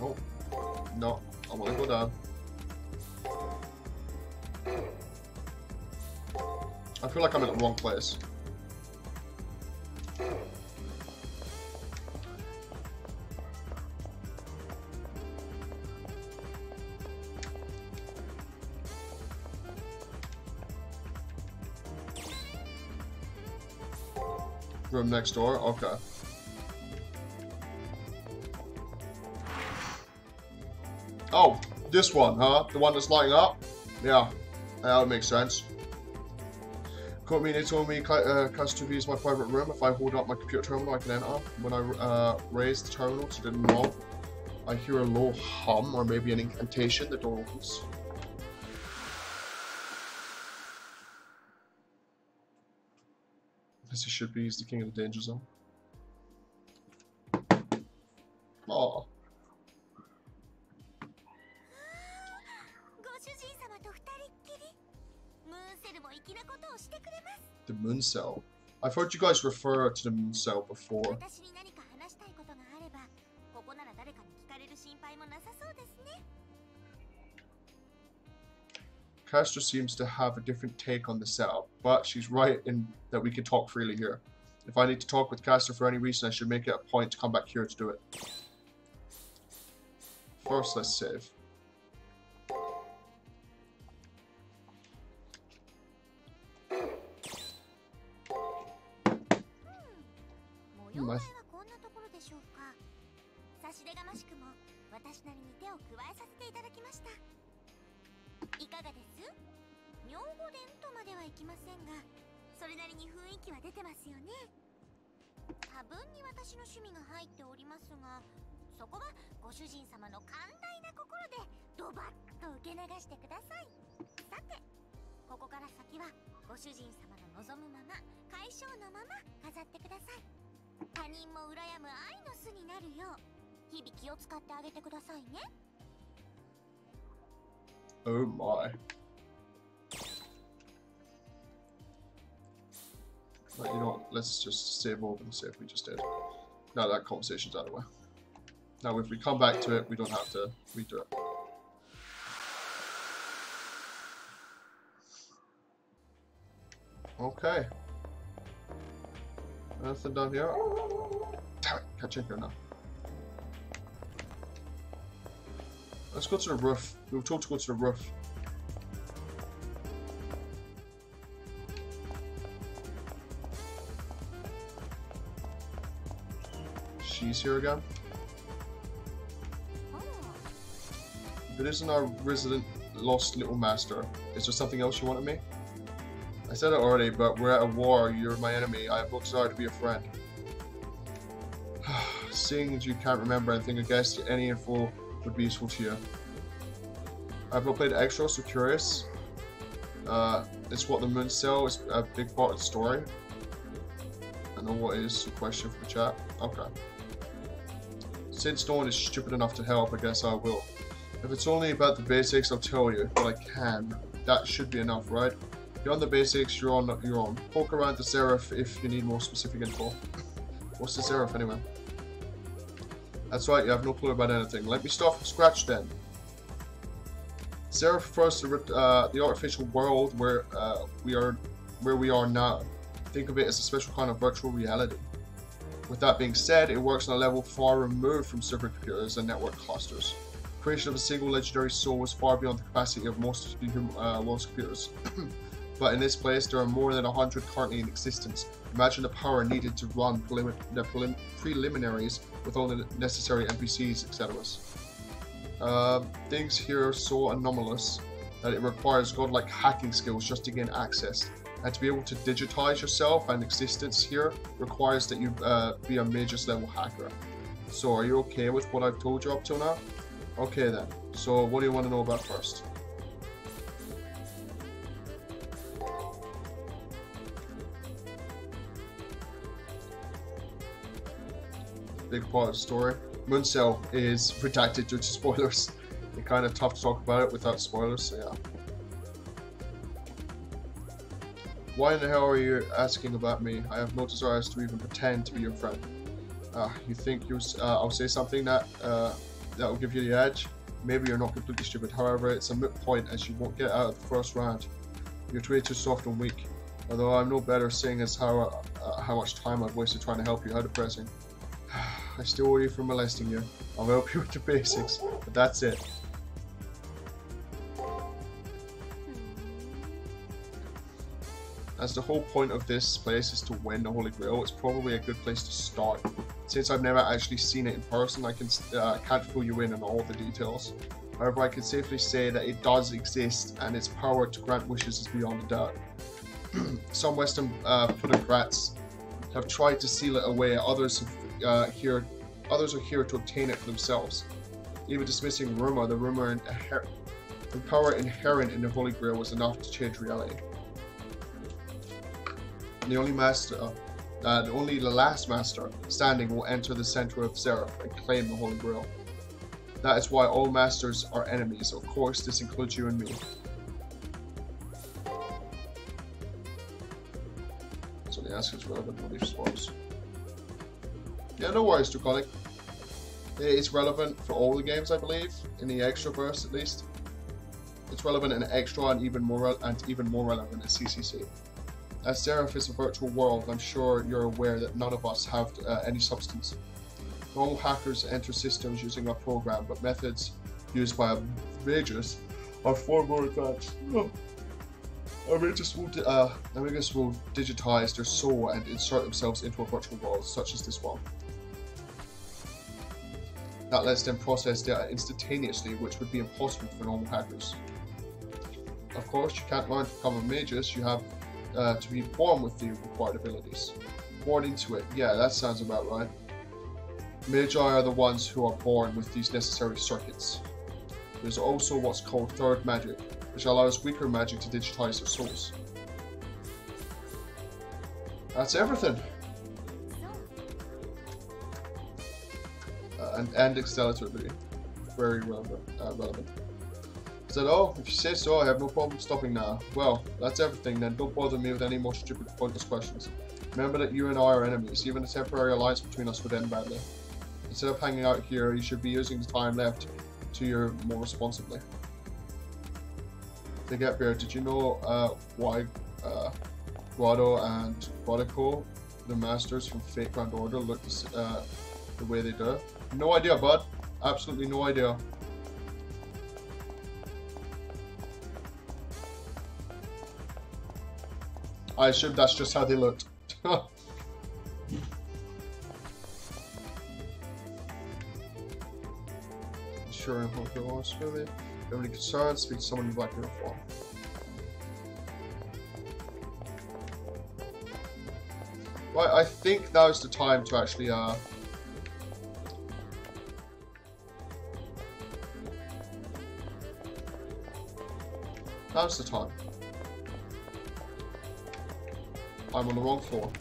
Oh, no. I want to go down. I feel like I'm in the wrong place. Room next door? Okay. Oh, this one, huh? The one that's lighting up? Yeah, that would make sense. They told me Castro is my private room. If I hold up my computer terminal, I can enter. When I raise the terminal to the knob, I hear a low hum or maybe an incantation. The door opens. As he should be, he's the king of the danger zone. Aww. The moon cell. I've heard you guys refer to the moon cell before. Castro seems to have a different take on the setup, but she's right in that we can talk freely here. If I need to talk with Castro for any reason, I should make it a point to come back here to do it. First, let's save. 他人も羨む愛の巣になるよう日々気を使ってあげてくださいね。 Oh my. Right, you know what? Let's just save over and see if we just did. Now that conversation's out of the way. Now if we come back to it, we don't have to redo it. Okay. Nothing done here. Damn it, can't check here now. Let's go to the roof. We were told to go to the roof. She's here again. If it isn't our resident lost little master, is there something else you want of me? I said it already, but we're at a war. You're my enemy. I have no desire to be a friend. Seeing as you can't remember anything, I guess any info would be useful to you. I've not played Extra, so curious. It's what the moon sell is a big part of the story. I know what is the question for the chat. Okay. Since no one is stupid enough to help, I guess I will. If it's only about the basics, I'll tell you, but I can. That should be enough, right? Beyond the basics, you're on your own. Poke around the Seraph if you need more specific info. What's the Seraph anyway? That's right, you have no clue about anything. Let me start from scratch then. Seraph refers to the artificial world where we are now. Think of it as a special kind of virtual reality. With that being said, it works on a level far removed from supercomputers and network clusters. Creation of a single legendary soul is far beyond the capacity of most of the world's computers. But in this place, there are more than 100 currently in existence. Imagine the power needed to run the preliminaries with all the necessary NPCs, etc. Things here are so anomalous that it requires godlike hacking skills just to gain access. And to be able to digitize yourself and existence here requires that you be a Magus level hacker. So are you okay with what I've told you up till now? Okay then. So what do you want to know about first? Big part of the story. Mooncell is redacted due to spoilers. It's kind of tough to talk about it without spoilers, so yeah. Why in the hell are you asking about me? I have no desires to even pretend to be your friend. You think I'll say something that will give you the edge? Maybe you're not completely stupid. However, it's a moot point as you won't get out of the first round. You're way too soft and weak. Although I'm no better, seeing as how much time I've wasted trying to help you. How depressing. I still owe you for molesting you. I'll help you with the basics, but that's it. As the whole point of this place is to win the Holy Grail, it's probably a good place to start. Since I've never actually seen it in person, I can't fill you in on all the details. However, I can safely say that it does exist, and its power to grant wishes is beyond a doubt. Some Western plutocrats have tried to seal it away. Others are here to obtain it for themselves. Even dismissing rumor, the power inherent in the Holy Grail was enough to change reality. The only the last master standing will enter the center of Seraph and claim the Holy Grail. That is why all masters are enemies. Of course, this includes you and me. So the answer is relevant for these sports. Yeah, no worries, Draconic. It's relevant for all the games, I believe, in the Extraverse at least. It's relevant in Extra and even more relevant in CCC. As Seraph is a virtual world, I'm sure you're aware that none of us have any substance. Normal hackers enter systems using a program, but methods used by Magus are far more advanced. A Magus will digitize their soul and insert themselves into a virtual world, such as this one. That lets them process data instantaneously, which would be impossible for normal hackers. Of course, you can't learn to become a Magus, you have to be born with the required abilities. Born into it, yeah, that sounds about right. Magi are the ones who are born with these necessary circuits. There's also what's called third magic, which allows weaker magic to digitize their souls. That's everything. and Excellitor ability. Very relevant. Said, oh, if you say so, I have no problem stopping now. Well, that's everything then. Don't bother me with any more stupid, pointless questions. Remember that you and I are enemies. Even a temporary alliance between us would end badly. Instead of hanging out here, you should be using the time left to your more responsibly. To get beer, did you know why Guado and Guadico, the masters from Fate Grand Order, look the way they do? No idea, bud. Absolutely no idea. I assume that's just how they looked. Sure, I hope you're all swimming. If you have any concerns, speak to someone in black uniform. Right, I think now's the time to actually, now's the time. I'm on the wrong floor.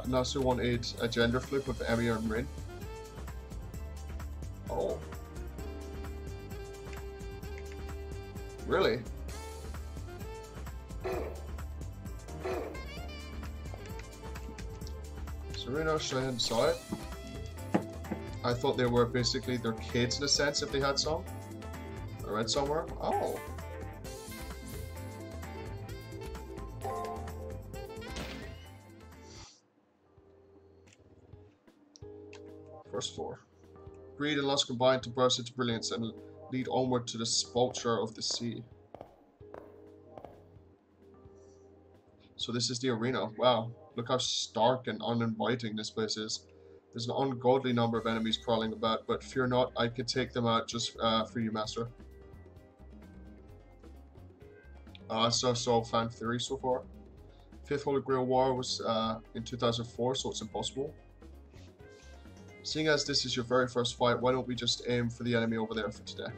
Nasu wanted a gender flip with Emiya and Rin. Oh. Really? Serena, should I decide? I thought they were basically their kids in a sense if they had some. I read somewhere. Oh. First floor. Greed and lust combine to burst into brilliance and lead onward to the sepulchre of the sea. So this is the arena. Wow. Look how stark and uninviting this place is. There's an ungodly number of enemies crawling about, but fear not, I could take them out just for you, Master. So fan theory so far. Fifth Holy Grail War was in 2004, so it's impossible. Seeing as this is your very first fight, why don't we just aim for the enemy over there for today?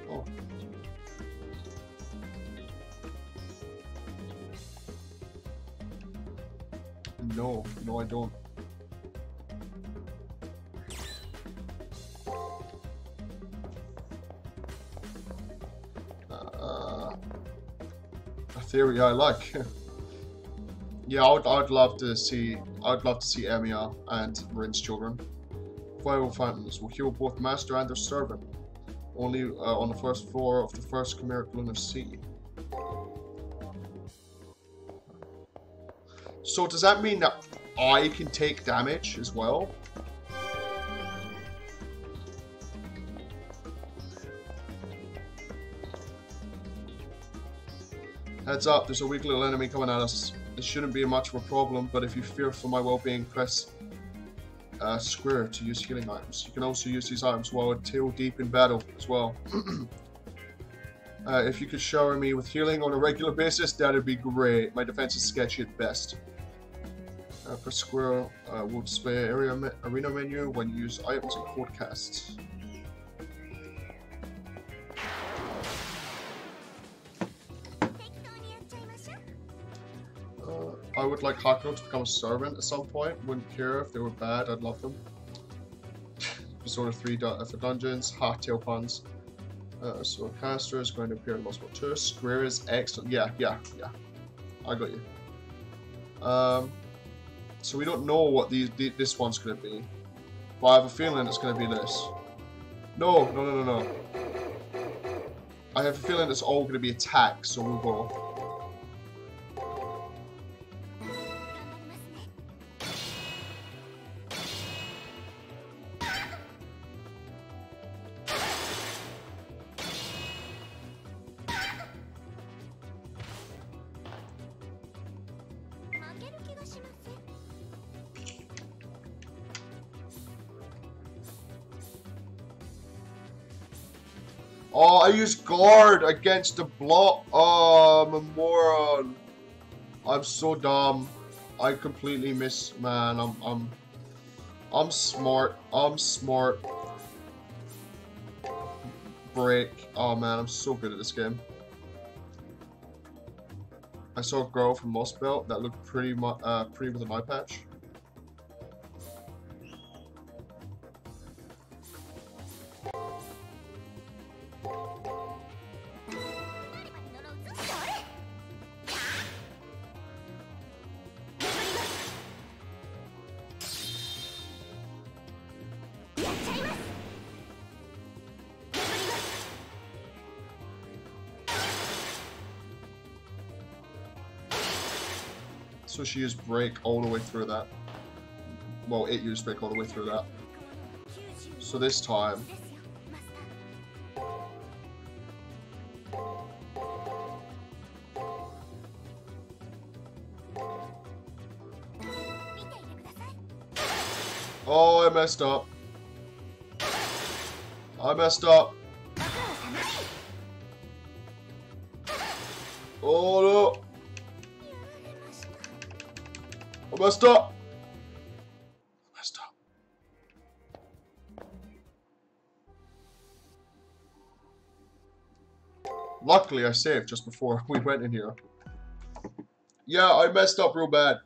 Oh. No, I don't. A theory I like. Yeah, I'd love to see Emiya and Rin's children. Fire fountains will heal both master and their servant. Only on the first floor of the first Chimeric Lunar Sea. So does that mean that I can take damage as well? Heads up, there's a weak little enemy coming at us. This shouldn't be much of a problem, but if you fear for my well-being, press square to use healing items. You can also use these items while tail deep in battle as well. If you could shower me with healing on a regular basis, that'd be great. My defense is sketchy at best. Press square will display arena menu when you use items and code casts. I would like Hakuno to become a servant at some point. Wouldn't care if they were bad, I'd love them. Persona 3 for dungeons, tail puns. So caster is going to appear in multiple tours. Square is excellent. Yeah. I got you. So we don't know what this one's going to be. But I have a feeling it's going to be this. No. I have a feeling it's all going to be attack, so we'll go. Oh, I used guard against the block. Oh, I'm a moron. I'm so dumb. I completely miss. Man, I'm smart. I'm smart. Break. Oh man, I'm so good at this game. I saw a girl from Lost Belt that looked pretty with an eye patch. So she used break all the way through that. Well, it used break all the way through that. So this time... Oh, I messed up. I messed up. Oh no. I messed up. I messed up. Luckily, I saved just before we went in here. Yeah, I messed up real bad.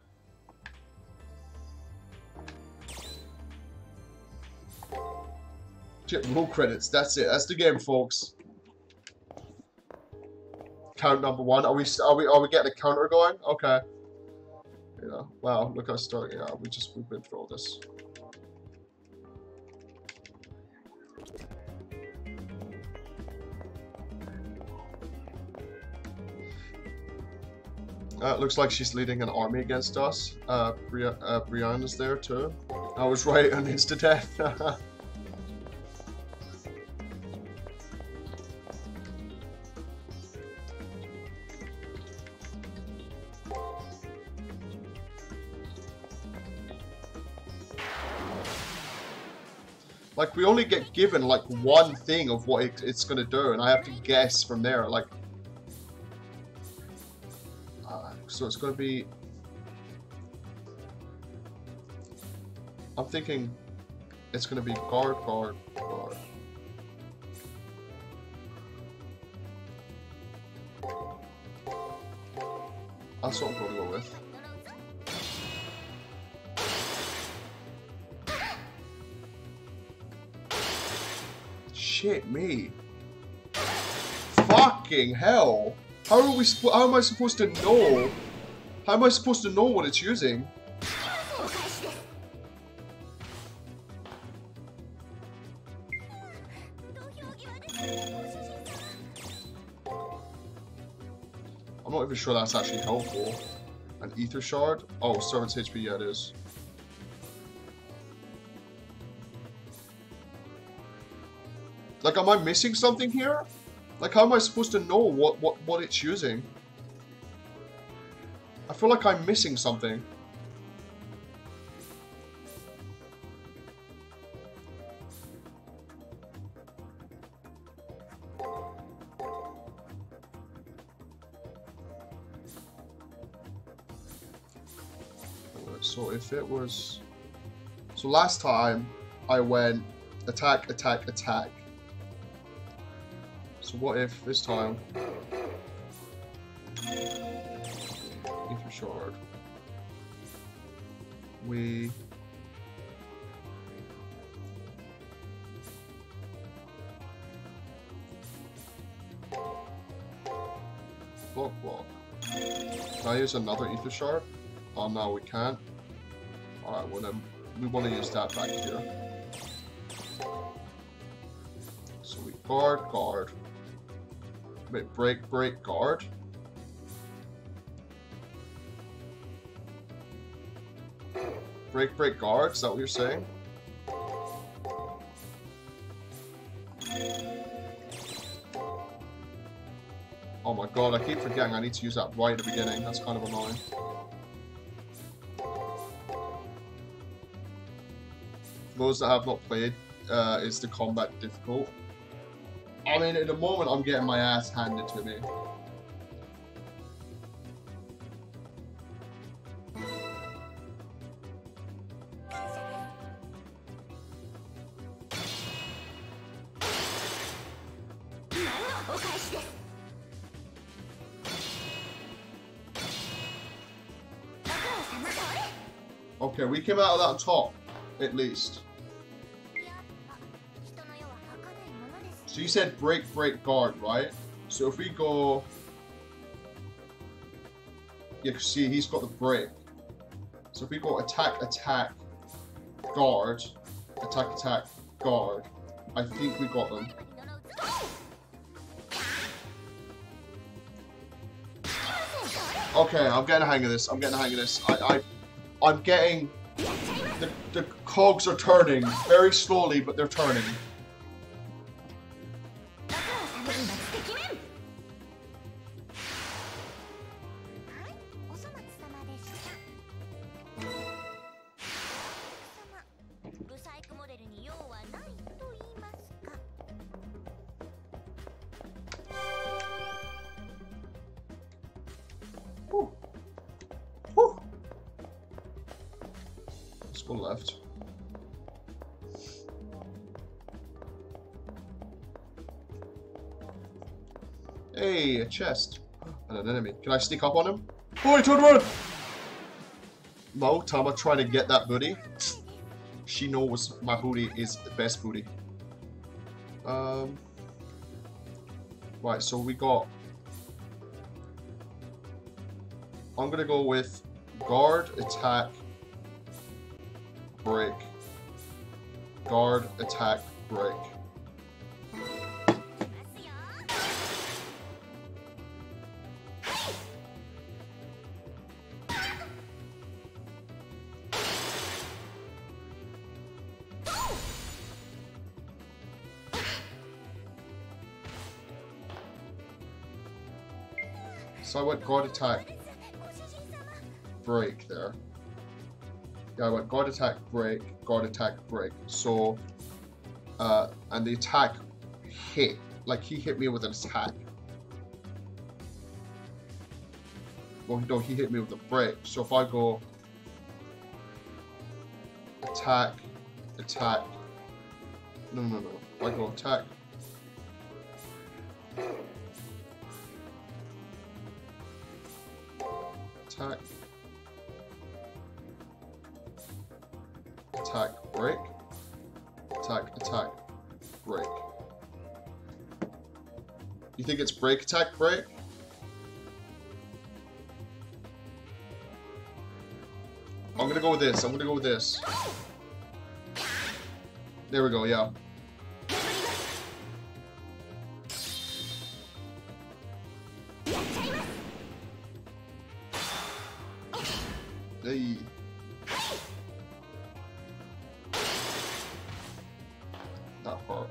Roll credits. That's it. That's the game, folks. Count number 1. Are we getting a counter going? Okay. Yeah. Wow. Look, I start. Yeah. We've been through all this. Looks like she's leading an army against us. Brianna's there too. I was right on insta-death. Like, we only get given, like, one thing of what it's gonna do, and I have to guess from there, like... so it's gonna be... I'm thinking it's gonna be guard, guard, guard. That's what I'm gonna go with. Shit me. Fucking hell. How am I supposed to know? How am I supposed to know what it's using? I'm not even sure that's actually helpful. An ether shard? Oh, servant's HP, yeah it is. Like, am I missing something here? Like, how am I supposed to know what it's using? I feel like I'm missing something. So if it was... So last time, I went attack, attack, attack. So what if this time... Ether shard. We... Block, block. Can I use another ether shard? Oh no, we can't. Alright, well then, we want to use that back here. So we guard, guard. Wait, break, break, guard. Break, break, guard, is that what you're saying? Oh my god, I keep forgetting I need to use that right at the beginning. That's kind of annoying. For those that have not played, is the combat difficult? I mean, at the moment, I'm getting my ass handed to me. Okay, we came out of that on top, at least. So you said break, break, guard, right? So if we go... Yeah, see, he's got the break. So if we go attack, attack, guard, attack, attack, guard, I think we got them. Okay, I'm getting the hang of this. I'm getting the hang of this. I'm getting... The cogs are turning very slowly, but they're turning. Whew. Whew. Let's go left. Hey, a chest. And an enemy. Can I sneak up on him? Boy, turn around! No, Tama trying to get that booty. She knows my booty is the best booty. Right, so we got... I'm gonna go with guard, attack, break. Guard, attack, break. So I went guard, attack, break there. Yeah, I went guard, attack, break, guard, attack, break. So, and the attack hit. Like, he hit me with an attack. Well, no, he hit me with a break. So if I go attack, attack. No. I go attack. Attack. Attack, break. Attack, attack, break. You think it's break, attack, break? I'm gonna go with this. I'm gonna go with this. There we go, yeah. Hey. That hurt.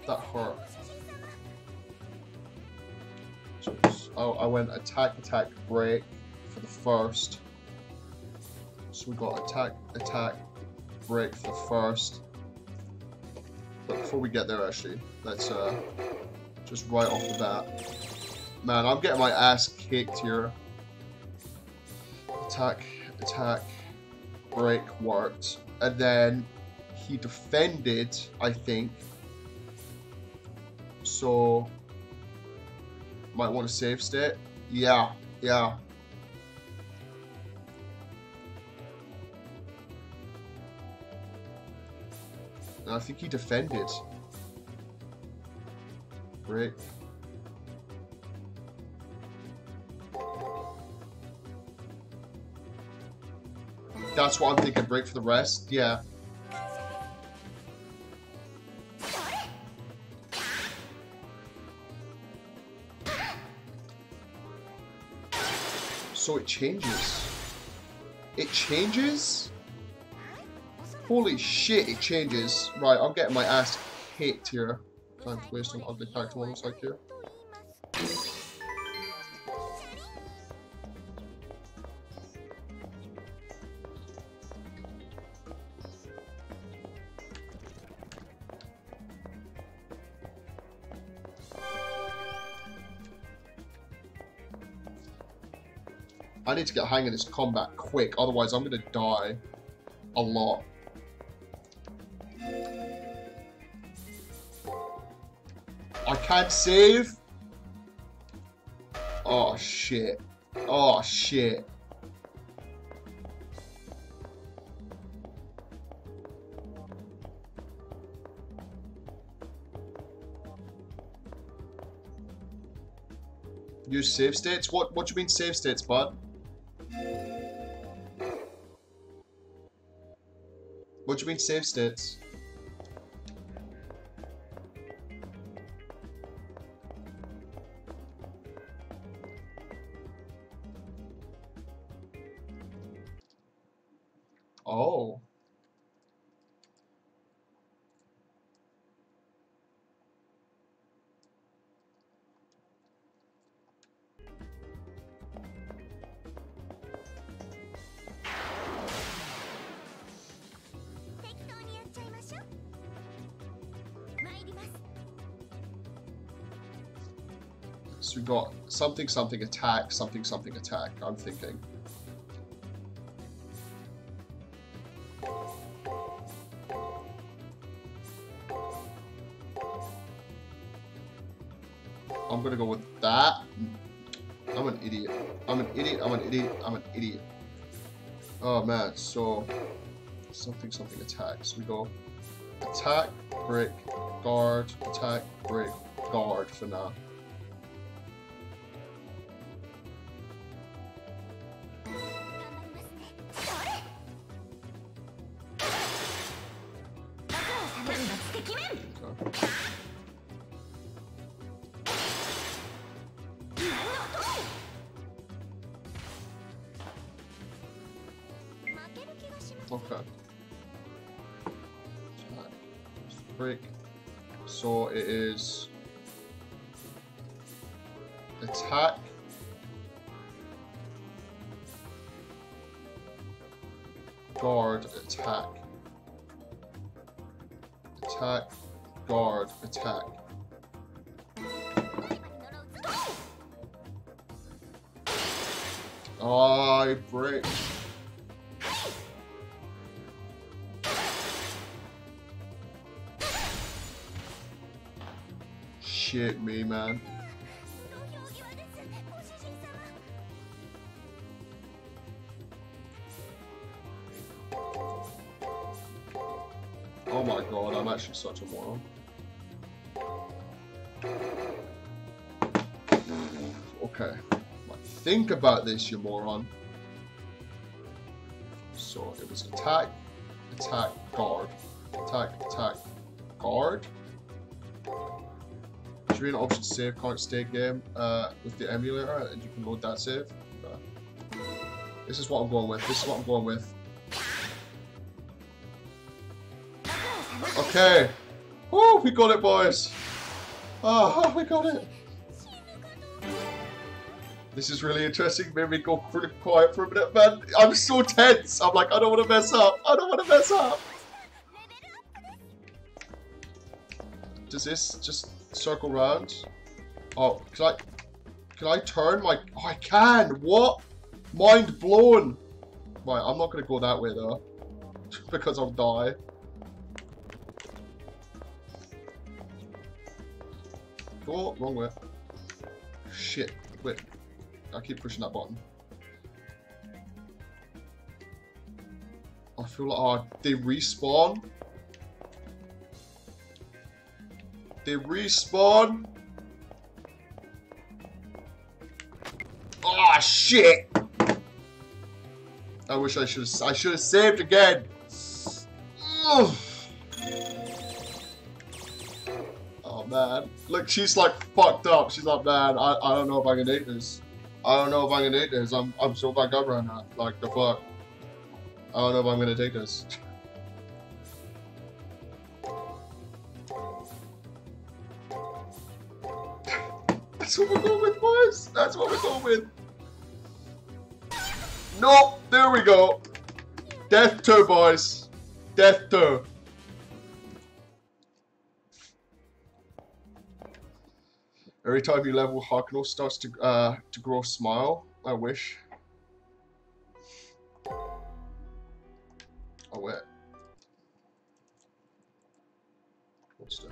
That hurt. Oh, I went attack, attack, break for the first. So we got attack, attack, break for the first. But before we get there, actually, let's just right off the bat. Man, I'm getting my ass kicked here. Attack, attack, break worked. And then he defended, I think. So, might want to save state. Yeah. And I think he defended. Break. That's what I'm thinking, break for the rest. Yeah. So it changes. It changes? Holy shit, it changes. Right, I'm getting my ass kicked here. Time to waste on ugly character one looks like here. I need to get a hang of this combat quick, otherwise I'm gonna die a lot. I can't save. Oh shit. Oh shit. Use save states? What do you mean save states, bud? What do you mean save states? Oh. So we got something something attack, something something attack, I'm thinking. I'm gonna go with that. I'm an idiot. I'm an idiot, I'm an idiot, I'm an idiot. Oh man, so something something attack. So we go attack, break, guard, attack, break, guard for now. Okay. Break. So it is attack, guard, attack, attack, guard, attack. I break. Shit me, man. Oh my god, I'm actually such a moron. Okay. Think about this, you moron. So it was attack, attack, guard. Attack, attack, guard. Should be an option save current state game with the emulator, and you can load that save. This is what I'm going with. This is what I'm going with. Okay. Oh, we got it, boys. Oh, we got it. This is really interesting. Made me go pretty quiet for a minute, man. I'm so tense. I'm like, I don't want to mess up. I don't want to mess up. Does this just circle round? Oh, can I turn my... Oh, I can! What? Mind blown! Right, I'm not going to go that way, though. Because I'll die. Oh, wrong way. Shit. Wait. I keep pushing that button. I feel like... Oh, they respawn? They respawn? Oh shit! I wish I should have saved again. Ugh. Oh man. Look, she's like fucked up. She's like, man, I don't know if I can eat this. I don't know if I can eat this. I'm so back up right now. Like the fuck. I don't know if I'm gonna take this. That's what we're going with, boys. That's what we're going with. Nope. There we go. Death 2, boys. Death 2. Every time you level, Hakuno starts to grow a smile. I wish. Oh wait. What's that?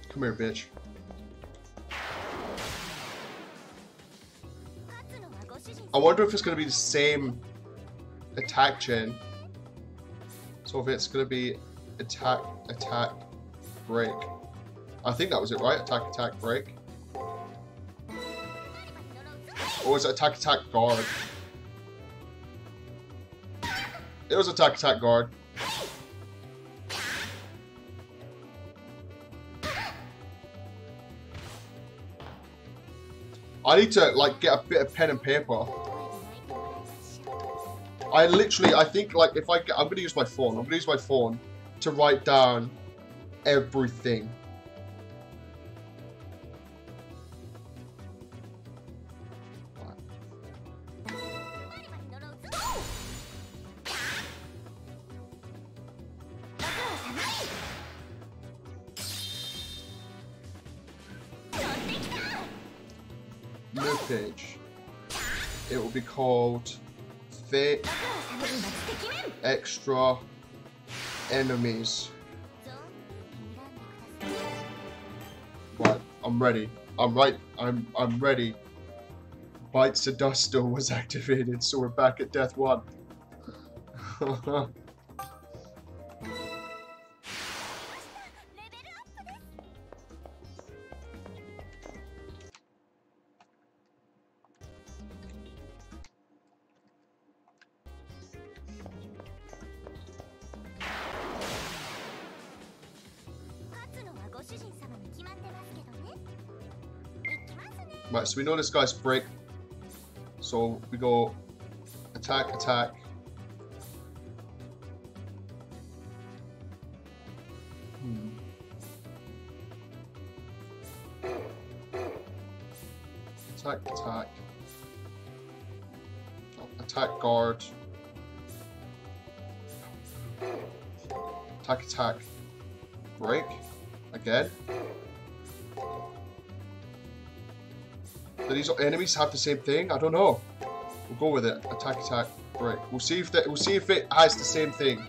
Come here, bitch. I wonder if it's going to be the same attack chain. So if it's going to be attack, attack, break. I think that was it, right? Attack, attack, break. Or was it attack, attack, guard? It was attack, attack, guard. I need to, like, get a bit of pen and paper. I think, like, if I'm going to use my phone. I'm going to use my phone to write down everything. New page. It will be called Fate Extra Enemies. Right, I'm ready. I'm ready. Bite Sedusto was activated, so we're back at Death 1. Right, so we know this guy's break. So we go attack, attack. Attack, attack. Attack, guard. Attack, attack. Break. Again. Do these enemies have the same thing? I don't know. We'll go with it. Attack, attack, break. We'll see if it has the same thing.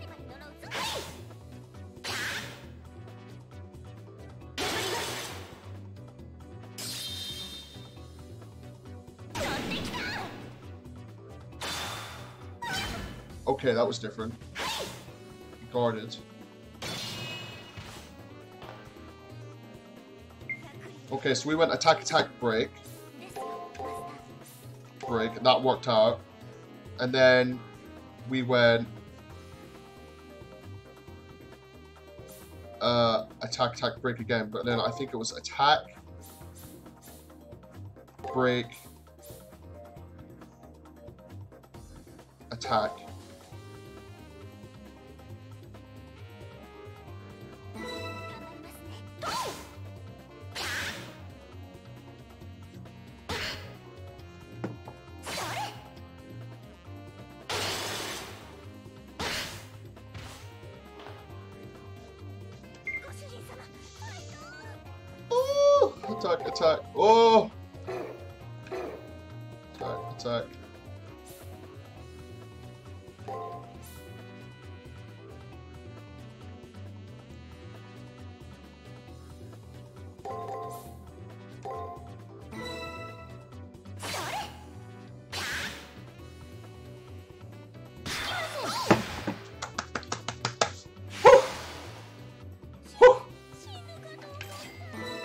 Okay, that was different. Guarded. Okay, so we went attack, attack, break. Break. That worked out. And then we went attack, attack, break again. But then I think it was attack, break, attack. Attack, attack. Oh! Attack, attack.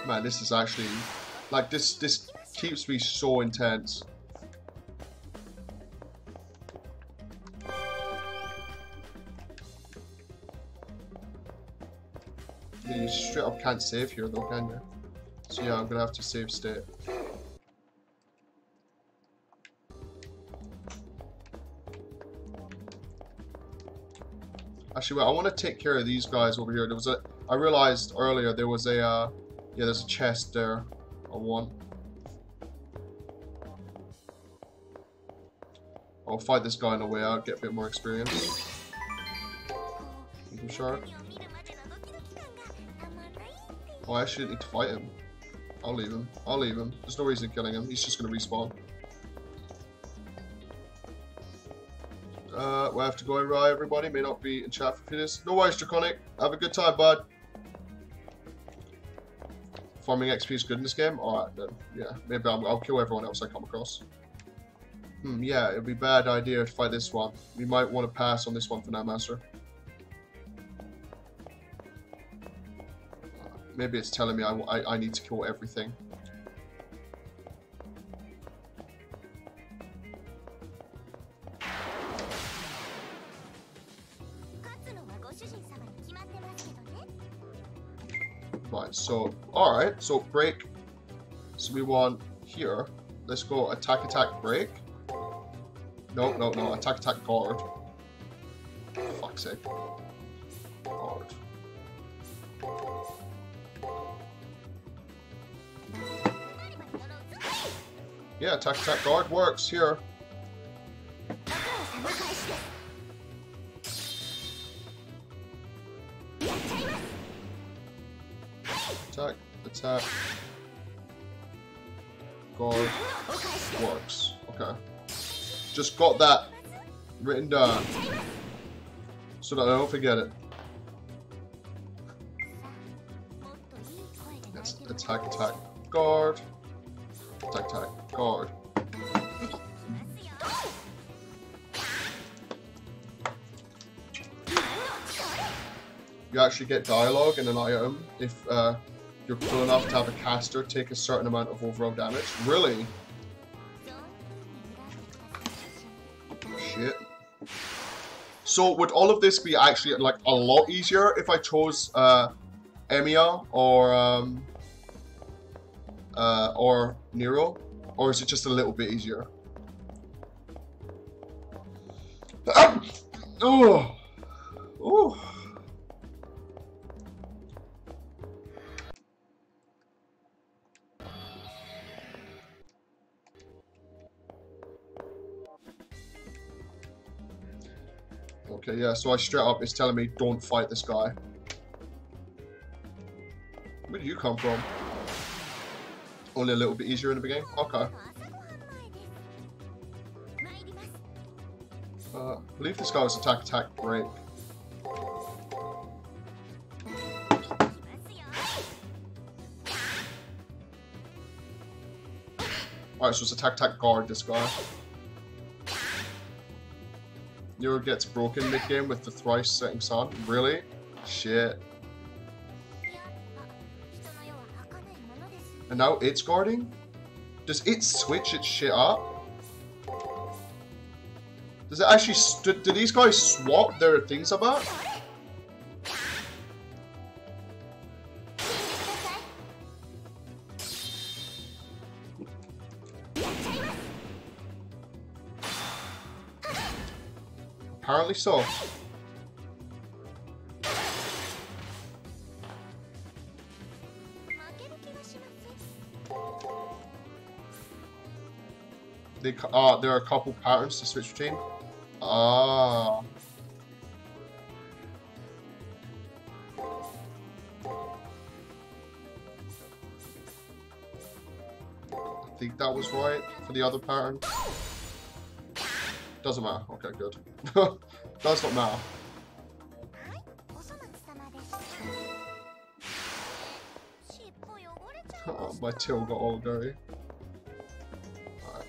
Man, this is actually, like, this keeps me so intense. You straight up can't save here though, can you? So yeah, I'm gonna have to save state. Actually, wait, I want to take care of these guys over here. I realized earlier there was a, yeah, there's a chest there. I want. I'll fight this guy on the way out, get a bit more experience. Shark. Oh, I actually need to fight him. I'll leave him. I'll leave him. There's no reason in killing him. He's just gonna respawn. We'll have to go and ride, everybody. May not be in chat for this. No worries, Draconic. Have a good time, bud. Farming XP is good in this game? Alright then. Yeah, maybe I'll kill everyone else I come across. Yeah, it'd be a bad idea to fight this one. We might want to pass on this one for now, Master. Maybe it's telling me I need to kill everything. Right, so, alright, so break. So we want here. Let's go attack, break. No, attack, guard. For fuck's sake. Guard. Yeah, attack, guard works here. Attack. Guard works. Okay. Just got that written down so that I don't forget it. Let's attack, guard. Attack, guard. You actually get dialogue in an item if you're cool enough to have a caster take a certain amount of overall damage. Really? Shit. So would all of this be actually like a lot easier if I chose Emiya or Nero? Or is it just a little bit easier? Oh. Oh. Okay, yeah, so I straight up is telling me don't fight this guy. Where do you come from? Only a little bit easier in the beginning? Okay. I believe this guy was attack, break. Alright, so it's attack, guard this guy. Nero gets broken mid-game with the thrice setting sun. Really? Shit. And now it's guarding? Does it switch its shit up? Does it actually... do these guys swap their things about? Apparently so. There are a couple patterns to switch between. Ah. I think that was right for the other pattern. Doesn't matter. Okay, good. Does not matter. Oh, my till got all dirty. Alright.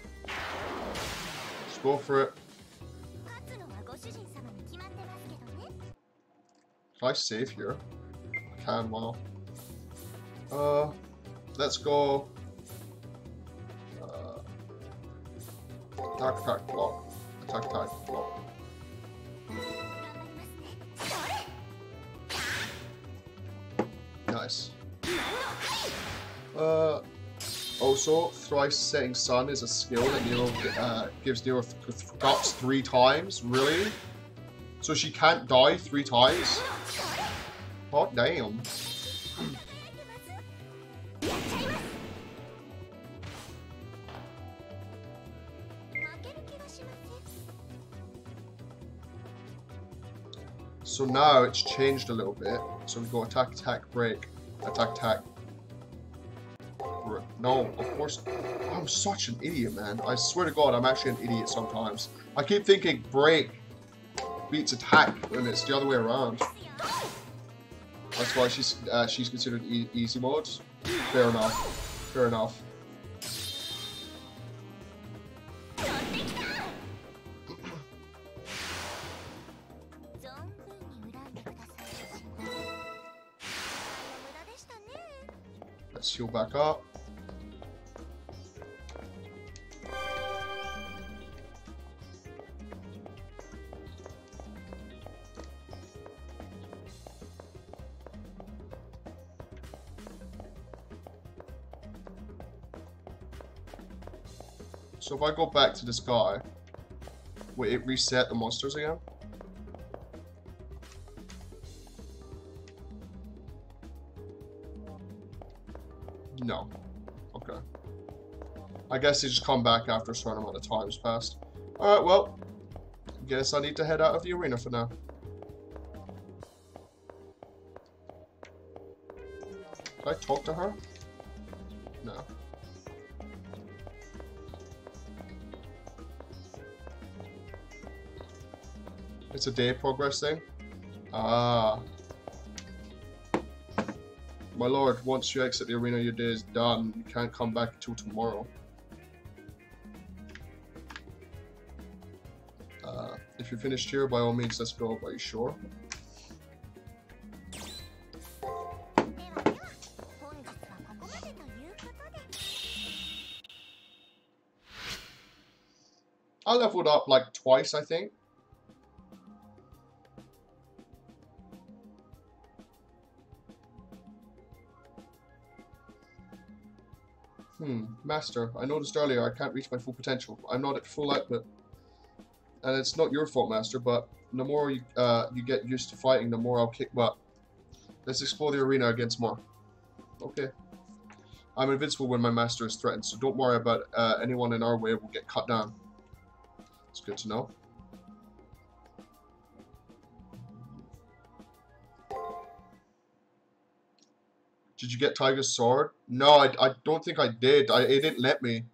Let's go for it. Can I save here? I can, wow. Let's go. Attack, block. Attack, block. Nice. Also, thrice setting sun is a skill that Nero gives Nero guts 3 times. Really? So she can't die 3 times? Oh damn. So now it's changed a little bit. So we go attack, break, attack. No, of course. I'm such an idiot, man. I swear to God, I'm actually an idiot sometimes. I keep thinking break beats attack when it's the other way around. That's why she's considered easy mode. Fair enough. Fair enough. Let's heal back up. So if I go back to this guy, will it reset the monsters again? No. Okay. I guess they just come back after a certain amount of time has passed. Alright, well, guess I need to head out of the arena for now. Can I talk to her? No. It's a day progress thing? Ah. My lord, once you exit the arena, your day is done. You can't come back until tomorrow. If you're finished here, by all means, let's go. Are you sure? I leveled up like twice, I think. Master, I noticed earlier I can't reach my full potential. I'm not at full output. And it's not your fault, Master, but the more you get used to fighting, the more I'll kick butt. Let's explore the arena against more. Okay. I'm invincible when my master is threatened, so don't worry about anyone in our way will get cut down. It's good to know. Did you get Tiger's sword? No, I don't think I did. It didn't let me.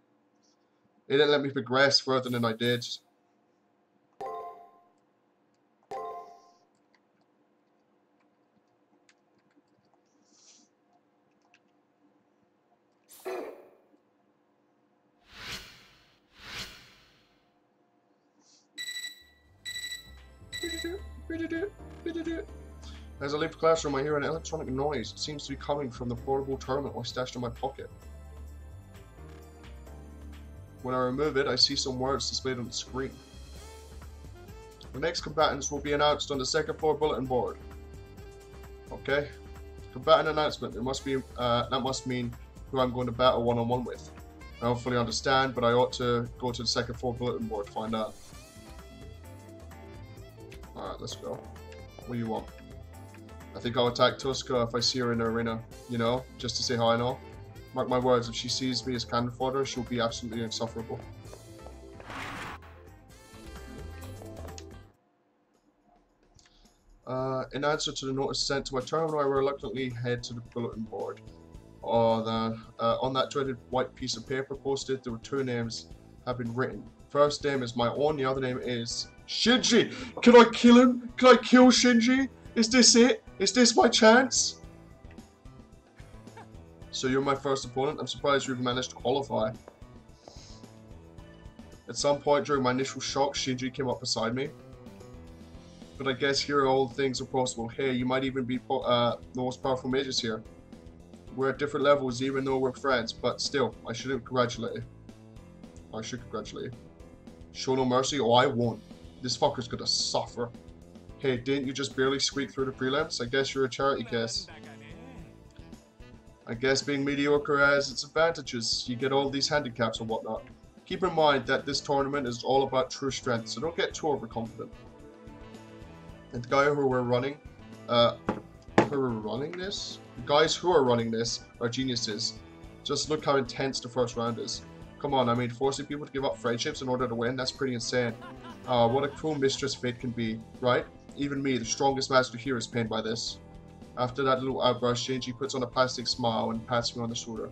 It didn't let me progress further than I did. As I leave the classroom, I hear an electronic noise. It seems to be coming from the portable tournament I stashed in my pocket. When I remove it, I see some words displayed on the screen. The next combatants will be announced on the second floor bulletin board. Okay. Combatant announcement. There must be that must mean who I'm going to battle one-on-one with. I don't fully understand, but I ought to go to the second floor bulletin board to find out. Alright, let's go. What do you want? I think I'll attack Tuska if I see her in the arena, you know, just to say hi and all. Mark my words, if she sees me as cannon fodder, she'll be absolutely insufferable. In answer to the notice sent to my terminal, I reluctantly head to the bulletin board. On that dreaded white piece of paper posted, there were two names have been written. First name is my own, the other name is Shinji. Can I kill him? Can I kill Shinji? Is this it? Is this my chance? So you're my first opponent? I'm surprised you've managed to qualify. At some point during my initial shock, Shinji came up beside me. But I guess here all things are possible. Hey, you might even be the most powerful mages here. We're at different levels even though we're friends, but still, I shouldn't congratulate you. I should congratulate you. Show no mercy? Oh, I won't. This fucker's gonna suffer. Hey, didn't you just barely squeak through the prelims? I guess you're a charity case. I guess being mediocre has its advantages. You get all these handicaps and whatnot. Keep in mind that this tournament is all about true strength, so don't get too overconfident. And the guy who we're running, the guys who are running this are geniuses. Just look how intense the first round is. Come on, I mean, forcing people to give up friendships in order to win, that's pretty insane. What a cruel mistress fate can be, right? Even me, the strongest master here, is pained by this. After that little outburst, Shinji puts on a plastic smile and pats me on the shoulder.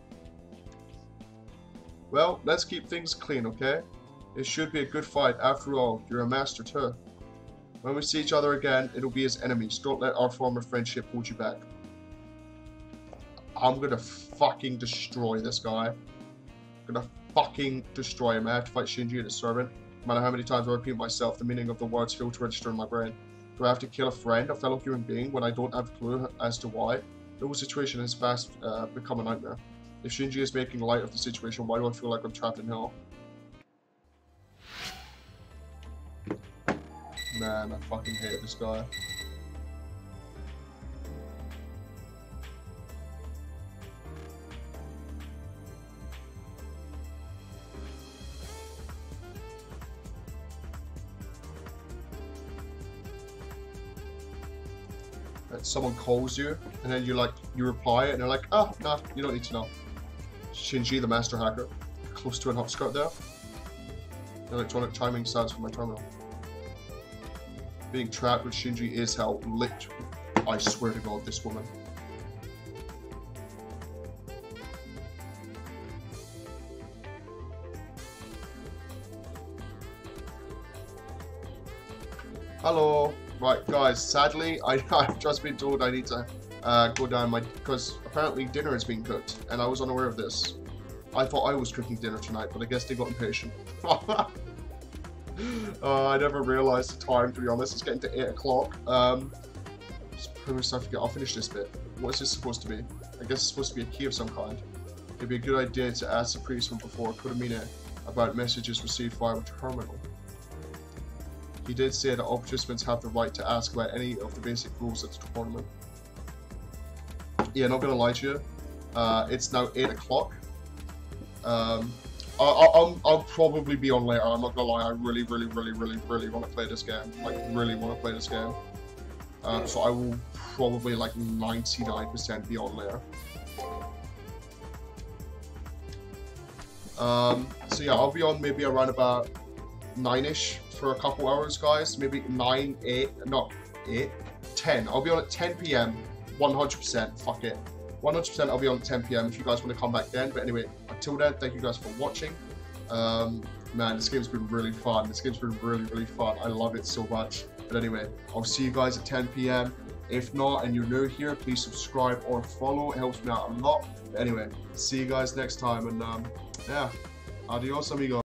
Well, let's keep things clean, okay? It should be a good fight. After all, you're a master too. When we see each other again, it'll be as enemies. Don't let our former friendship hold you back. I'm gonna fucking destroy this guy. I'm gonna fucking destroy him. I have to fight Shinji and his servant. No matter how many times I repeat myself, the meaning of the words fail to register in my brain. Do I have to kill a friend, a fellow human being, when I don't have a clue as to why? The whole situation has fast become a nightmare. If Shinji is making light of the situation, why do I feel like I'm trapped in hell? Man, I fucking hate this guy. Someone calls you, and then you reply, and they're like, "Ah, nah, you don't need to know." Shinji, the master hacker, close to an upskirt there. The electronic chiming sounds from my terminal. Being trapped with Shinji is hell. Literally, I swear to God, this woman. Hello. Right, guys, sadly, I've just been told I need to go down because apparently dinner is being cooked, and I was unaware of this. I thought I was cooking dinner tonight, but I guess they got impatient. I never realized the time, to be honest. It's getting to 8 o'clock. It's pretty much time to get. I'll finish this bit. What is this supposed to be? I guess it's supposed to be a key of some kind. It'd be a good idea to ask the priest from before Kodamine about messages received via a terminal. He did say that all participants have the right to ask about any of the basic rules of the tournament. Yeah, not gonna lie to you. It's now 8 o'clock. I'll probably be on later. I'm not gonna lie. I really want to play this game. Like, really want to play this game. So I will probably like 99% be on later. So yeah, I'll be on maybe around about 9ish for a couple hours, guys. Maybe 9, 8, not 8, 10. I'll be on at 10 p.m. 100%. Fuck it. 100% I'll be on at 10 p.m. if you guys want to come back then. But anyway, until then, thank you guys for watching. Man, this game's been really fun. This game's been really fun. I love it so much. But anyway, I'll see you guys at 10 p.m. If not, and you're new here, please subscribe or follow. It helps me out a lot. But anyway, see you guys next time. And yeah, adios, amigos.